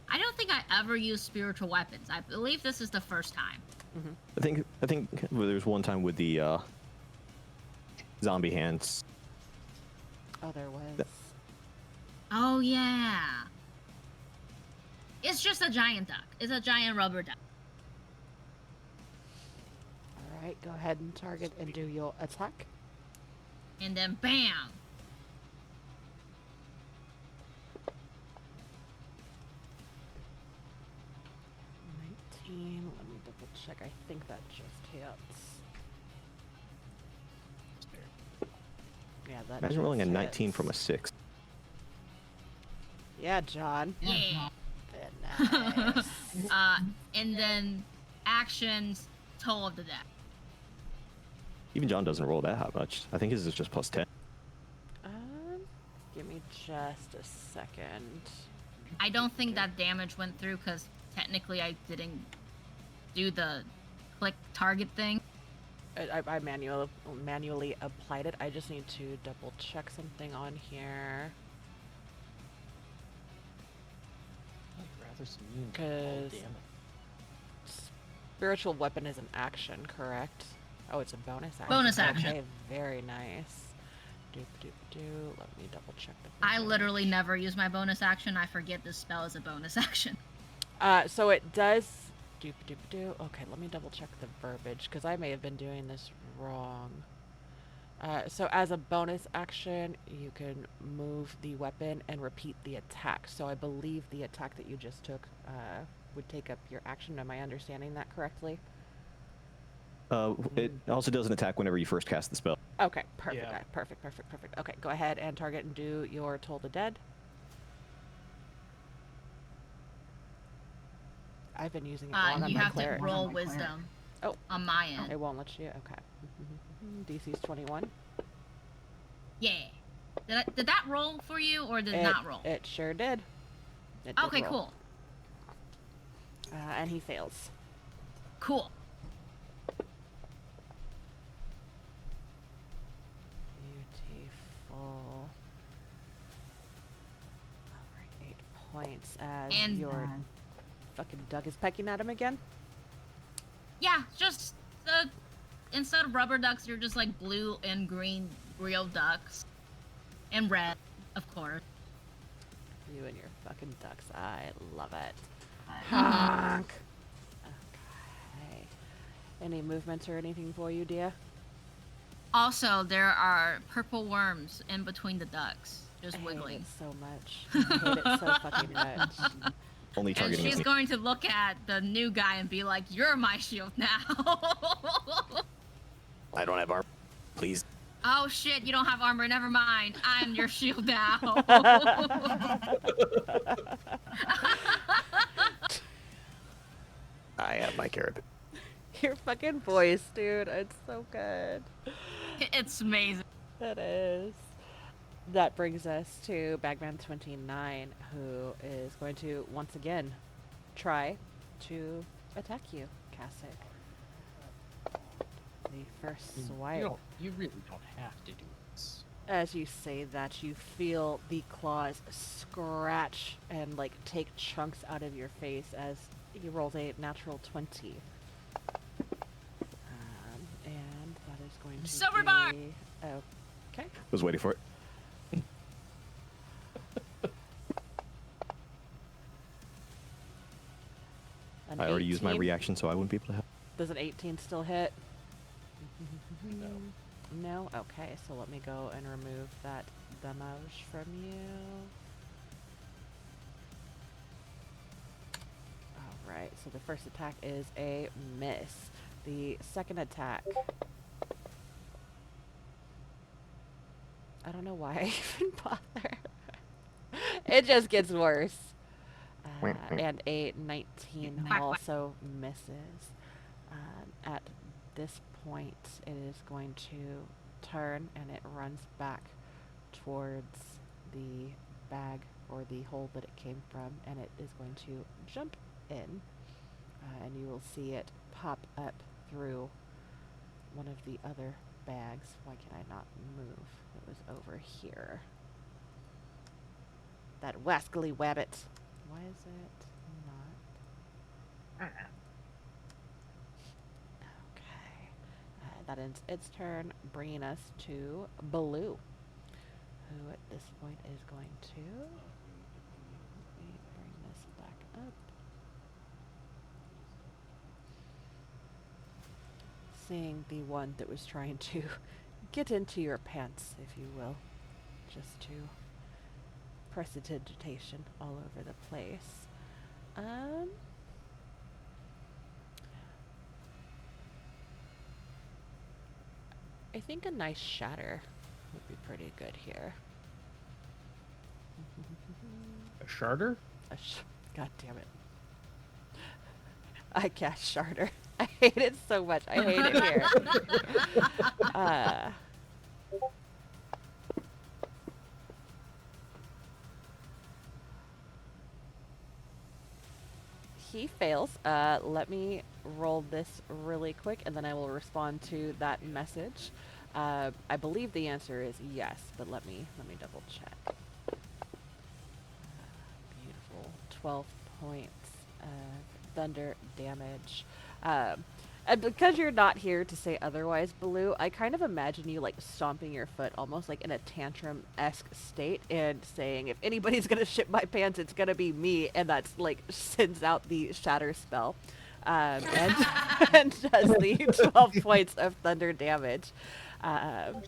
I don't think I ever used spiritual weapons. I believe this is the first time.
I think there was one time with the zombie hands.
Oh, there was.
That-
Oh yeah. It's just a giant duck. It's a giant rubber duck.
All right, go ahead and target and do your attack.
And then bam.
Let me double check. I think that just hits. Yeah, that.
Imagine rolling a
just
19
hits.
from a 6.
Yeah, John.
Yeah.
Nice.
And then actions toe of the deck.
Even John doesn't roll that much. I think his is just plus 10.
Give me just a second.
I don't think that damage went through because technically I didn't do the click target thing.
I manually applied it. I just need to double check something on here.
I'd rather see you all
'Cause-
damage.
Spiritual weapon is an action, correct? Oh, it's a bonus action.
Bonus action.
Okay, very nice. Doop doop doo. Let me double check the.
I
verbiage.
literally never use my bonus action. I forget this spell is a bonus action.
So it does. Doop doop doo. Okay, let me double check the verbiage because I may have been doing this wrong. So as a bonus action, you can move the weapon and repeat the attack. So I believe the attack that you just took would take up your action. Am I understanding that correctly?
It also does an attack whenever you first cast the spell.
Okay, perfect.
Yeah.
Perfect. Okay, go ahead and target and do your Toll the Dead. I've been using it wrong on
You
my
have
cleric.
to roll wisdom.
Oh.
On my end.
It won't let you. Okay. DC's 21.
Yeah. Did that roll for you or did it not roll?
It sure did. It did
Okay,
roll.
cool.
And he fails.
Cool.
Beautiful. Alright, 8 points as
And-
your fucking duck is pecking at him again.
Yeah, just instead of rubber ducks, you're just like blue and green real ducks. And red, of course.
You and your fucking ducks. I love it. Honk. Okay. Any movements or anything for you, Dia?
Also, there are purple worms in between the ducks, just
I hate
wiggling.
it so much. I hate it so fucking much.
Only
And
targeting
she's
me.
going to look at the new guy and be like, "You're my shield now."
I don't have armor. Please.
Oh shit, you don't have armor. Never mind. I'm your shield now.
I have my carrot.
Your fucking voice, dude. It's so good.
It's amazing.
That is. That brings us to Bagman 29, who is going to once again try to attack you, Kasich. The first swipe.
You really don't have to do this.
As you say that, you feel the claws scratch and like take chunks out of your face as he rolls a natural 20. And that is going to
Silver
be...
bar!
Okay.
Was waiting for it.
An
I already used my
18.
reaction, so I wouldn't be able to help.
Does an 18 still hit?
No.
No? Okay, so let me go and remove that damage from you. Alright, so the first attack is a miss. The second attack... I don't know why I even bother. It just gets worse. And a 19 also misses. At this point, it is going to turn and it runs back towards the bag or the hole that it came from, and it is going to jump in, and you will see it pop up through one of the other bags. Why can I not move? It was over here. That wascally wabbit. Why is it not? Okay. That ends its turn, bringing us to Baloo, who at this point is going to... Let me bring this back up. Seeing the one that was trying to get into your pants, if you will, just to prestidigitation all over the place. I think a nice shatter would be pretty good here.
A sharder?
God damn it. I cast Sharder. I hate it so much. I hate it here. He fails. Let me roll this really quick, and then I will respond to that message. I believe the answer is yes, but let me double check. Beautiful. 12 points of thunder damage. And because you're not here to say otherwise, Baloo, I kind of imagine you like stomping your foot almost like in a tantrum-esque state and saying, if anybody's gonna shit my pants, it's gonna be me, and that's like sends out the shatter spell. And, and does the 12 points of thunder damage. And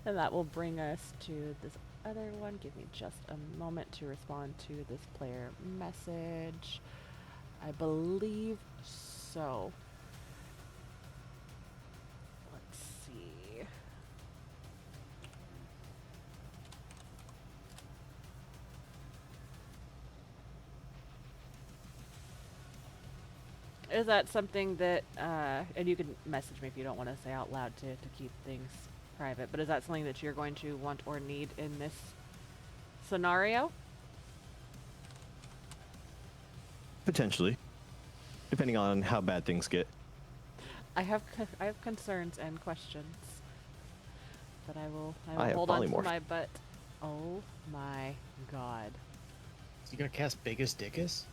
that will bring us to this other one. Give me just a moment to respond to this player message. I believe so. Let's see. Is that something that, and you can message me if you don't want to say out loud to keep things private, but is that something that you're going to want or need in this scenario?
Potentially, depending on how bad things get.
I have concerns and questions, but I will
I have
hold on to
polymorph.
my butt. Oh my god!
Is he gonna cast Biggest Dickus?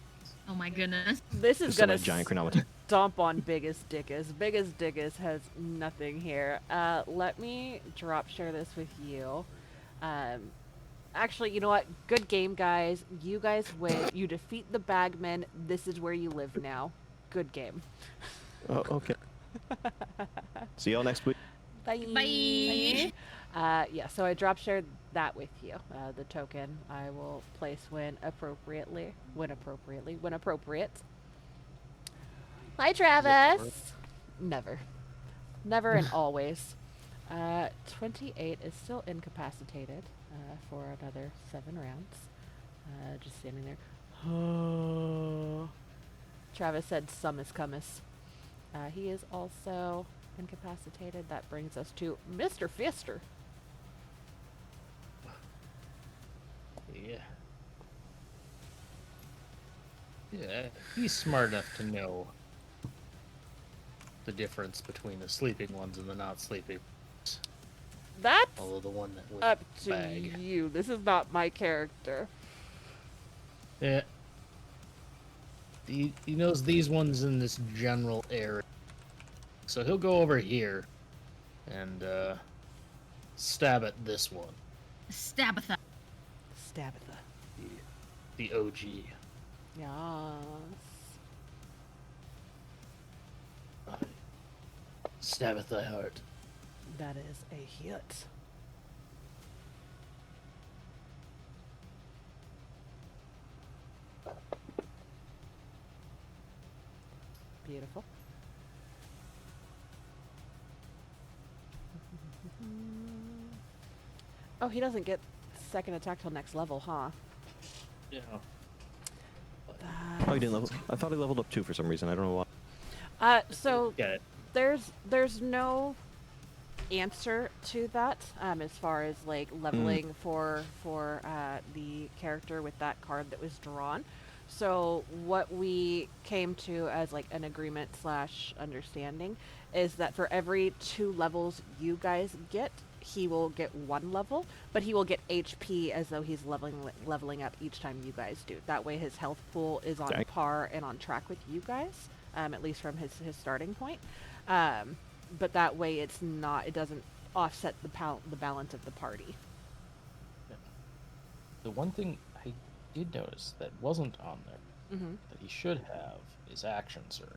Oh my goodness.
This is
Just
gonna
a giant chronometer.
stomp on Biggest Dickus. Biggest Dickus has nothing here. Let me drop share this with you. Actually, you know what? Good game, guys. You guys win. You defeat the bagmen. This is where you live now. Good game.
Oh, okay. See y'all next week.
Bye.
Bye.
Yeah, so I drop shared that with you. The token I will place when appropriate. Hi, Travis. Never. Never and always. 28 is still incapacitated for another 7 rounds. Just standing there. Travis said some is cummus. He is also incapacitated. That brings us to Mr. Fister.
Yeah. Yeah, he's smart enough to know the difference between the sleeping ones and the not sleeping.
That's
Although the one that with
up
the
to
bag.
you. This is not my character.
Yeah. He knows these ones in this general area. So he'll go over here and stab at this one.
Stabatha.
Stabitha.
The OG.
Yes.
Stab at thy heart.
That is a hit. Beautiful. Oh, he doesn't get second attack till next level, huh?
Yeah.
Oh, he didn't level. I thought he leveled up 2 for some reason. I don't know why.
So
Get it.
there's no answer to that as far as like leveling for the character with that card that was drawn. So what we came to as like an agreement / understanding is that for every 2 levels you guys get, he will get 1 level, but he will get HP as though he's leveling up each time you guys do. That way his health pool is on
Okay.
par and on track with you guys, at least from his starting point. But that way it doesn't offset the balance of the party.
The one thing I did notice that wasn't on there
Mm-hmm.
that he should have is action surge.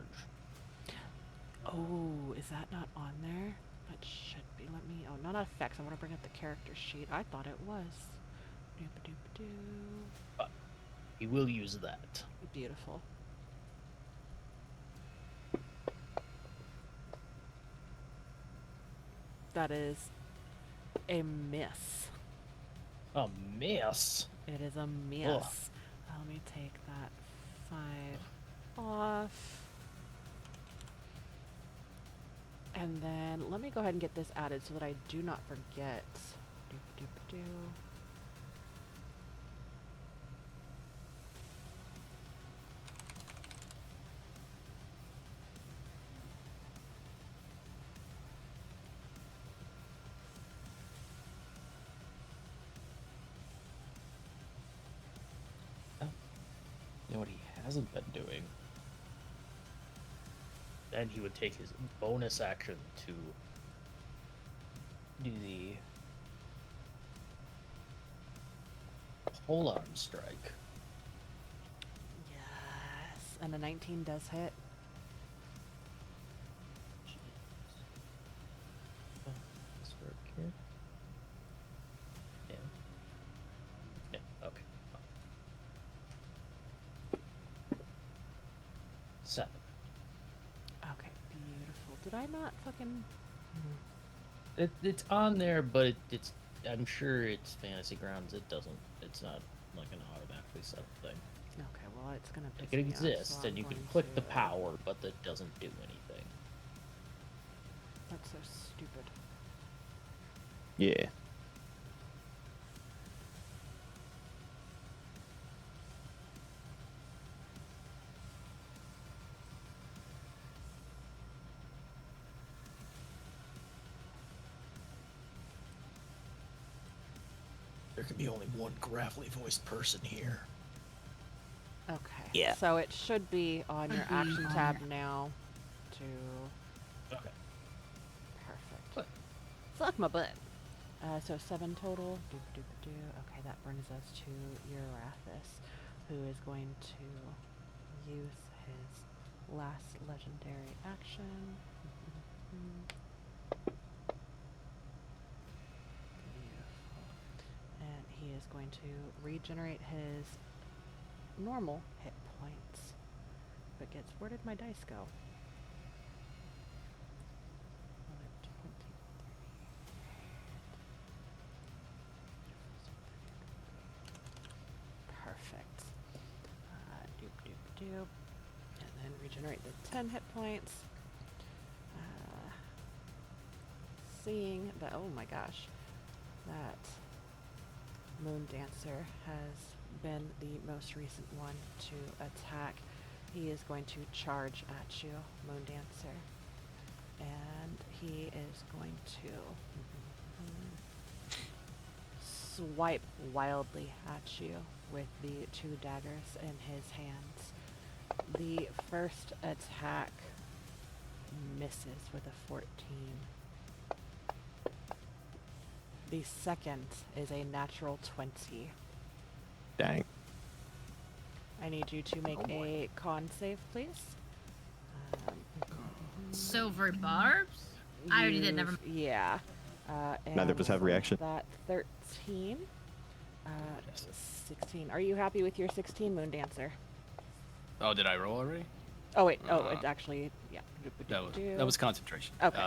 Oh, is that not on there? That should be. Let me. Oh, not effects. I want to bring up the character sheet. I thought it was. Doop-a-doop-a-doo.
He will use that.
Beautiful. That is a miss.
A miss.
It is a miss.
Ugh.
Let me take that 5 off. And then let me go ahead and get this added so that I do not forget. Doop-a-doop-a-doo.
You know what he hasn't been doing? Then he would take his bonus action to do the polearm strike.
Yes. And a 19 does hit.
This work here. Yeah. Yeah. Okay. 7.
Okay, beautiful. Did I not fucking...
It's on there, but it's. I'm sure it's Fantasy Grounds. It's not like an automatically set thing.
Okay, well, it's gonna
Like
piss
it
me off,
exists,
so
and
I'm
you can
going
click the
to-
power, but that doesn't do anything.
That's so stupid.
Yeah.
There can be only one gravelly voiced person here.
Okay.
Yeah.
So it should be on your action tab now to...
Okay.
Perfect.
What?
Suck my butt. So 7 total. Doop-a-doop-a-doo. Okay, that brings us to Urathis, who is going to use his last legendary action. Beautiful. And he is going to regenerate his normal hit points. But where did my dice go? Well, 10 hit points. Seeing that, oh my gosh, that Moon Dancer has been the most recent one to attack. He is going to charge at you, Moon Dancer. And he is going to swipe wildly at you with the 2 daggers in his hands. The first attack misses with a 14. The second is a natural 20.
Dang.
I need you to make a con save, please.
Silver barbs? I already did, never mind.
Yeah.
Neither of us have reaction.
That 13. 16. Are you happy with your 16, Moon Dancer?
Oh, did I roll already?
Oh, wait. Oh, it's actually, yeah.
That was concentration.
Okay.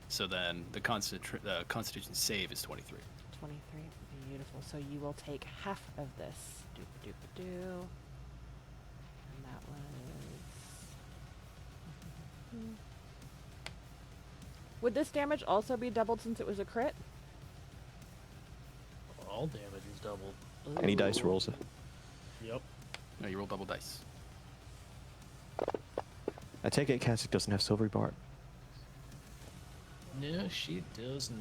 So then the Constitution save is 23.
23. Beautiful. So you will take half of this. Doop-a-doop-a-doo. And that was... Would this damage also be doubled since it was a crit?
All damage is doubled.
Any dice rolls.
Yep.
No, you roll double dice.
I take it Kasich doesn't have silvery barb.
No, she does not.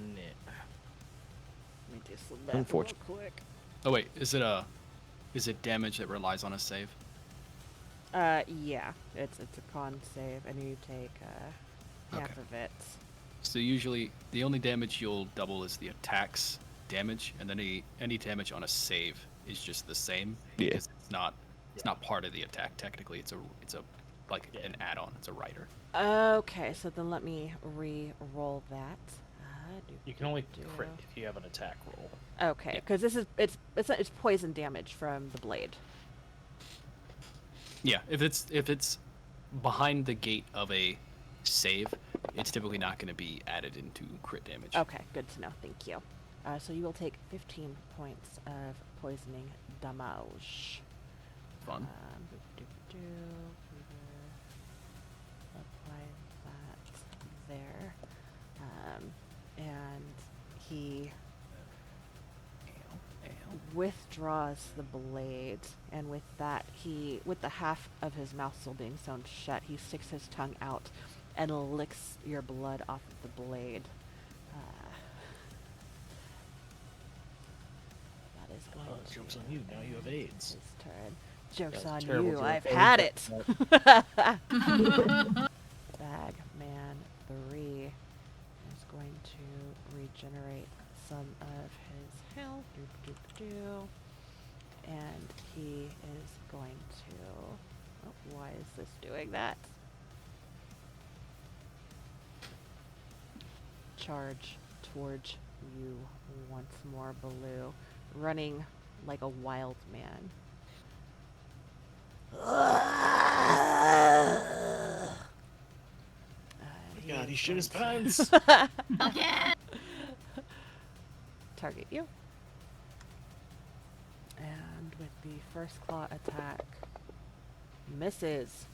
Let me do some math real
Unfortunate.
quick.
Oh wait, is it damage that relies on a save?
Yeah. It's a con save, and you take half
Okay.
of it.
So usually the only damage you'll double is the attack's damage, and then any damage on a save is just the same
Yeah.
because it's not part of the attack technically. It's a like an add-on. It's a rider.
Okay, so then let me re-roll that.
You can only
Doop-a-doop.
crit if you have an attack roll.
Okay, because this is it's poison damage from the blade.
Yeah, if it's behind the gate of a save, it's typically not going to be added into crit damage.
Okay, good to know. Thank you. So you will take 15 points of poisoning damage.
Fun.
Doop-a-doop-a-doo. We will apply that there. And he withdraws the blade, and with that, with the half of his mouth still being sewn shut, he sticks his tongue out and licks your blood off of the blade. That is going to
Joke's on you. Now you have AIDS.
his turn. Joke's
That's
on
terrible
you.
joke.
I've
Every
had
time
it. Bagman 3 is going to regenerate some of his health. Doop-a-doop-a-doo. And he is going to... Oh, why is this doing that? Charge towards you once more, Baloo, running like a wild man.
God, he shit his pants.
Okay.
Target you. And with the first claw attack, misses.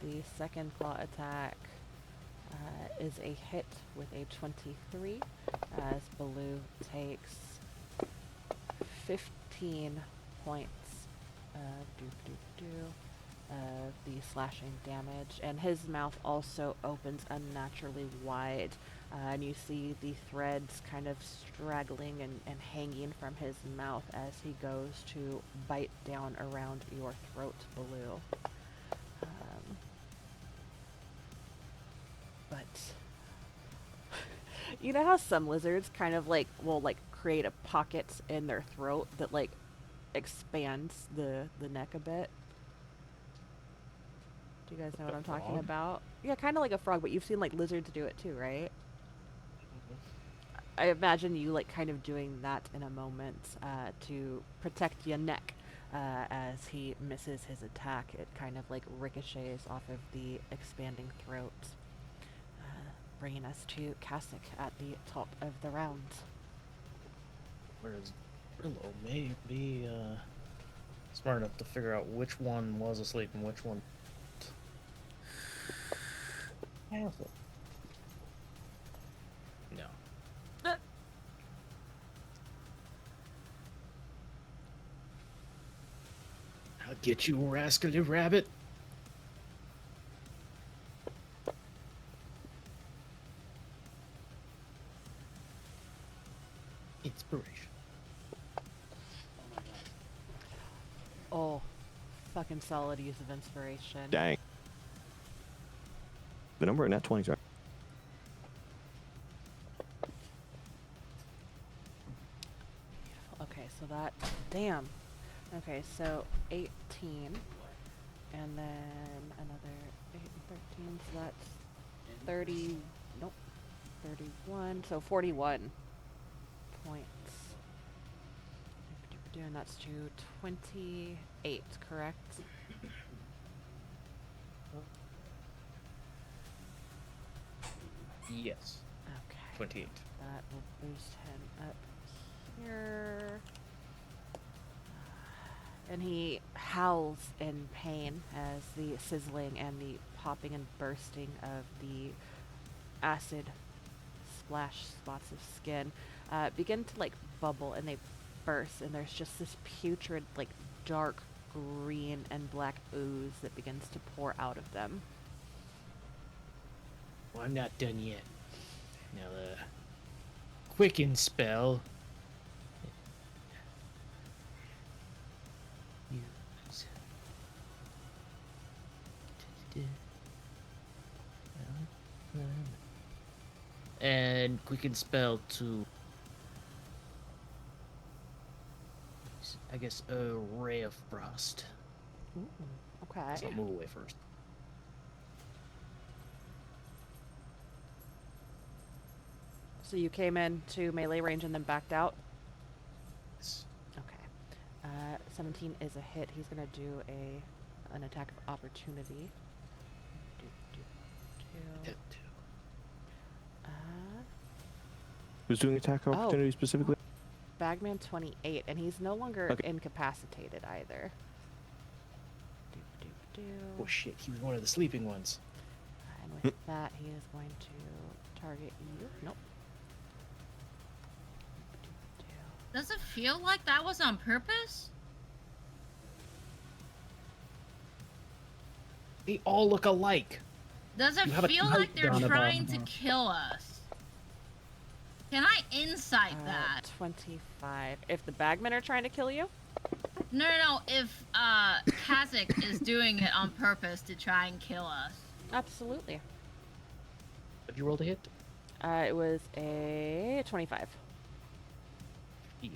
The second claw attack is a hit with a 23, as Baloo takes 15 points of of the slashing damage, and his mouth also opens unnaturally wide, and you see the threads kind of straggling and hanging from his mouth as he goes to bite down around your throat, Baloo. But you know how some lizards kind of will create a pocket in their throat that expands the neck a bit? Do you guys know what
A
I'm talking
frog?
about? Yeah, kind of like a frog, but you've seen lizards do it too, right? I imagine you kind of doing that in a moment to protect your neck. As he misses his attack, it kind of ricochets off of the expanding throat, bringing us to Kasich at the top of the round.
Whereas Brillo may be smart enough to figure out which one was asleep and which one castle. No. I'll get you, rascally rabbit. Inspiration.
Oh, fucking solid use of inspiration.
Dang. The number in that 20s, right?
Okay, so that, damn. Okay, so 18, and then another 8 and 13, so that's 30, nope, 31, so 41 points. And that's to 28, correct?
Yes.
Okay.
28.
That will boost him up here. And he howls in pain as the sizzling and the popping and bursting of the acid splash spots of skin begin to like bubble, and they burst, and there's just this putrid, like dark green and black ooze that begins to pour out of them.
Well, I'm not done yet. Now the quicken spell. Use. And quicken spell to, I guess, a ray of frost.
Ooh, okay.
So I'll move away first.
So you came into melee range and then backed out?
Yes.
Okay. 17 is a hit. He's gonna do an attack of opportunity. Do, do, do.
Hit two.
Who's doing attack opportunity specifically?
Bagman 28, and he's no longer
Okay.
incapacitated either. Do, do, do.
Oh shit, he was one of the sleeping ones.
And with that, he is going to target you. Nope. Do, do, do.
Does it feel like that was on purpose?
They all look alike.
Does it
You have a
feel
type,
like they're
Donovan.
trying to kill us? Can I insight that?
25. If the bagmen are trying to kill you?
No. If Kasich is doing it on purpose to try and kill us.
Absolutely.
Have you rolled a hit?
It was a 25.
Field.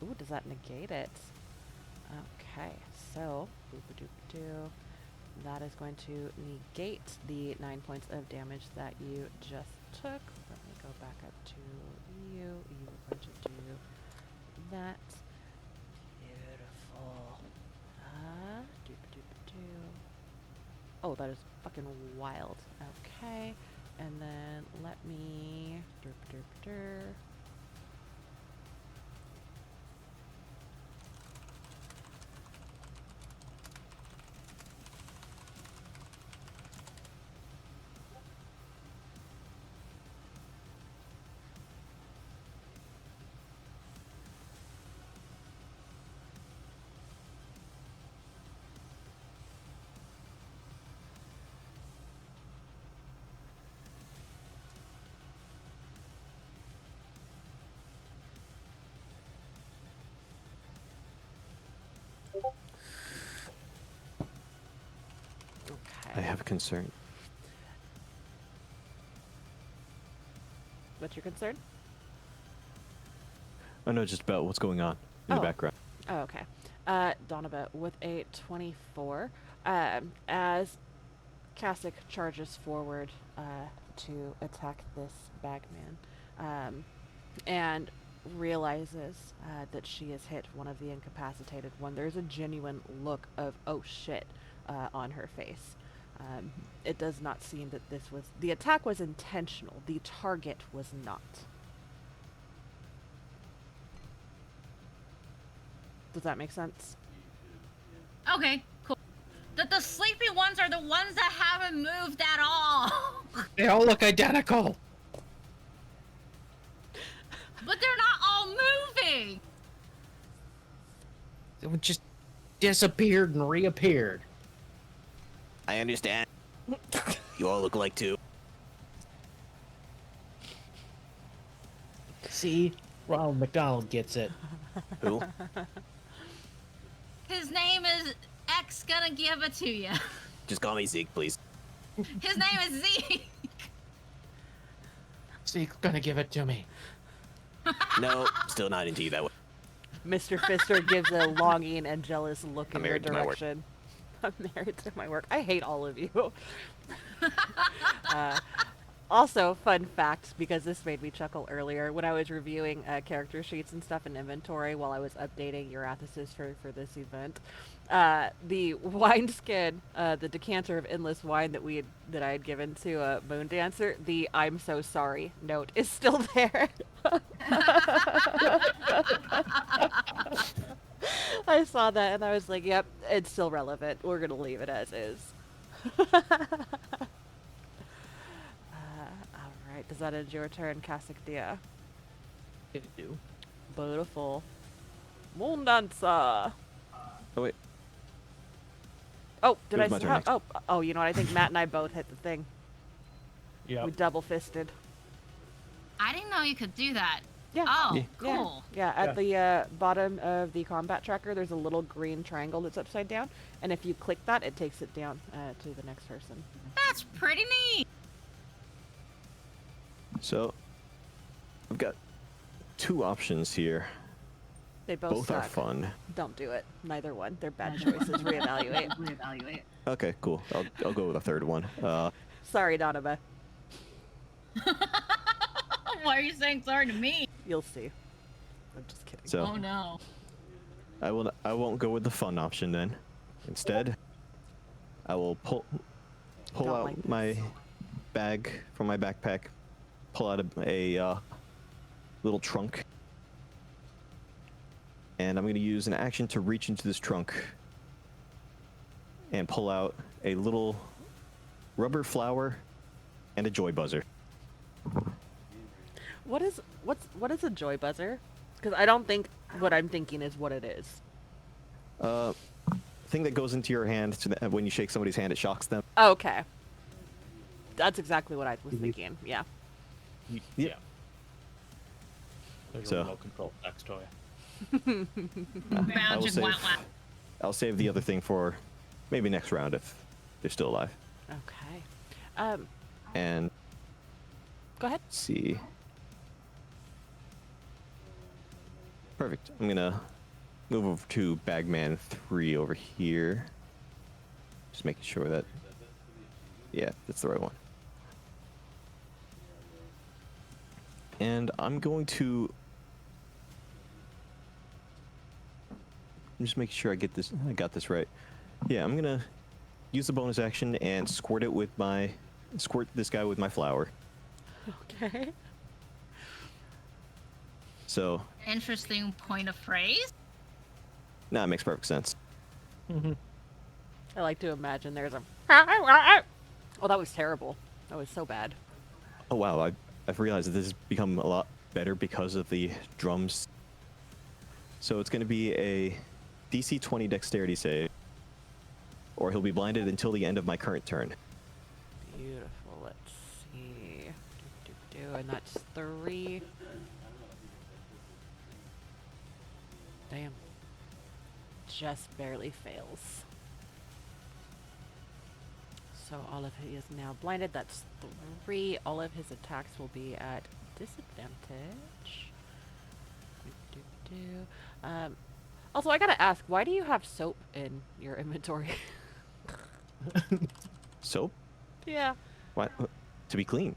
Ooh, does that negate it? Okay, so boop-a-doop-a-doo. That is going to negate the 9 points of damage that you just took. Let me go back up to you. You are going to do that. Beautiful. Doop-a-doop-a-doo. Oh, that is fucking wild. Okay, and then let me derp. Okay.
I have a concern.
What's your concern?
Oh no, just about what's going on in the
Oh.
background.
Oh, okay. Donovan with a 24. As Kasich charges forward to attack this bagman, and realizes that she has hit one of the incapacitated one, there's a genuine look of "oh shit" on her face. It does not seem that the attack was intentional. The target was not. Does that make sense?
Okay, cool. The sleepy ones are the ones that haven't moved at all.
They all look identical.
But they're not all moving.
They just disappeared and reappeared.
I understand. You all look like two.
See, Ronald McDonald gets it.
Who?
His name is X gonna give it to you.
Just call me Zeke, please.
His name is Zeke.
Zeke's gonna give it to me.
No, still not into you that way.
Mr. Fister gives a longing and jealous look
I'm
in your
married to my work.
direction. I'm married to my work. I hate all of you. Also, fun fact, because this made me chuckle earlier, when I was reviewing character sheets and stuff in inventory while I was updating Eurathasis for this event, the wineskin, the decanter of endless wine that I had given to Moon Dancer, the "I'm so sorry" note is still there. I saw that and I was like, "Yep, it's still relevant. We're gonna leave it as is." Alright, does that end your turn, Casicdia?
It do.
Beautiful. Moon Dancer!
Oh wait,
Oh, did
It
I
was my
s-
turn
oh,
next.
oh, you know what? I think Matt and I both hit the thing. We
Yep.
double fisted.
I didn't know you could do that.
Yeah.
Oh,
Yeah.
cool.
Yeah, at the bottom of the combat tracker, there's a little green triangle that's upside down, and if you click that, it takes it down to the next person.
That's pretty neat.
so I've got two options here.
They both
Both are
suck.
fun.
Don't do it. Neither one. They're bad choices. Reevaluate.
Reevaluate.
Okay, cool. I'll go with a third one.
Sorry, Donovan.
Why are you saying sorry to me?
You'll see. I'm just kidding.
So
Oh no.
I won't go with the fun option then. Instead, I will pull
Don't
out
like
my
this.
bag from my backpack, pull out a little trunk, and I'm going to use an action to reach into this trunk and pull out a little rubber flower and a joy buzzer.
What is a joy buzzer? Because I don't think what I'm thinking is what it is.
Thing that goes into your hand so that when you shake somebody's hand, it shocks them.
Oh, okay. That's exactly what I was thinking. Yeah.
Yeah. There's
So-
a remote control sex toy.
I will
Magic
save-
wah wah.
I'll save the other thing for maybe next round if they're still alive.
Okay.
And
Go ahead.
let's see. Perfect. I'm gonna move over to Bagman 3 over here. Just making sure that, yeah, that's the right one. And I'm going to, I'm just making sure I got this right. Yeah, I'm gonna use the bonus action and squirt this guy with my flower.
Okay.
So,
Interesting point of phrase.
nah, it makes perfect sense.
I like to imagine there's a. Oh, that was terrible. That was so bad.
Oh wow, I've realized that this has become a lot better because of the drums. So it's going to be a DC 20 dexterity save, or he'll be blinded until the end of my current turn.
Beautiful. Let's see. And that's 3. Damn. Just barely fails. So all of he is now blinded. That's 3. All of his attacks will be at disadvantage. Also, I gotta ask, why do you have soap in your inventory?
Soap?
Yeah.
What? To be clean.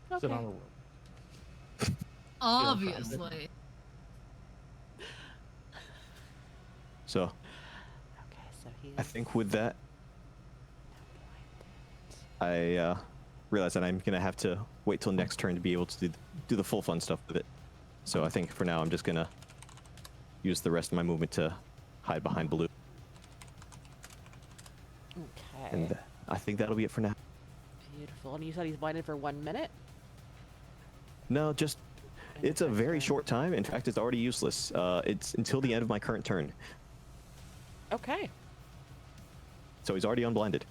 Sit
Okay.
on a room.
Obviously.
So
Okay, so he
I
is
think with that,
blinded.
I realize that I'm going to have to wait till next turn to be able to do the full fun stuff with it. So I think for now I'm just going to use the rest of my movement to hide behind Blue.
Okay.
And I think that'll be it for now.
useful. And you said he's blinded for 1 minute?
No, just it's a very short time. In fact, it's already useless. It's until the end of my current turn.
Okay.
So he's already unblinded.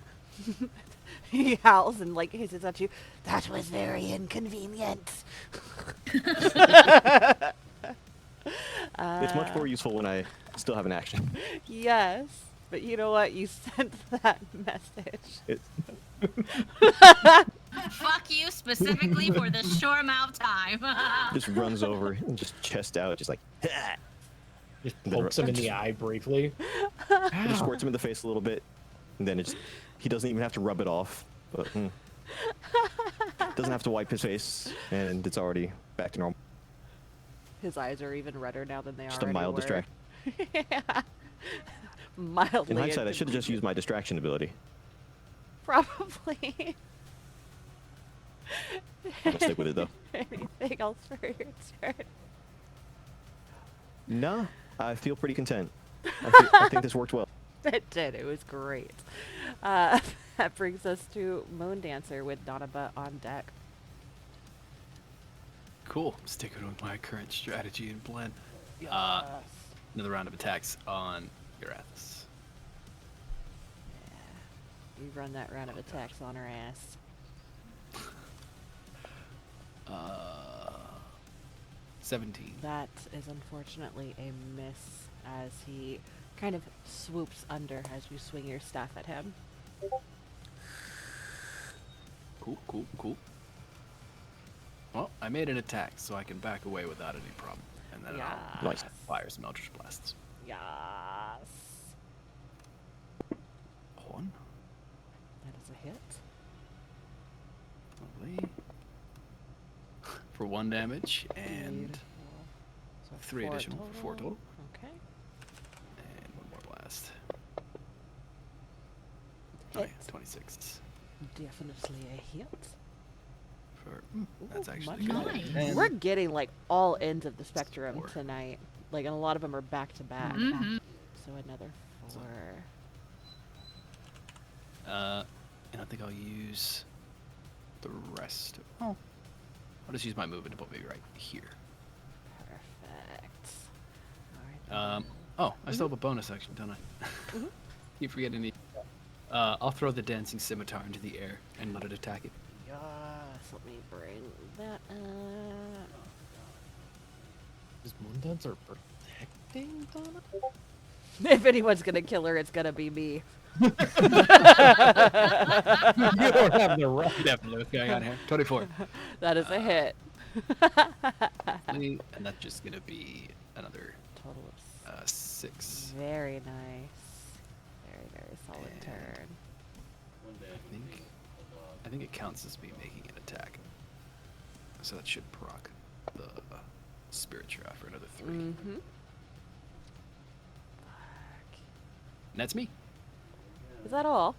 He howls and like hisses at you. That was very inconvenient.
It's much more useful when I still have an action.
Yes, but you know what? You sent that message.
It,
Fuck you specifically for this short amount of time.
just runs over and just chest out, just like, "Ha!"
Just
And then
pokes him in the eye briefly.
It just squirts him in the face a little bit, and then he doesn't even have to rub it off. But doesn't have to wipe his face, and it's already back to normal.
His eyes are even redder now than they
Just a
already
mild
were.
distraction.
Mildly.
In hindsight, I should have just used my distraction ability.
Probably.
I'm gonna stick with it though.
Anything else for your turn?
No, I feel pretty content. I think this worked well.
It did. It was great. That brings us to Moon Dancer with Donaba on deck.
Cool. Sticking with my current strategy and plan.
Yes.
Another round of attacks on Urathis.
We run that round of attacks on her ass.
17.
That is unfortunately a miss as he kind of swoops under as you swing your staff at him.
Cool. Well, I made an attack, so I can back away without any problem. And then I'll
Nice.
fire some Eldritch Blasts.
Yes.
One.
That is a hit.
Lovely. For 1 damage, and
Beautiful. So
3 additional for 4 total.
Okay.
And 1 more blast. Oh,
Hit.
yeah, 26.
Definitely a hit.
For, that's
Ooh,
actually
much
good.
nice.
And
We're getting like all ends of the spectrum
4.
tonight. Like, and a lot of them are back to back.
Mhm.
So another 4.
And I think I'll use the rest. I'll just use my movement to put me right here.
Perfect. All right.
Oh, I still have a bonus action, don't I? Keep forgetting the. I'll throw the dancing scimitar into the air and let it attack it.
Yes. Let me bring that up.
Is Moondancer protecting Donna?
If anyone's gonna kill her, it's gonna be me.
You don't have the right.
Definitely what's going on here. 24.
That is a hit.
And that's just gonna be another
Total of
6.
very nice. Very, very solid
And-
turn.
I think it counts as me making an attack. So that should proc the spirit shroud for another 3.
Mm-hmm.
And that's me.
Is that all?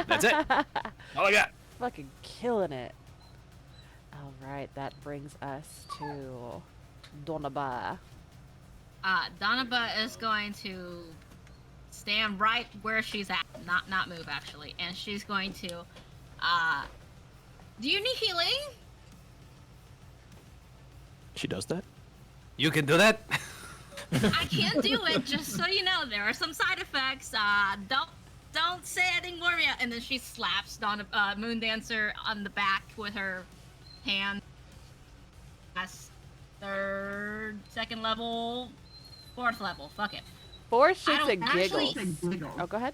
That's it. All I got.
Fucking killing it. All right, that brings us to Donaba.
Donaba is going to stand right where she's at, not move actually, and she's going to. Do you need healing?
She does that?
You can do that.
I can do it, just so you know. There are some side effects. Don't say anything more yet. And then she slaps Moon Dancer on the back with her hand. That's 3rd, 2nd level, 4th level. Fuck it.
4
I
shits
don't
and
actually-
giggles. Oh, go ahead.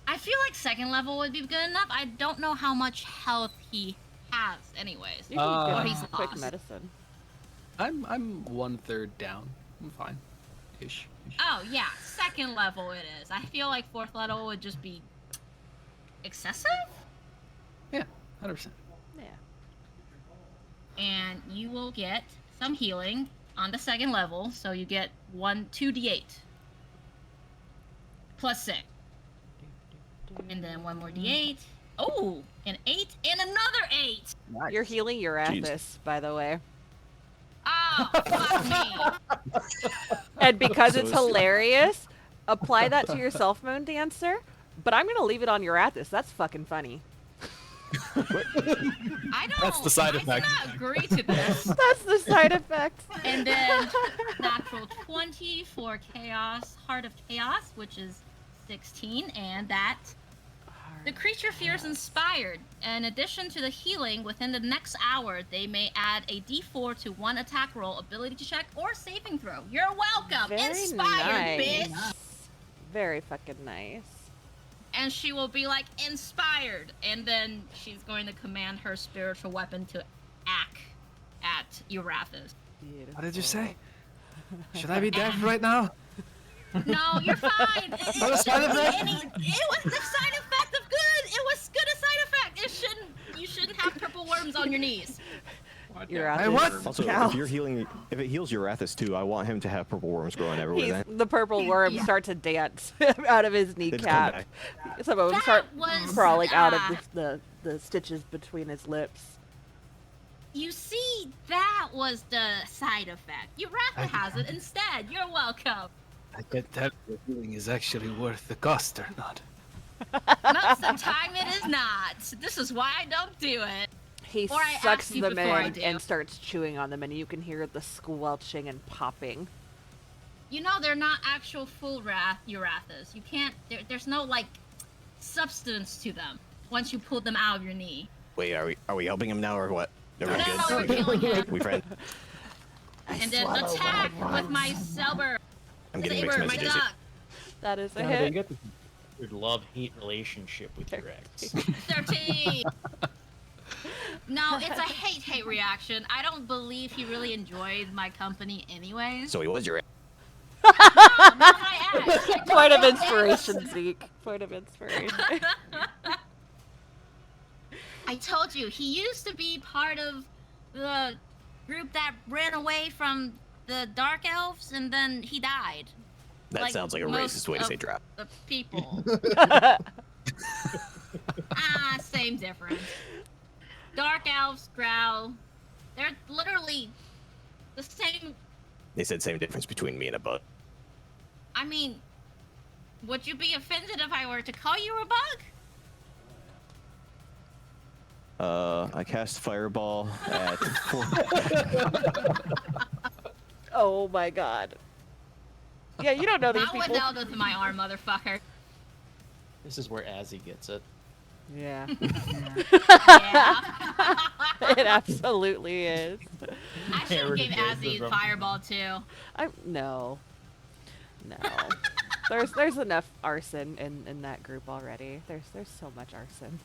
I feel like 2nd level would be good enough. I don't know how much health he has, anyways.
You can
Or
get
he's
quick
lost.
medicine.
I'm 1/3 down. I'm fine. Ish.
Oh yeah, 2nd level it is. I feel like 4th level would just be excessive.
Yeah, 100%.
Yeah.
And you will get some healing on the 2nd level, so you get 2d8 plus 6, and then 1 more d8. Oh, an 8 and another 8.
You're healing Urathis, by the way.
Oh, fuck me.
And because
So
it's
it's-
hilarious, apply that to yourself, Moon Dancer. But I'm gonna leave it on Urathis. That's fucking funny.
I don't.
That's the side
I
effect.
do not agree to this.
That's the side effect.
And then natural 20 for chaos, heart of chaos, which is 16, and that the creature feels inspired. In addition to the healing, within the next hour, they may add a D4 to one attack roll, ability check, or saving throw. You're welcome.
Very
Inspired,
nice.
bitch.
Very fucking nice.
And she will be like inspired, and then she's going to command her spiritual weapon to act at Erathis.
Beautiful.
What did you say? Should I be deaf right now?
No, you're fine.
Not a side effect?
It was the side effect of good. It was good a side effect. It shouldn't. You shouldn't have purple worms on your knees.
You're out
Hey,
of
what?
this
Also,
cow.
if it heals Urathis too, I want him to have purple worms growing everywhere.
He's,
Then
the purple worms
Yeah.
start to dance out of his
They just come
kneecap.
back.
Some of them
That
start
was,
crawling out of the stitches between his lips.
You see, that was the side effect. Uratha has it instead. You're welcome.
I can tell the healing is actually worth the cost or not.
Most of the time, it is not. This is why I don't do it.
He
Or I
sucks
ask you
them
before I
in
do.
and starts chewing on them, and you can hear the squelching and popping.
You know, they're not actual full Urathas. You can't. There's no like substance to them once you pull them out of your knee.
Wait, are we helping him now or what? Everyone
No,
good?
we're killing him.
We friend?
And then attack with my saber.
I'm getting mixed
Saber, my
messages.
duck.
That is a
You
hit.
get this weird love-hate relationship with your ex.
13. No, it's a hate reaction. I don't believe he really enjoyed my company anyways.
So he was your.
Not my ex.
Point of inspiration, Zeke. Point of inspiration.
I told you, he used to be part of the group that ran away from the Dark Elves, and then he died.
That
Like
sounds like a
most
racist way to
of
say drop.
The people. Same difference. Dark Elves, Drow, they're literally the same.
They said same difference between me and a bug.
I mean, would you be offended if I were to call you a bug?
I cast Fireball at 4.
Oh my god. Yeah, you don't know these
Not with
people.
Elder to my arm, motherfucker.
This is where Azzy gets it.
Yeah.
Yeah.
It absolutely is.
I should have gave
Inherited
Azzy
from-
Fireball too.
No. There's enough arson in that group already. There's so much arson.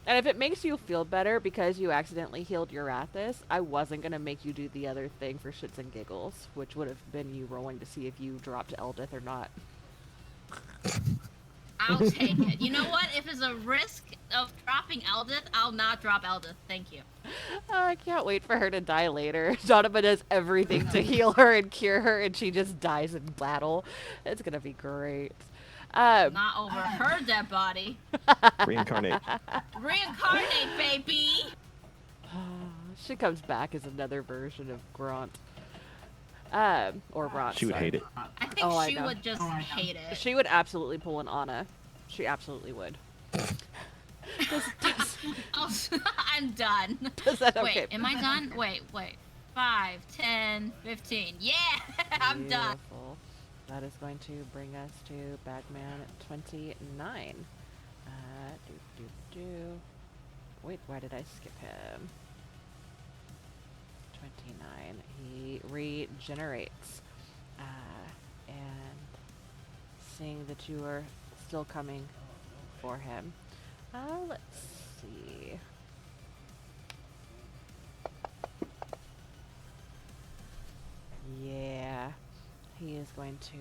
And if it makes you feel better because you accidentally healed Urathis, I wasn't gonna make you do the other thing for shits and giggles, which would have been you rolling to see if you dropped Eldith or not.
I'll take it. You know what? If it's a risk of dropping Eldith, I'll not drop Eldith. Thank you.
I can't wait for her to die later. Donovan does everything to heal her and cure her, and she just dies in battle. It's gonna be great.
Not over her dead body.
Reincarnate.
Reincarnate, baby.
She comes back as another version of Grant. Or Bront.
She would
sorry.
hate it.
I think
Oh, I
she
know.
would just hate it.
She would absolutely pull an Anna. She absolutely would.
I'm done.
Does that okay?
Wait, am I done? Wait. 5, 10, 15. Yeah, I'm done.
Beautiful. That is going to bring us to Bagman 29. Wait, why did I skip him? 29. He regenerates. And seeing that you are still coming for him. Let's see. Yeah, he is going to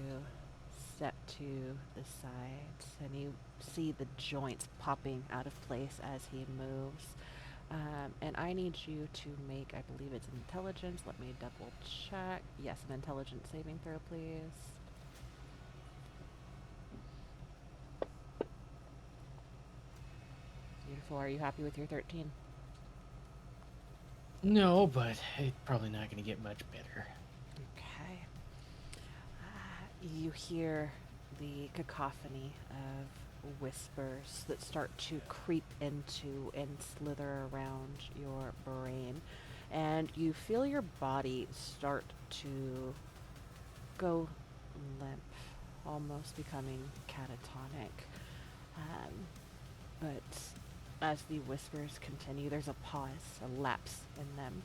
step to the sides, and you see the joints popping out of place as he moves. And I need you to make, I believe it's intelligence. Let me double check. Yes, an intelligence saving throw, please. Beautiful. Are you happy with your 13?
No, but it's probably not going to get much better.
Okay. You hear the cacophony of whispers that start to creep into and slither around your brain. And you feel your body start to go limp, almost becoming catatonic. But as the whispers continue, there's a pause, a lapse in them.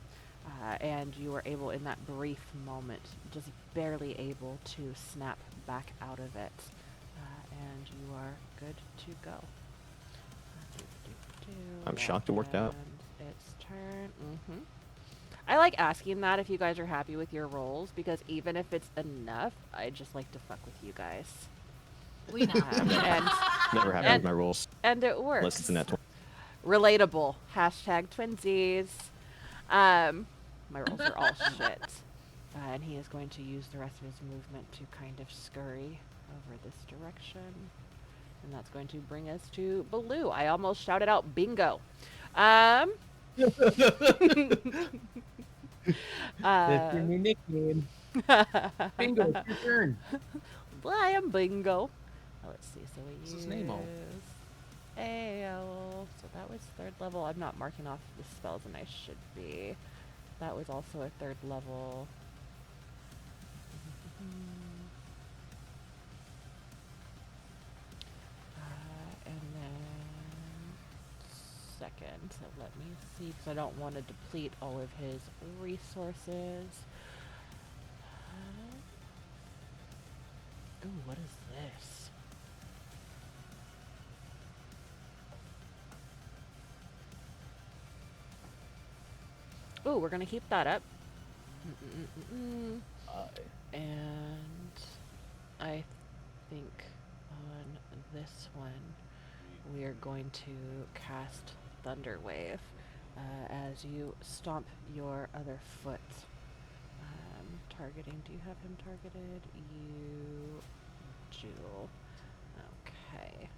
And you are able, in that brief moment, just barely able to snap back out of it. And you are good to go.
I'm shocked it worked out.
And it's turn. I like asking that if you guys are happy with your rolls, because even if it's enough, I just like to fuck with you guys.
We know.
And
Never happy with my rolls
and it works.
unless it's a net 20.
Relatable. Hashtag twinsies. My rolls are all shit. And he is going to use the rest of his movement to kind of scurry over this direction. And that's going to bring us to Baloo. I almost shouted out bingo.
That's your new nickname. Bingo, it's your turn.
I am bingo. Let's see. So we
What's
use
his name, Al?
AO. So that was 3rd level. I'm not marking off the spells, and I should be. That was also a 3rd level. And then 2nd. So let me see, because I don't want to deplete all of his resources. Ooh, what is this? Ooh, we're gonna keep that up. And I think on this one we are going to cast Thunder Wave as you stomp your other foot. Targeting, do you have him targeted? You do. Okay.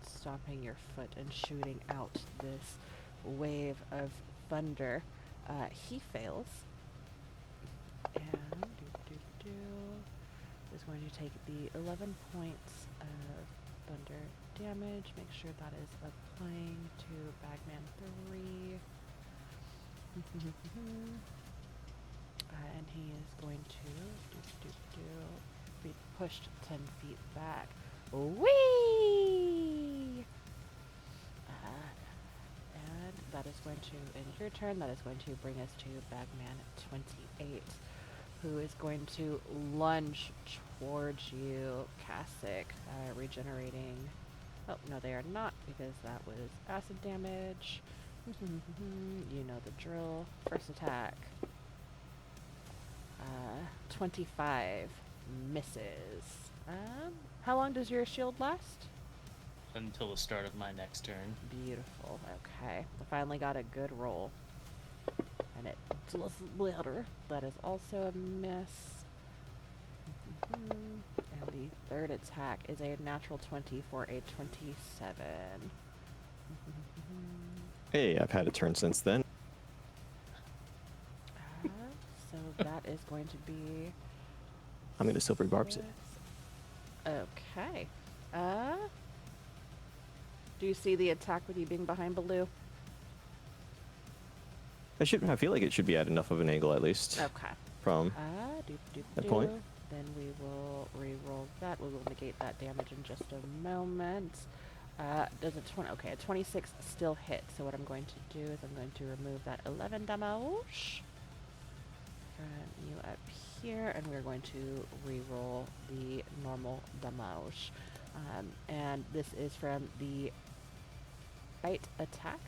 Stomping your foot and shooting out this wave of thunder. He fails. And is going to take the 11 points of thunder damage. Make sure that is applying to Bagman 3. And he is going to be pushed 10 feet back. Whee! And that is going to end your turn. That is going to bring us to Bagman 28, who is going to lunge towards you, Kasich, regenerating. Oh, no, they are not, because that was acid damage. You know the drill. First attack. 25 misses. How long does your shield last?
Until the start of my next turn.
Beautiful. Okay. I finally got a good roll. And it does better. That is also a miss. And the 3rd attack is a natural 20 for a 27.
Hey, I've had a turn since then.
So that is going to be...
I'm going to Silvery Barbs it.
Okay. Do you see the attack with you being behind Baloo?
I feel like it should be at enough of an angle at least.
Okay.
From that point.
Then we will re-roll that. We will negate that damage in just a moment. Does a 20? Okay, a 26 still hit. So what I'm going to do is I'm going to remove that 11 damage. Turn you up here, and we're going to re-roll the normal damage. And this is from the bite attack.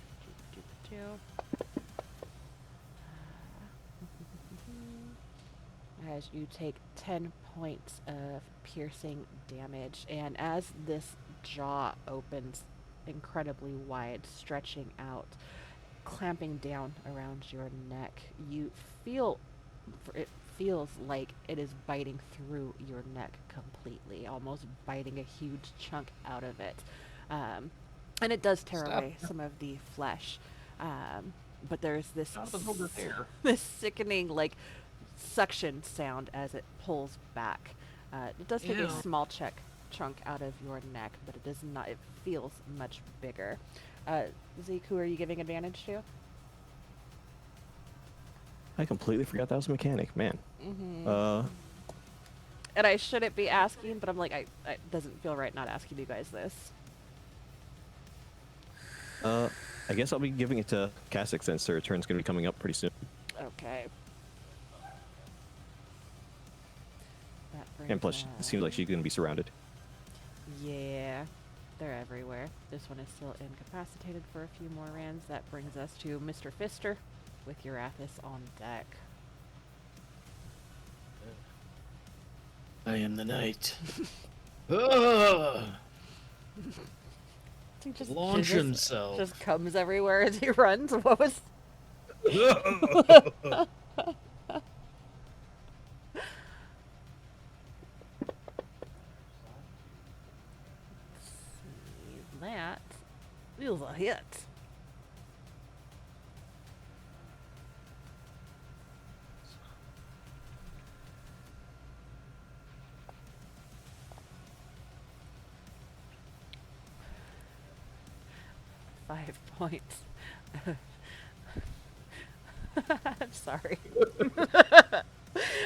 As you take 10 points of piercing damage, and as this jaw opens incredibly wide, stretching out, clamping down around your neck, you feel, it feels like it is biting through your neck completely, almost biting a huge chunk out of it. And it does tear away some of the flesh. But there's this this sickening, like, suction sound as it pulls back. It does take
Ew.
a small chunk out of your neck, but it does not. It feels much bigger. Zeke, who are you giving advantage to?
I completely forgot that was a mechanic, man.
Mm-hmm. And I shouldn't be asking, but I'm like, it doesn't feel right not asking you guys this.
I guess I'll be giving it to Kasich since her turn's gonna be coming up pretty soon.
Okay. That brings
And plus, it seems like she's gonna be surrounded.
Yeah, they're everywhere. This one is still incapacitated for a few more rounds. That brings us to Mr. Fister with Urathis on deck.
I am the knight. Ah!
He just
Launch
jizzes-
himself.
Just comes everywhere as he runs. What was? That feels a hit. Five points. I'm sorry.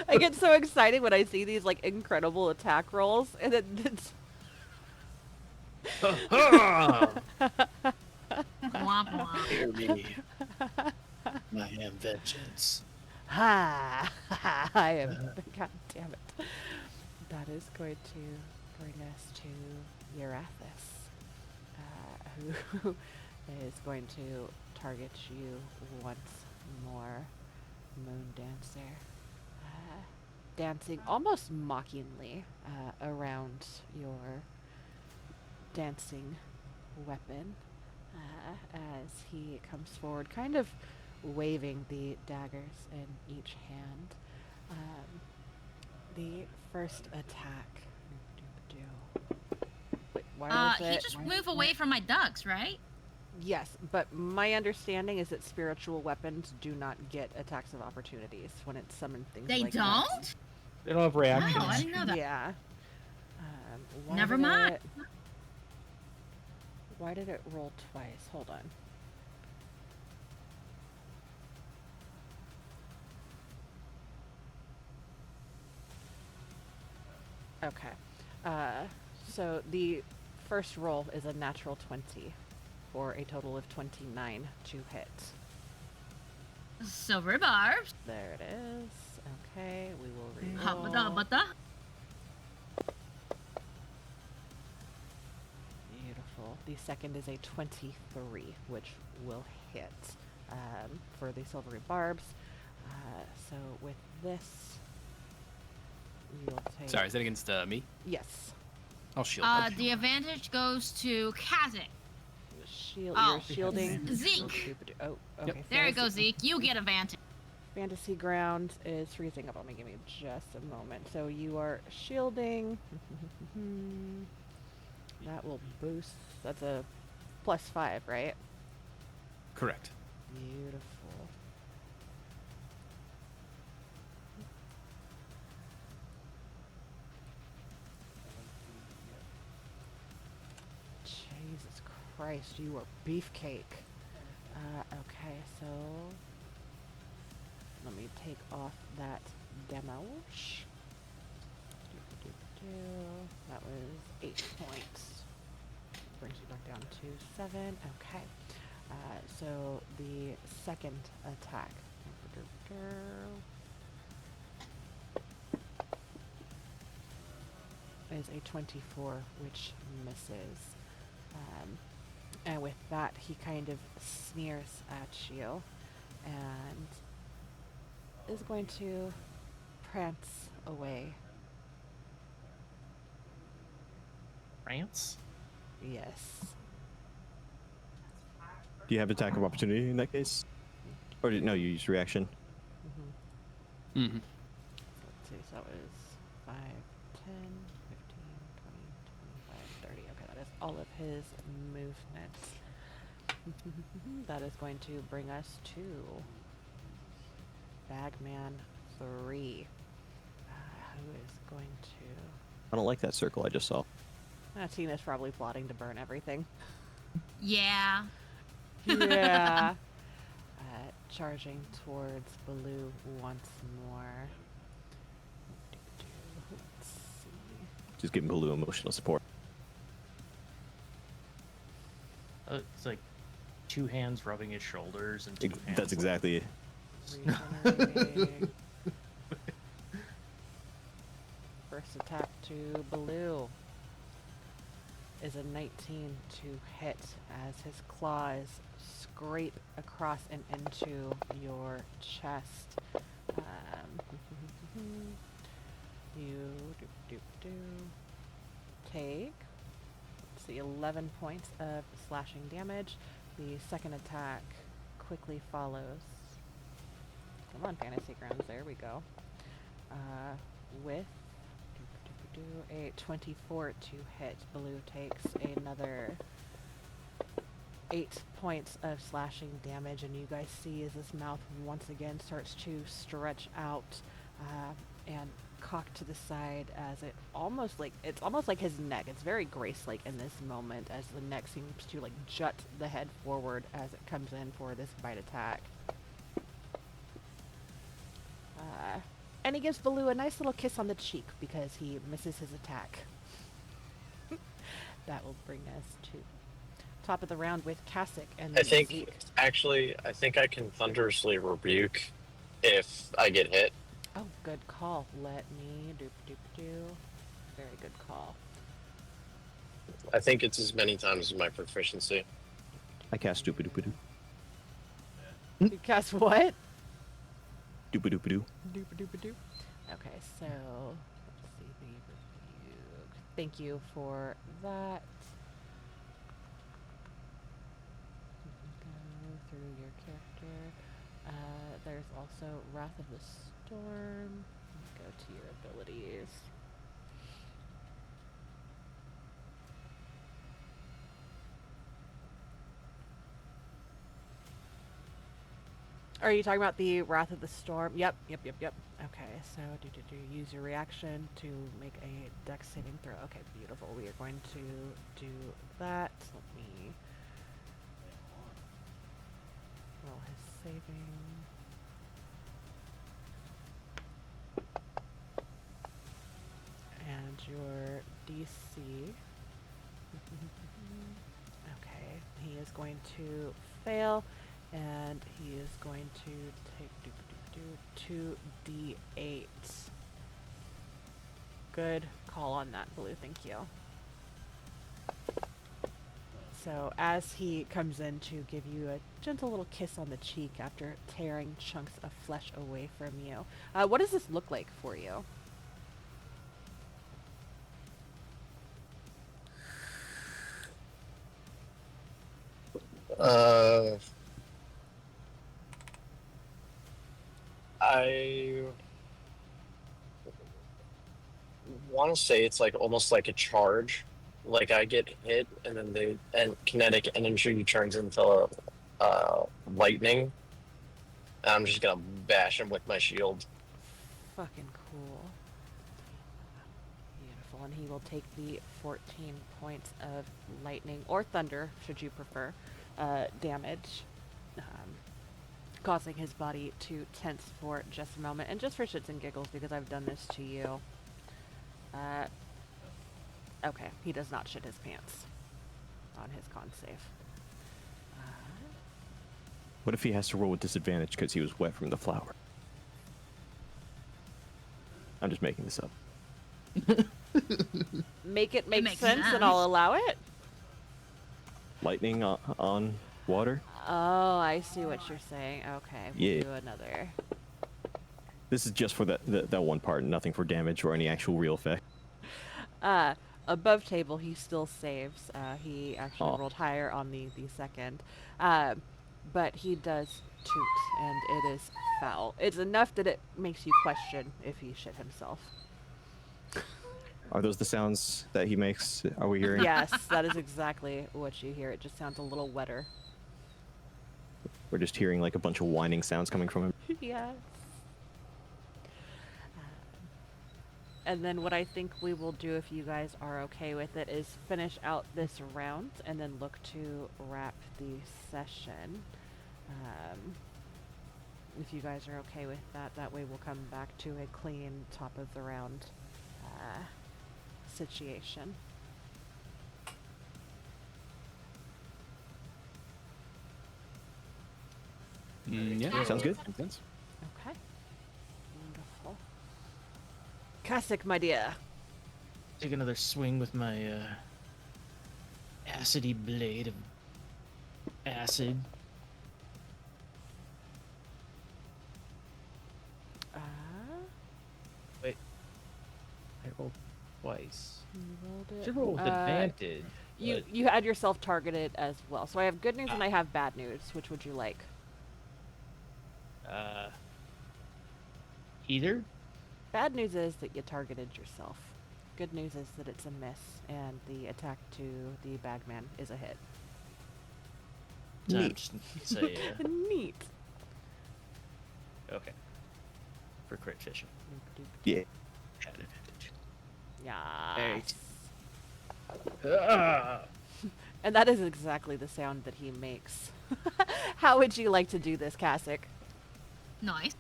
I get so excited when I see these like incredible attack rolls, and then it's
Ah!
Womp womp.
Hear me. I am vengeance.
ha. I am. God damn it. That is going to bring us to Urathis, who is going to target you once more, Moon Dancer, dancing almost mockingly around your dancing weapon as he comes forward, kind of waving the daggers in each hand. The first attack. Wait, why was
He
it?
just move away from my ducks, right?
Yes, but my understanding is that spiritual weapons do not get attacks of opportunities when it's summoned things
They
like
don't?
They don't have reactions.
Oh, I didn't know
that.
that.
Yeah. Why
Never
did
mind.
Why did it roll twice? Hold on. Okay. So the first roll is a natural 20 for a total of 29 to hit.
Silver barbs.
There it is. Okay, we will
Hubba
reroll.
butta.
Beautiful. The second is a 23, which will hit for the silvery barbs. So with this, you'll take.
Sorry, is that against me?
Yes.
I'll shield.
The advantage goes to Kasich.
Shield.
Oh.
You're shielding.
Zeke.
Oh, okay.
There you go,
Fantasy-
Zeke. You get advantage.
Fantasy ground is freezing up. Let me give me just a moment. So you are shielding. That will boost. That's a +5, right?
Correct.
Beautiful. Jesus Christ, you are beefcake. Okay, so let me take off that demo. That was 8 points. Brings you back down to 7. Okay. So the second attack is a 24, which misses. And with that, he kind of sneers at you and is going to prance away.
France?
Yes.
Do you have attack of opportunity in that case? Or no, you use reaction.
Mm-hmm.
Mm-hmm.
Let's see, so that was 5, 10, 15, 20, 25, 30. Okay, that is all of his movements. That is going to bring us to Bagman 3, who is going to
I don't like that circle I just saw.
Tina's probably plotting to burn everything.
Yeah.
Yeah. Charging towards Baloo once more. Let's see.
Just giving Baloo emotional support.
It's like 2 hands rubbing his shoulders and 2 hands.
That's exactly it.
Regenerating. First attack to Baloo is a 19 to hit as his claws scrape across and into your chest. You take, let's see, 11 points of slashing damage. The second attack quickly follows. Come on, Fantasy Grounds, there we go. With a 24 to hit, Baloo takes another 8 points of slashing damage, and you guys see as his mouth once again starts to stretch out and cock to the side as it's almost like his neck. It's very Grace-like in this moment as the neck seems to like jut the head forward as it comes in for this bite attack. And he gives Baloo a nice little kiss on the cheek because he misses his attack. That will bring us to top of the round with Kasich and
I
then
think,
Zeke.
actually, I think I can thunderously rebuke if I get hit.
Oh, good call. Let me do. Very good call.
I think it's as many times as my proficiency.
I cast Doopadoopadoo.
You cast what?
Doopadoopadoo.
Doopadoopadoo. Okay, so let's see the rebuke. Thank you for that. Go through your character. There's also Wrath of the Storm. Go to your abilities. Are you talking about the Wrath of the Storm? Yep. Okay, so use your reaction to make a dex saving throw. Okay, beautiful. We are going to do that. Let me roll his saving. And your DC. Okay, he is going to fail. And he is going to take 2d8. Good call on that, Blue. Thank you. So as he comes in to give you a gentle little kiss on the cheek after tearing chunks of flesh away from you, what does this look like for you?
I want to say it's like almost like a charge. Like I get hit, and then kinetic energy turns into lightning. And I'm just gonna bash him with my shield.
Fucking cool. Beautiful. And he will take the 14 points of lightning or thunder, should you prefer, damage. Causing his body to tense for just a moment. And just for shits and giggles, because I've done this to you. Okay, he does not shit his pants on his con save.
What if he has to roll with disadvantage because he was wet from the flower? I'm just making this up.
Make it make
makes
sense and
sense.
I'll allow it.
Lightning on water?
Oh, I see what you're saying. Okay, we'll
Yeah.
do another.
This is just for that one part, nothing for damage or any actual real effect.
Above table, he still saves. He actually
Aw.
rolled higher on the second. But he does toot, and it is foul. It's enough that it makes you question if he shit himself.
Are those the sounds that he makes? Are we hearing?
Yes, that is exactly what you hear. It just sounds a little wetter.
We're just hearing like a bunch of whining sounds coming from him.
Yes. And then what I think we will do, if you guys are okay with it, is finish out this round and then look to wrap the session. If you guys are okay with that, that way we'll come back to a clean top of the round situation.
Yeah,
Sounds good.
Makes sense.
Okay. Wonderful. Kasich, my dear.
Take another swing with my acidy blade of acid. Wait, I rolled twice.
You rolled it.
Should roll with advantage.
You
but-
you had yourself targeted as well. So I have good news and I have bad news. Which would you like?
Either.
Bad news is that you targeted yourself. Good news is that it's a miss and the attack to the bagman is a hit.
So I'm
Neat.
just say
Neat.
okay. For crit fishing.
Yeah.
Had advantage.
Yeah.
Ah!
And that is exactly the sound that he makes. How would you like to do this, Kasich?
Nice.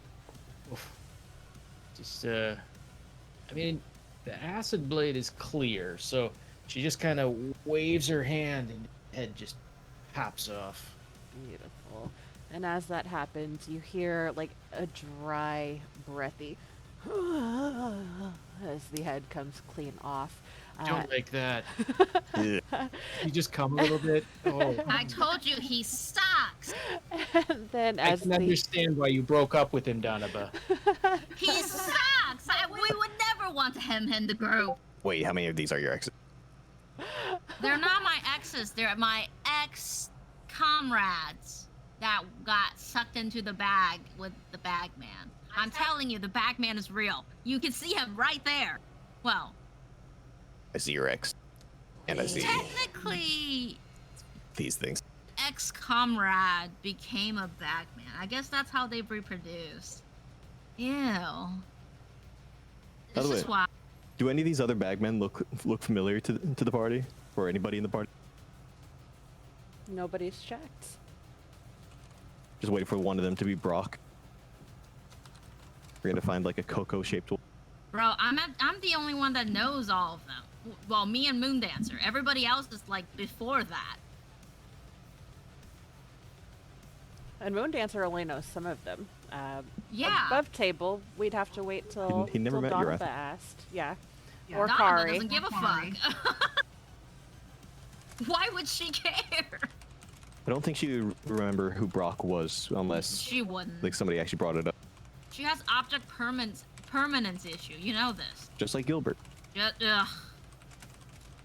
Oof. Just I mean, the acid blade is clear, so she just kind of waves her hand and head just pops off.
Beautiful. And as that happens, you hear like a dry, breathy as the head comes clean off.
Don't like that.
Yeah.
You just come a little bit. Oh,
I told you he sucks.
And then
I
as
can
the
understand why you broke up with him, Donaba.
He sucks. We would never want him in the group.
Wait, how many of these are your exes?
They're not my exes. They're my ex-comrades that got sucked into the bag with the bagman. I'm telling you, the bagman is real. You can see him right there. Well,
I see your ex, and I see
technically,
these things.
ex-comrade became a bagman. I guess that's how they reproduce. Ew.
By
This
the
is
way-
why.
Do any of these other bagmen look familiar to the party, or anybody in the party?
nobody's checked.
Just waiting for one of them to be Brock. We're gonna find like a cocoa-shaped one.
Bro, I'm the only one that knows all of them. Well, me and Moondancer. Everybody else is like before that.
And Moondancer only knows some of them.
Yeah.
Above table, we'd have to wait till
He never
till
met
Donovan
Urath.
asked. Yeah.
Yeah,
Or
Donovan
Kari.
doesn't give a fuck. Why would she care?
I don't think she would remember who Brock was unless
She wouldn't.
like somebody actually brought it up.
She has object permanence issue. You know this.
Just like Gilbert.
Just, ugh.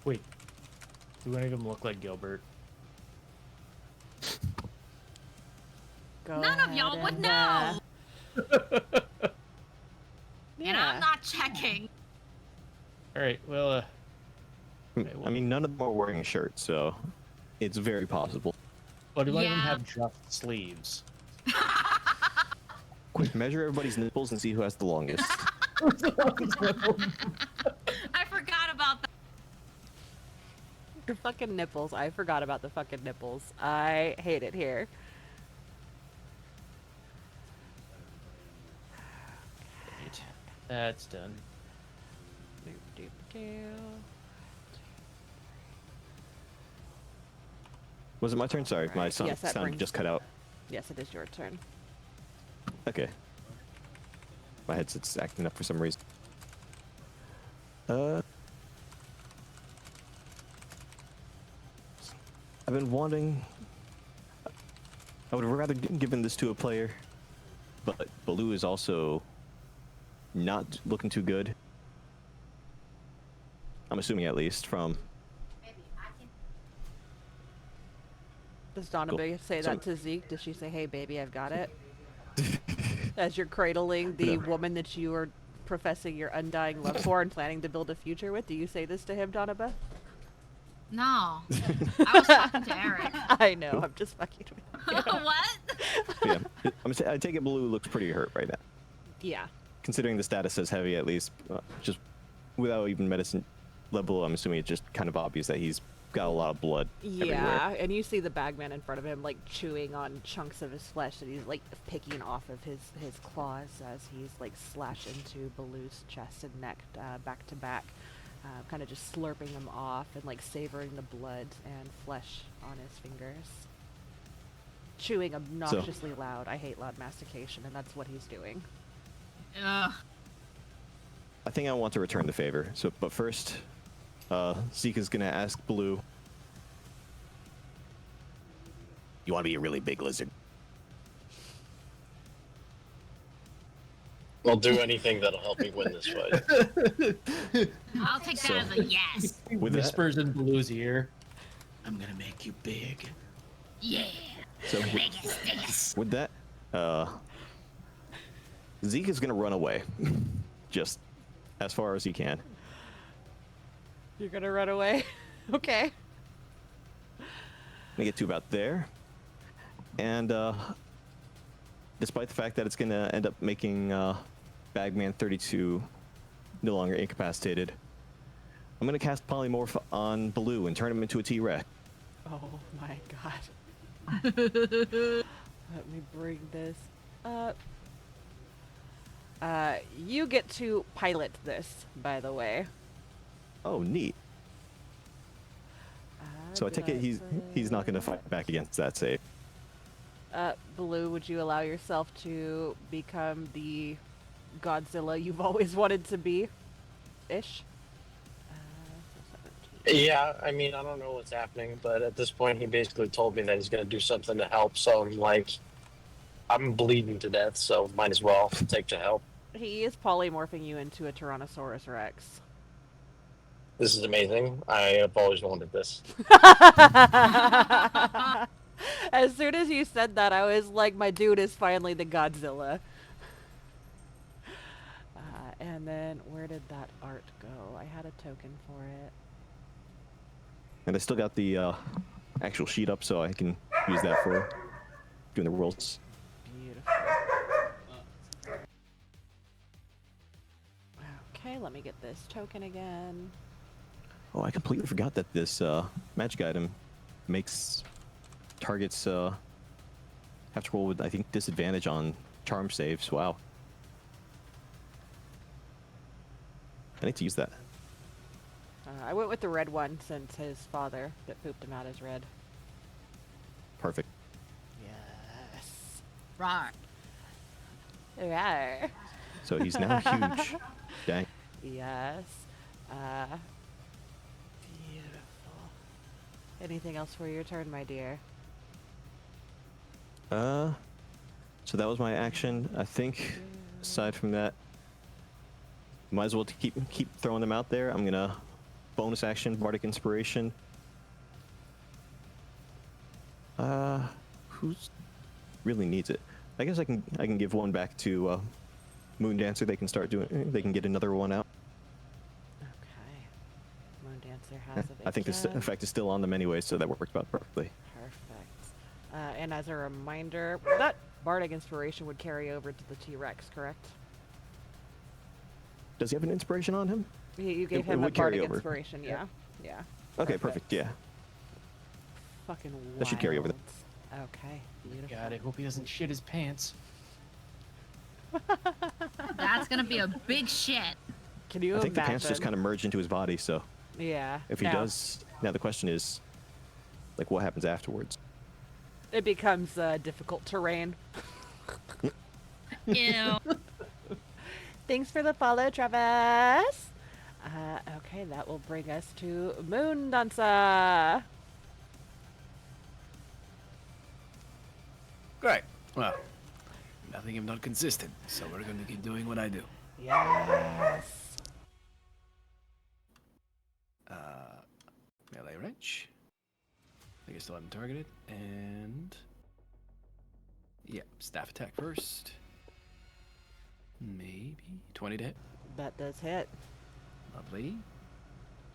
Wait, do any of them look like Gilbert?
Go
None of y'all
ahead
would
and,
know. And
yeah.
I'm not checking.
All right, well,
I mean, none of them are wearing a shirt, so it's very possible.
but do any of them
Yeah.
have just sleeves?
Quick, measure everybody's nipples and see who has the longest.
I forgot about that.
Your fucking nipples. I forgot about the fucking nipples. I hate it here.
Right, that's done.
Was it my turn? Sorry, my
Right.
sound,
Yes, that
sound
brings-
just cut out.
Yes, it is your turn.
Okay. My headset's acting up for some reason. I've been wanting. I would have rather given this to a player, but Baloo is also not looking too good. I'm assuming, at least, from.
Does Donovan say
So-
that to Zeke? Does she say, "Hey, baby, I've got it"? As you're cradling the
No.
woman that you are professing your undying love for and planning to build a future with, do you say this to him, Donovan?
No. I was talking to Eric.
I know. I'm just fucking with you.
What?
Yeah, I take it Baloo looks pretty hurt right now.
Yeah.
Considering the status says heavy, at least, just without even medicine level, I'm assuming it's just kind of obvious that he's got a lot of blood everywhere.
Yeah, and you see the bagman in front of him, like, chewing on chunks of his flesh that he's, like, picking off of his claws as he's, like, slashed into Baloo's chest and neck back to back, kind of just slurping them off and, like, savoring the blood and flesh on his fingers. Chewing obnoxiously loud. I hate loud mastication, and that's what he's doing.
Ugh.
I think I want to return the favor. So, but first, Zika's gonna ask Baloo.
You want to be a really big lizard?
I'll do anything that'll help me win this fight.
I'll take that as a yes.
With that,
Whispers in Baloo's ear. I'm gonna make you big.
Yeah.
so
Biggest, biggest.
with that, Zika's gonna run away, just as far as he can.
You're gonna run away? Okay.
Gonna get to about there, and despite the fact that it's gonna end up making Bagman 32 no longer incapacitated, I'm gonna cast Polymorph on Baloo and turn him into a T-Rex.
Oh my god. Let me bring this up. You get to pilot this, by the way.
Oh, neat. So I take it he's not gonna fight back against that save.
Baloo, would you allow yourself to become the Godzilla you've always wanted to be? Ish? So 17.
Yeah, I mean, I don't know what's happening, but at this point, he basically told me that he's going to do something to help. So I'm like, I'm bleeding to death, so might as well take the help.
He is polymorphing you into a Tyrannosaurus Rex.
This is amazing. I have always wanted this.
As soon as you said that, I was like, my dude is finally the Godzilla. And then, where did that art go? I had a token for it.
And I still got the actual sheet up, so I can use that for doing the rolls.
Beautiful. Okay, let me get this token again.
Oh, I completely forgot that this magic item makes targets have to roll with, I think, disadvantage on charm saves. Wow. I need to use that.
I went with the red one since his father that pooped him out is red.
Perfect.
Yes.
Rawr.
Yeah.
So he's now huge. Dang.
Yes. Beautiful. Anything else for your turn, my dear?
So that was my action. I think aside from that, might as well to keep throwing them out there. I'm gonna bonus action Bardic Inspiration. Who's really needs it? I guess I can give one back to Moon Dancer. They can start doing. They can get another one out.
Okay. Moon Dancer has a big
I think this
chest.
effect is still on them anyway, so that worked about perfectly.
Perfect. And as a reminder, that Bardic Inspiration would carry over to the T-Rex, correct?
Does he have an inspiration on him?
You gave
It
him a
would carry
Bardic
over.
Inspiration, yeah. Yeah.
Okay, perfect. Yeah.
Fucking wild.
That should carry over.
Okay, beautiful.
God, I hope he doesn't shit his pants.
That's gonna be a big shit.
Can you
I think the
imagine?
pants just kind of merge into his body. So
Yeah.
if he
no.
does, now the question is, like, what happens afterwards?
It becomes difficult terrain.
Ew.
Thanks for the follow, Travis. Okay, that will bring us to Moon Dancer.
Great. Well, nothing if not consistent, so we're gonna keep doing what I do.
Yes.
Melee wrench. I think I still haven't targeted. And yeah, staff attack first. Maybe 20 to hit.
That does hit.
Lovely.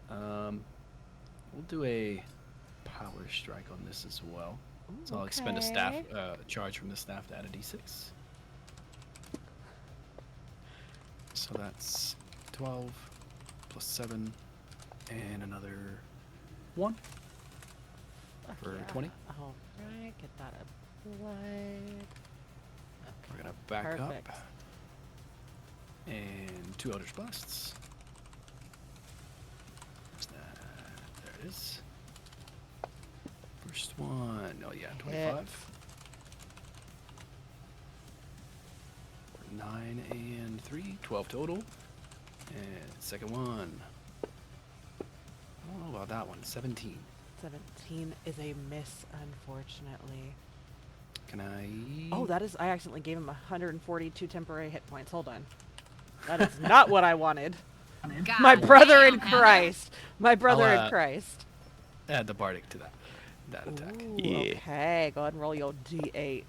We'll do a power strike on this as well. So I'll expend a staff charge from the staff to add a d6. So that's 12 plus 7, and another 1 for 20.
All right, get that applied.
We're gonna back
Perfect.
up. And 2 Eldritch Blasts. There it is. First one. Oh yeah, 25. 9 and 3, 12 total. And second one. I don't know about that one. 17.
17 is a miss, unfortunately.
Can I?
Oh, that is. I accidentally gave him 142 temporary hit points. Hold on. That is not what I wanted.
God
My brother in
damn, Heather.
Christ. My brother
I'll,
in Christ.
add the bardic to that attack.
Ooh,
Yeah.
Okay, go ahead and roll your d8s.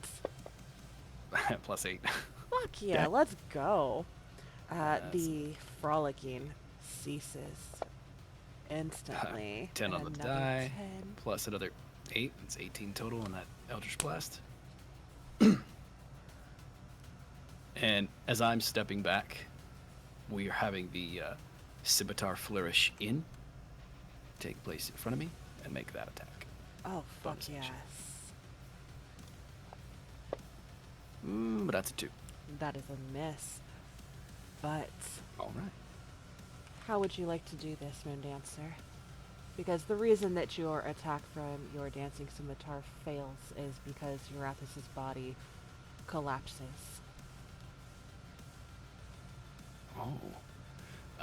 Plus 8.
Fuck yeah,
Yeah.
let's go.
Yes.
The frolicking ceases instantly.
10 on
And
the
another
die.
10.
Plus another 8. It's 18 total on that Eldritch Blast. And as I'm stepping back, we are having the Scimitar Flourish in take place in front of me and make that attack.
Oh, fuck
Bonus
yes.
action. But that's a 2.
That is a miss. But
All right.
how would you like to do this, Moondancer? Because the reason that your attack from your dancing scimitar fails is because Urathus's body collapses.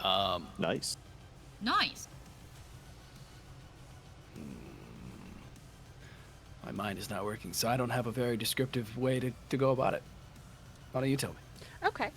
Oh.
Nice.
Nice.
My mind is not working, so I don't have a very descriptive way to go about it. Why don't you tell me?
Okay.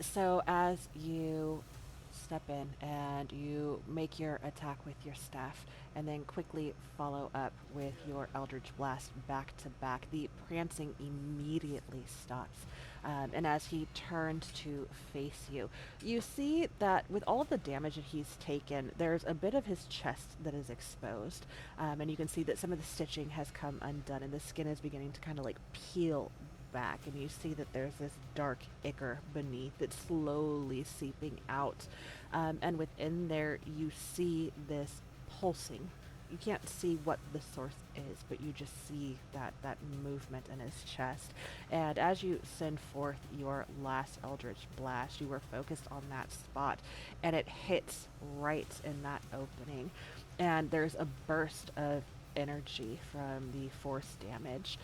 So as you step in and you make your attack with your staff and then quickly follow up with your Eldritch Blast back to back, the prancing immediately stops. And as he turns to face you, you see that with all of the damage that he's taken, there's a bit of his chest that is exposed. And you can see that some of the stitching has come undone and the skin is beginning to kind of like peel back, and you see that there's this dark ichor beneath that's slowly seeping out. And within there, you see this pulsing. You can't see what the source is, but you just see that movement in his chest. And as you send forth your last Eldritch Blast, you were focused on that spot, and it hits right in that opening. And there's a burst of energy from the force damage.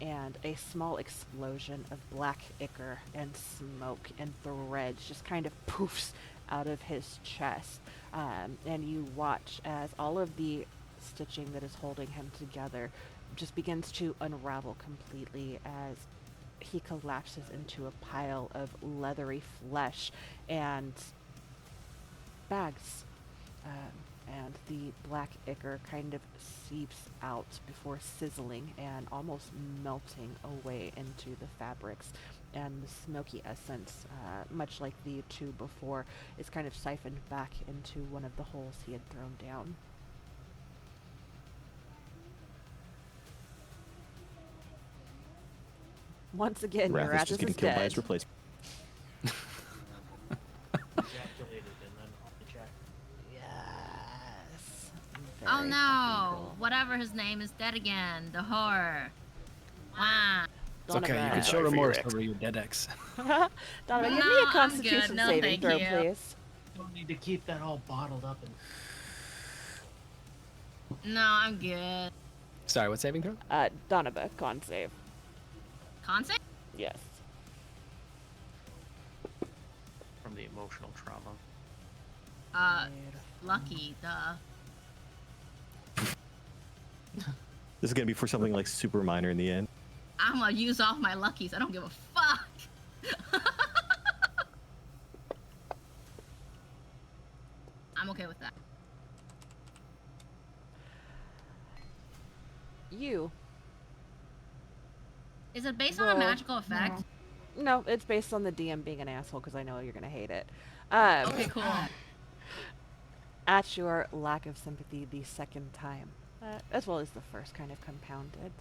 And a small explosion of black ichor and smoke and threads just kind of poofs out of his chest. And you watch as all of the stitching that is holding him together just begins to unravel completely as he collapses into a pile of leathery flesh and bags. And the black ichor kind of seeps out before sizzling and almost melting away into the fabrics. And the smoky essence, much like the two before, is kind of siphoned back into one of the holes he had thrown down. Once again,
Wrath is
Urathus
just
is
getting killed by
dead.
his replacement.
Ejaculated and then on the jack.
Yes.
Oh
Very
no!
fucking cool.
Whatever his name is dead again. The horror. Wow.
It's okay. You
Donovan.
can show
Sorry for your
remorse
ex.
over your dead ex.
Donovan, give me
No,
a
I'm
Constitution
good. No,
saving
thank
throw,
you.
please.
Don't need to keep that all bottled up and
No, I'm good.
Sorry, what saving throw?
Donovan, con save.
Concept?
Yes.
from the emotional trauma.
Lucky, duh.
This is gonna be for something like super minor in the end.
I'm gonna use off my luckies. I don't give a fuck. I'm okay with that.
You.
Is it based on a
Well,
magical effect?
No, it's based on the DM being an asshole because I know you're gonna hate it.
Okay, cool.
At your lack of sympathy the second time, as well as the first kind of compounded,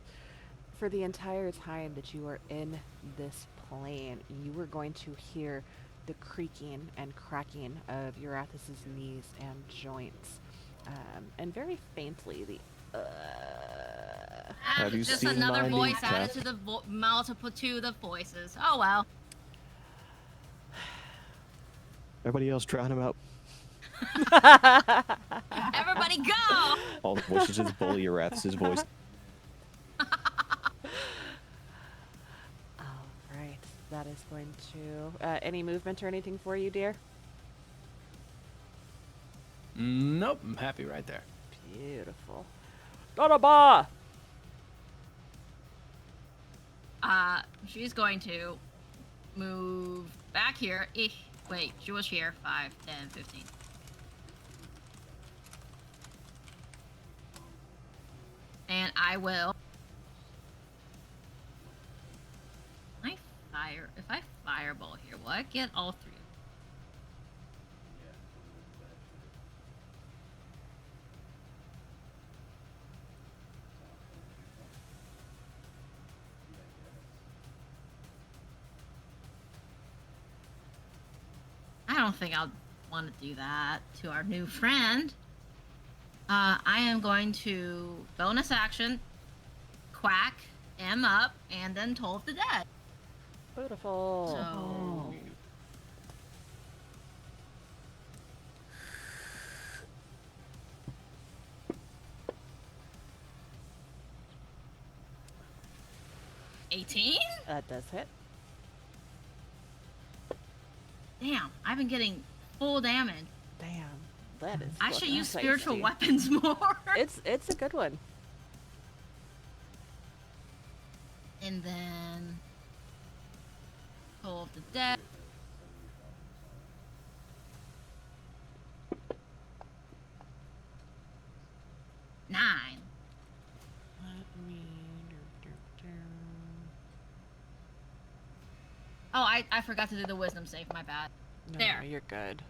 for the entire time that you were in this plane, you were going to hear the creaking and cracking of Urathus's knees and joints, and very faintly the
Have you
just
seen
another
my
voice
kneecap?
added to the multiple to the voices. Oh well.
Everybody else drown him out.
Everybody go!
All the voices just bully Arathis' voice.
All right, that is going to. Any movement or anything for you, dear?
Nope, I'm happy right there.
Beautiful. Donaba!
She's going to move back here. Wait, she was here. 5, 10, 15. And I will. If I fireball here, will I get all 3? I don't think I'll want to do that to our new friend. I am going to bonus action, quack M up, and then Toll of the Dead.
Beautiful.
So 18?
That does hit.
Damn, I've been getting full damage.
Damn, that is.
I should
fucking
use spiritual
feisty.
weapons more.
It's a good one.
And then Toll of the Dead. Nine.
Let me.
Oh, I forgot to do the wisdom save. My bad.
No,
There.
you're good.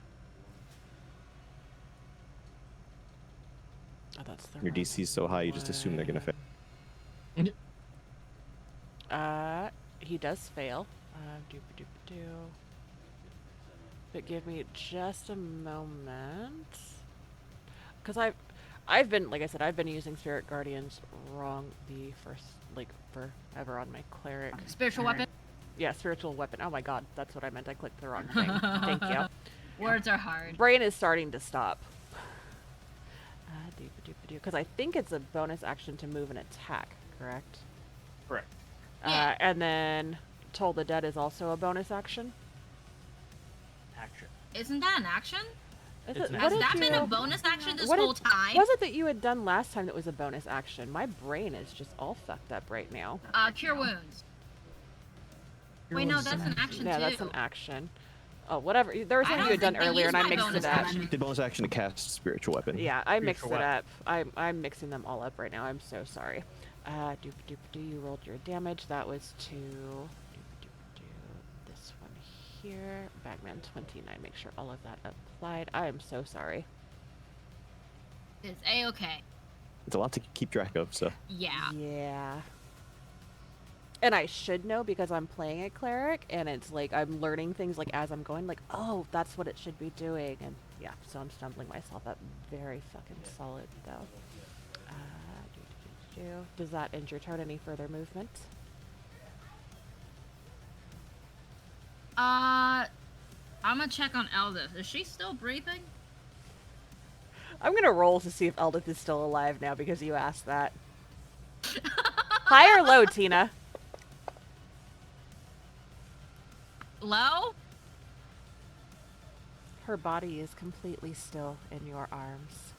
Oh, that's the
Your
wrong
DC is so high, you just assume they're gonna fail.
way. He does fail. Doop-a-doop-a-doo. But give me just a moment. Because I've been, like I said, I've been using Spirit Guardians wrong the first, like, forever on my cleric.
Spiritual weapon.
Yeah, spiritual weapon. Oh my god, that's what I meant. I clicked the wrong thing. Thank you.
Words are hard.
Brain is starting to stop. Because I think it's a bonus action to move and attack, correct?
Correct.
Yeah.
And then Toll the Dead is also a bonus action.
Action.
Isn't that an action?
Is
It's
it,
an
what
Has
did
that been a
you-
bonus action this
what
whole
did-
time?
Was it that you had done last time that was a bonus action? My brain is just all fucked up right now.
Cure wounds. Wait, no, that's an action
Yeah,
too.
that's an action. Oh, whatever. There was
I
something
don't
you had done
think I
earlier,
used
and I
my
mixed
bonus
it up.
action.
The bonus action to cast spiritual weapon.
Yeah, I mixed it
Spiritual
up. I'm mixing them all up right now. I'm so sorry. Doop-a-doop-a-doo, you rolled your damage. That was to doop-a-doop-a-doo, this one here. Bagman 29. Make sure all of that applied. I am so sorry.
It's A-okay.
It's a lot to keep track of, so.
Yeah.
Yeah. And I should know because I'm playing a cleric, and it's like I'm learning things like as I'm going, like, oh, that's what it should be doing, and yeah, so I'm stumbling myself up. Very fucking solid, though. Does that end your turn? Any further movement?
I'm gonna check on Eldith. Is she still breathing?
I'm gonna roll to see if Eldith is still alive now because you asked that. High or low, Tina?
Low?
Her body is completely still in your arms.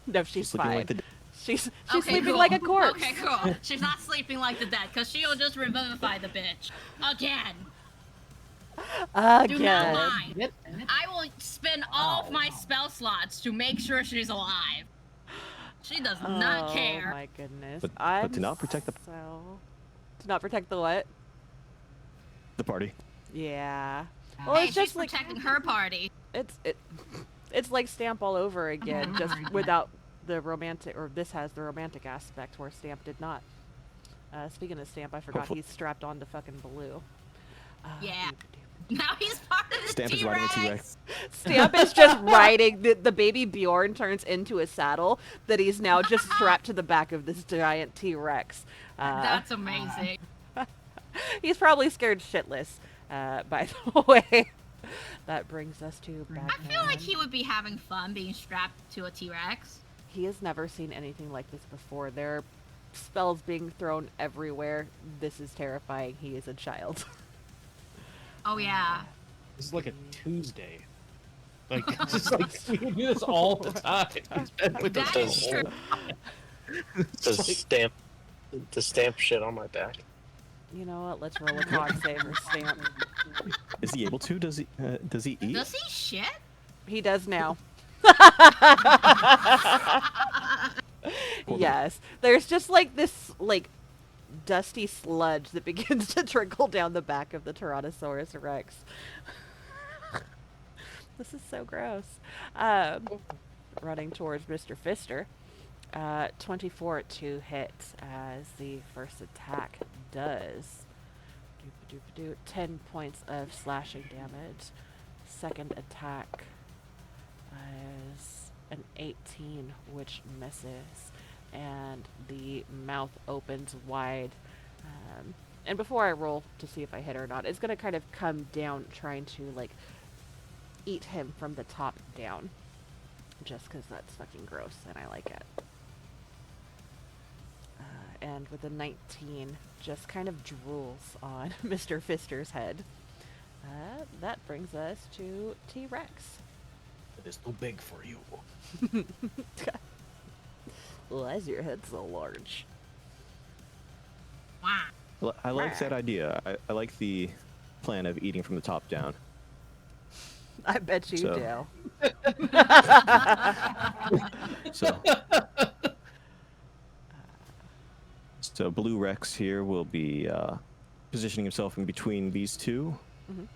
No, she's
looking
fine.
like the
She's
Okay,
sleeping
cool.
like a corpse.
Okay, cool. She's not sleeping like the dead, because she'll just revivify the bitch. Again. Do not lie. I will spend all of my spell slots to make sure she's alive. She does not care.
Oh my goodness.
But to not protect the-
To not protect the what?
the party.
Yeah. Well,
Hey,
it's
she's
just like
protecting her party.
it's like Stamp all over again, just without the romantic, or this has the romantic aspect where Stamp did not. Speaking of Stamp, I forgot
Hopefully.
he's strapped on to fucking Baloo.
Yeah. Now he's part of the
Stamp is
T-Rex.
riding a T-Rex.
Stamp is just riding. The baby Bjorn turns into a saddle that he's now just strapped to the back of this giant T-Rex.
That's amazing.
He's probably scared shitless, by the way. That brings us to Bagman.
I feel like he would be having fun being strapped to a T-Rex.
He has never seen anything like this before. There are spells being thrown everywhere. This is terrifying. He is a child.
Oh yeah.
This is like a Tuesday. Like, it's just like we can do this all the time. He's been with us
That
the
is
whole
true.
time.
The stamp shit on my back.
You know what? Let's roll a con save or Stamp.
Is he able to? Does he eat?
Does he shit?
He does now. Yes. There's just like this like dusty sludge that begins to trickle down the back of the Tyrannosaurus Rex. This is so gross. Running towards Mr. Fister. 24 to hit as the first attack does. 10 points of slashing damage. Second attack is an 18, which misses. And the mouth opens wide. And before I roll to see if I hit or not, it's going to kind of come down trying to, like, eat him from the top down. Just because that's fucking gross and I like it. And with a 19, just kind of drools on Mr. Fister's head. That brings us to T-Rex.
It is too big for you.
Why is your head so large?
Wow.
Well, I like that idea. I like the plan of eating from the top down.
I bet you
So-
do.
So Blue Rex here will be positioning himself in between these two.
Mhm.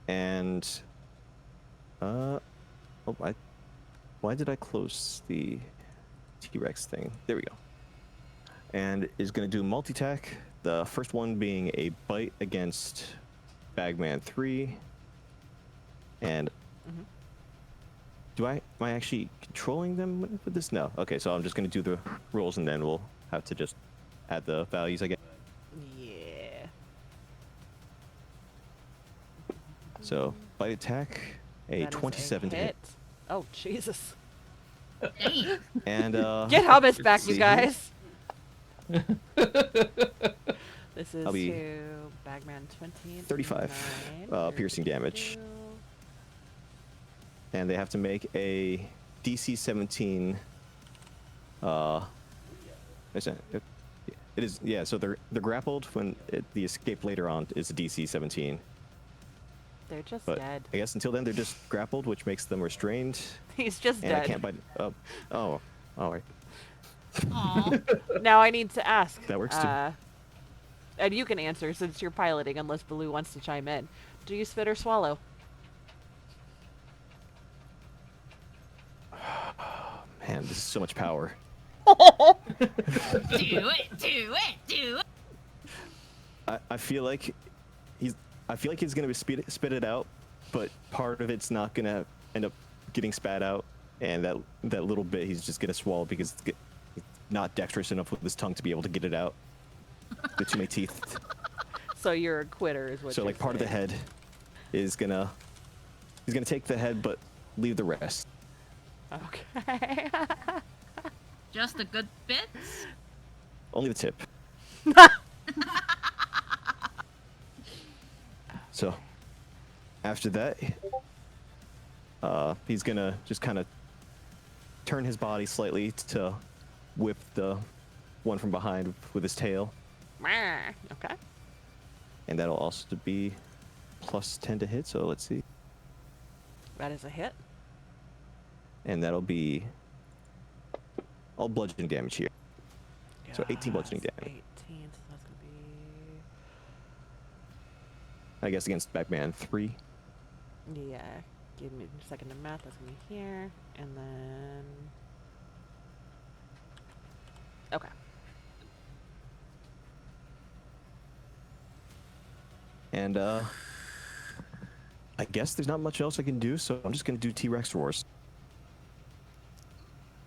And why did I close the T-Rex thing? There we go. And is going to do multi-attack. The first one being a bite against Bagman 3. And am I actually controlling them with this? No. Okay, so I'm just going to do the rolls and then we'll have to just add the values again.
Yeah.
So bite attack, a
That is
27 to hit.
Oh, Jesus.
Dang.
And
Get Hummus back, you
see.
guys. This is
I'll be
to Bagman 20.
35,
9,
piercing damage.
32.
and they have to make a DC 17. It is, yeah. So they're grappled when the escape later on is a DC 17.
They're just
But
dead.
I guess until then they're just grappled, which makes them restrained,
He's just
and I
dead.
can't bite. Oh, all right.
Aw.
Now I need to ask.
That works too.
And you can answer since you're piloting, unless Baloo wants to chime in. Do you spit or swallow?
Man, this is so much power.
Do it, do it, do it.
I feel like he's gonna spit it out, but part of it's not gonna end up getting spat out, and that little bit he's just gonna swallow because he's not dexterous enough with his tongue to be able to get it out. There are too many teeth.
So you're a quitter, is what
So
you're
like part of the
saying.
head he's gonna take the head, but leave the rest.
Okay.
Just the good bits?
Only the tip. So after that, he's gonna just kind of turn his body slightly to whip the one from behind with his tail,
Okay.
and that'll also be plus 10 to hit. So let's see,
That is a hit.
and that'll be all bludgeoning damage here. So 18 bludgeoning
Yes,
damage.
18, so that's gonna be...
I guess against Batman 3.
Yeah. Give me a second to math. That's gonna be here, and then... Okay.
And I guess there's not much else I can do, so I'm just gonna do T-Rex roars.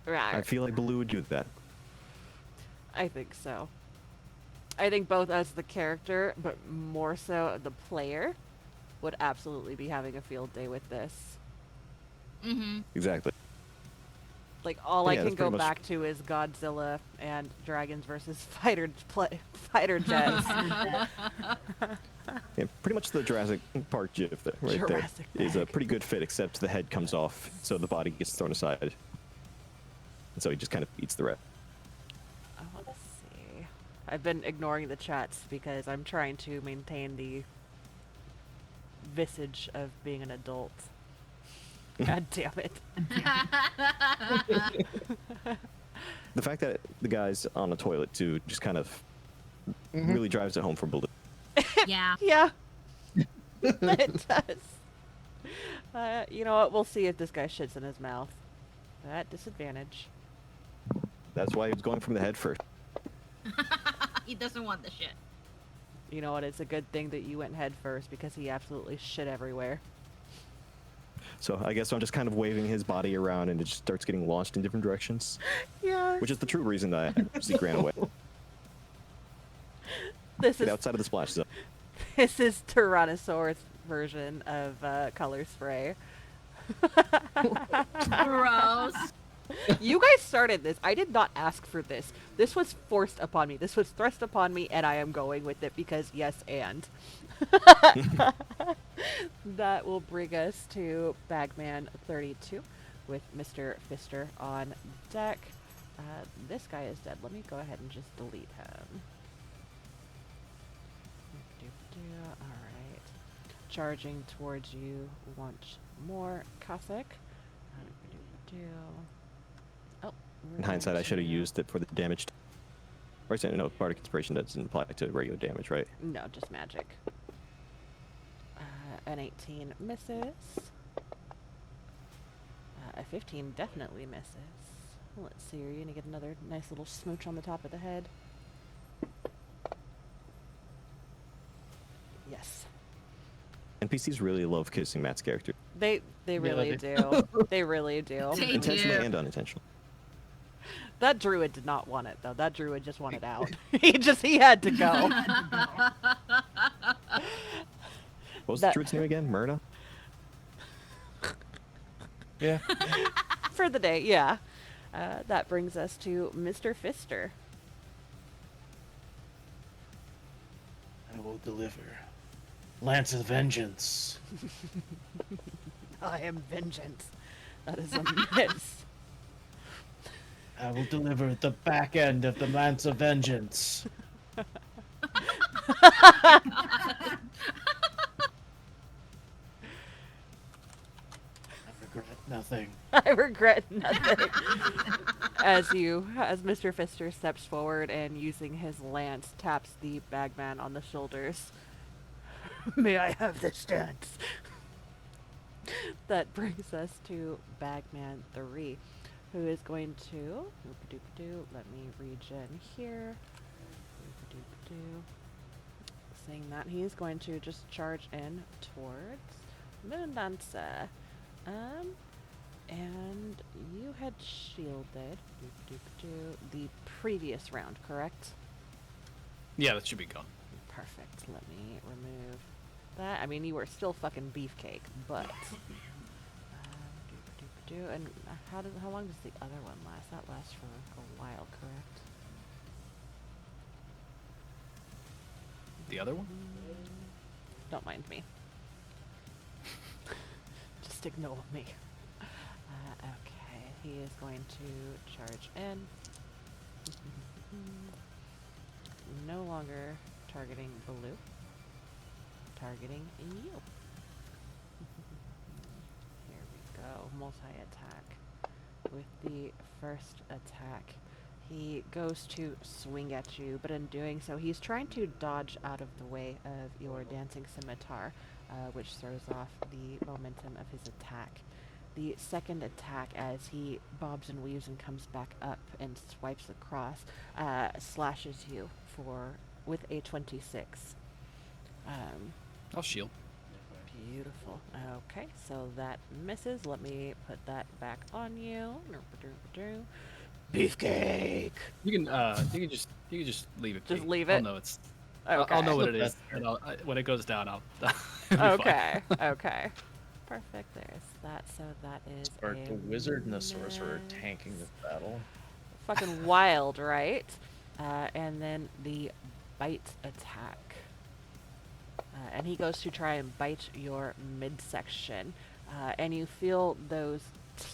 I
Right.
feel like Baloo would do that.
I think so. I think both as the character, but more so the player, would absolutely be having a field day with this.
Mm-hmm.
Exactly.
Like all
Yeah,
I
that's
can go
pretty much-
back to is Godzilla and dragons versus fighter jets.
Yeah, pretty much the Jurassic Park gif there, right
Jurassic
there is a
Park.
pretty good fit, except the head comes off, so the body gets thrown aside, and so he just kind of eats the rest.
Oh, let's see. I've been ignoring the chats because I'm trying to maintain the visage of being an adult. God damn it.
The fact that the guy's on the toilet too just kind of really drives it home for Baloo.
Yeah.
Yeah. It does. You know what? We'll see if this guy shits in his mouth. At disadvantage.
That's why he was going from the head first.
He doesn't want the shit.
You know what? It's a good thing that you went head first because he absolutely shit everywhere.
So I guess I'm just kind of waving his body around, and it just starts getting launched in different directions,
Yeah.
which is the true reason that I actually ran away.
This
Get
is
outside of the splash zone.
this is Tyrannosaurus version of color spray.
Gross.
You guys started this. I did not ask for this. This was forced upon me. This was thrust upon me, and I am going with it because yes, and. That will bring us to Bagman 32 with Mr. Fister on deck. This guy is dead. Let me go ahead and just delete him. Alright. Charging towards you once more, Cossack. Oh, we're
In
going
hindsight, I should have
to-
used it for the damage. Or I said, no, Bardic Inspiration doesn't apply to regular damage, right?
No, just magic. An 18 misses. A 15 definitely misses. Let's see, are you gonna get another nice little smooch on the top of the head? Yes.
NPCs really love kissing Matt's character,
They really
they-
do. They really do.
They
intentionally
do.
and unintentionally.
That druid did not want it though. That druid just wanted out. he had to go.
What was
That-
the druid's name again? Myrna?
Yeah.
For the day, yeah. That brings us to Mr. Fister.
I will deliver. Lance of Vengeance.
I am vengeance. That is a miss.
I will deliver the back end of the Lance of Vengeance. I regret nothing.
I regret nothing. as Mr. Fister steps forward and using his lance taps the bagman on the shoulders. May I have this dance? That brings us to Bagman 3, who is going to let me regen here. Saying that he is going to just charge in towards Moondancer. And you had shielded the previous round, correct?
Yeah, that should be gone.
Perfect. Let me remove that. I mean, you were still fucking beefcake, but. And how long does the other one last? That lasts for a while, correct?
The other one?
Don't mind me. Just ignore me. Okay, he is going to charge in. No longer targeting Baloo. Targeting you. Here we go. Multi-attack. With the first attack, he goes to swing at you, but in doing so, he's trying to dodge out of the way of your dancing scimitar, which throws off the momentum of his attack. The second attack, as he bobs and weaves and comes back up and swipes across, slashes you with a 26.
I'll shield.
Beautiful. Okay, so that misses. Let me put that back on you. Beefcake.
You can just leave it.
Just
be.
leave
I'll
it?
know it's.
Okay.
I'll know what
Look,
it is,
that's
and when it goes down, it'll be fine.
Okay. Okay. Perfect. There's that. So that is
Are
a
the wizard and the sorcerer
miss.
tanking this battle?
Fucking wild, right? And then the bite attack. And he goes to try and bite your midsection. And you feel those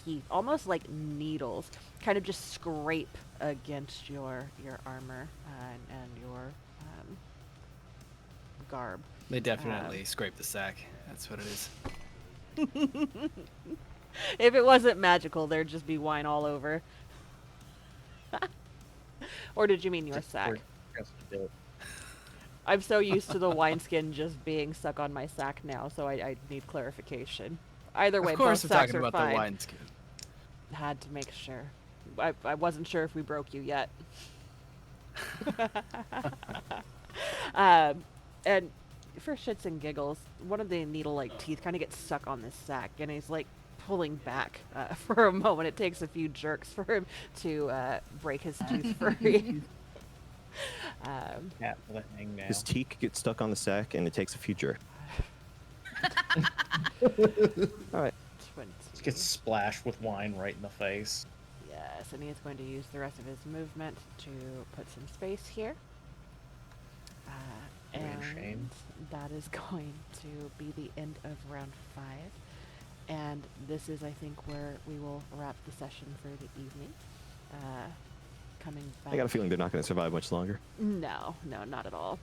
teeth, almost like needles, kind of just scrape against your armor and your garb.
They definitely scrape the sack. That's what it is.
If it wasn't magical, there'd just be wine all over. Or did you mean your sack? I'm so used to the wineskin just being stuck on my sack now, so I need clarification. Either way,
Of course,
both
we're
sacks
talking
are
about
fine.
the wineskin.
Had to make sure. I wasn't sure if we broke you yet. And for shits and giggles, one of the needle-like teeth kind of gets stuck on this sack, and he's like pulling back for a moment. It takes a few jerks for him to break his tooth free.
Cat with a hangnail.
His teeth get stuck on the sack, and it takes a few jerks. All right.
20.
Just gets splashed with wine right in the face.
Yes, and he's going to use the rest of his movement to put some space here.
What a
And
shame.
that is going to be the end of round 5. And this is, I think, where we will wrap the session for the evening. Coming back.
I got a feeling they're not going to survive much longer.
No, not at all.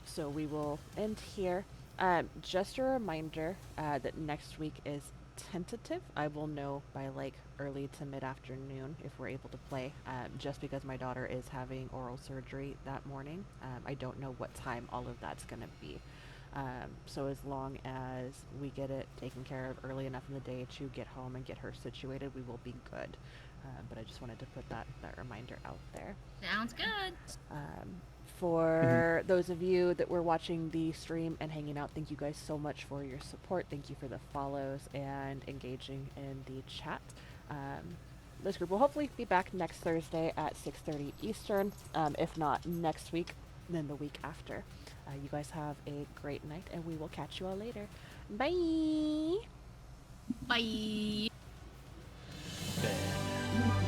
So we will end here. Just a reminder that next week is tentative. I will know by like early to mid-afternoon if we're able to play, just because my daughter is having oral surgery that morning. I don't know what time all of that's going to be. So as long as we get it taken care of early enough in the day to get home and get her situated, we will be good. But I just wanted to put that reminder out there.
Sounds good.
For those of you that were watching the stream and hanging out, thank you guys so much for your support. Thank you for the follows and engaging in the chat. This group will hopefully be back next Thursday at 6:30 Eastern. If not next week, then the week after. You guys have a great night, and we will catch you all later. Bye!
Bye.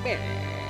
Bye.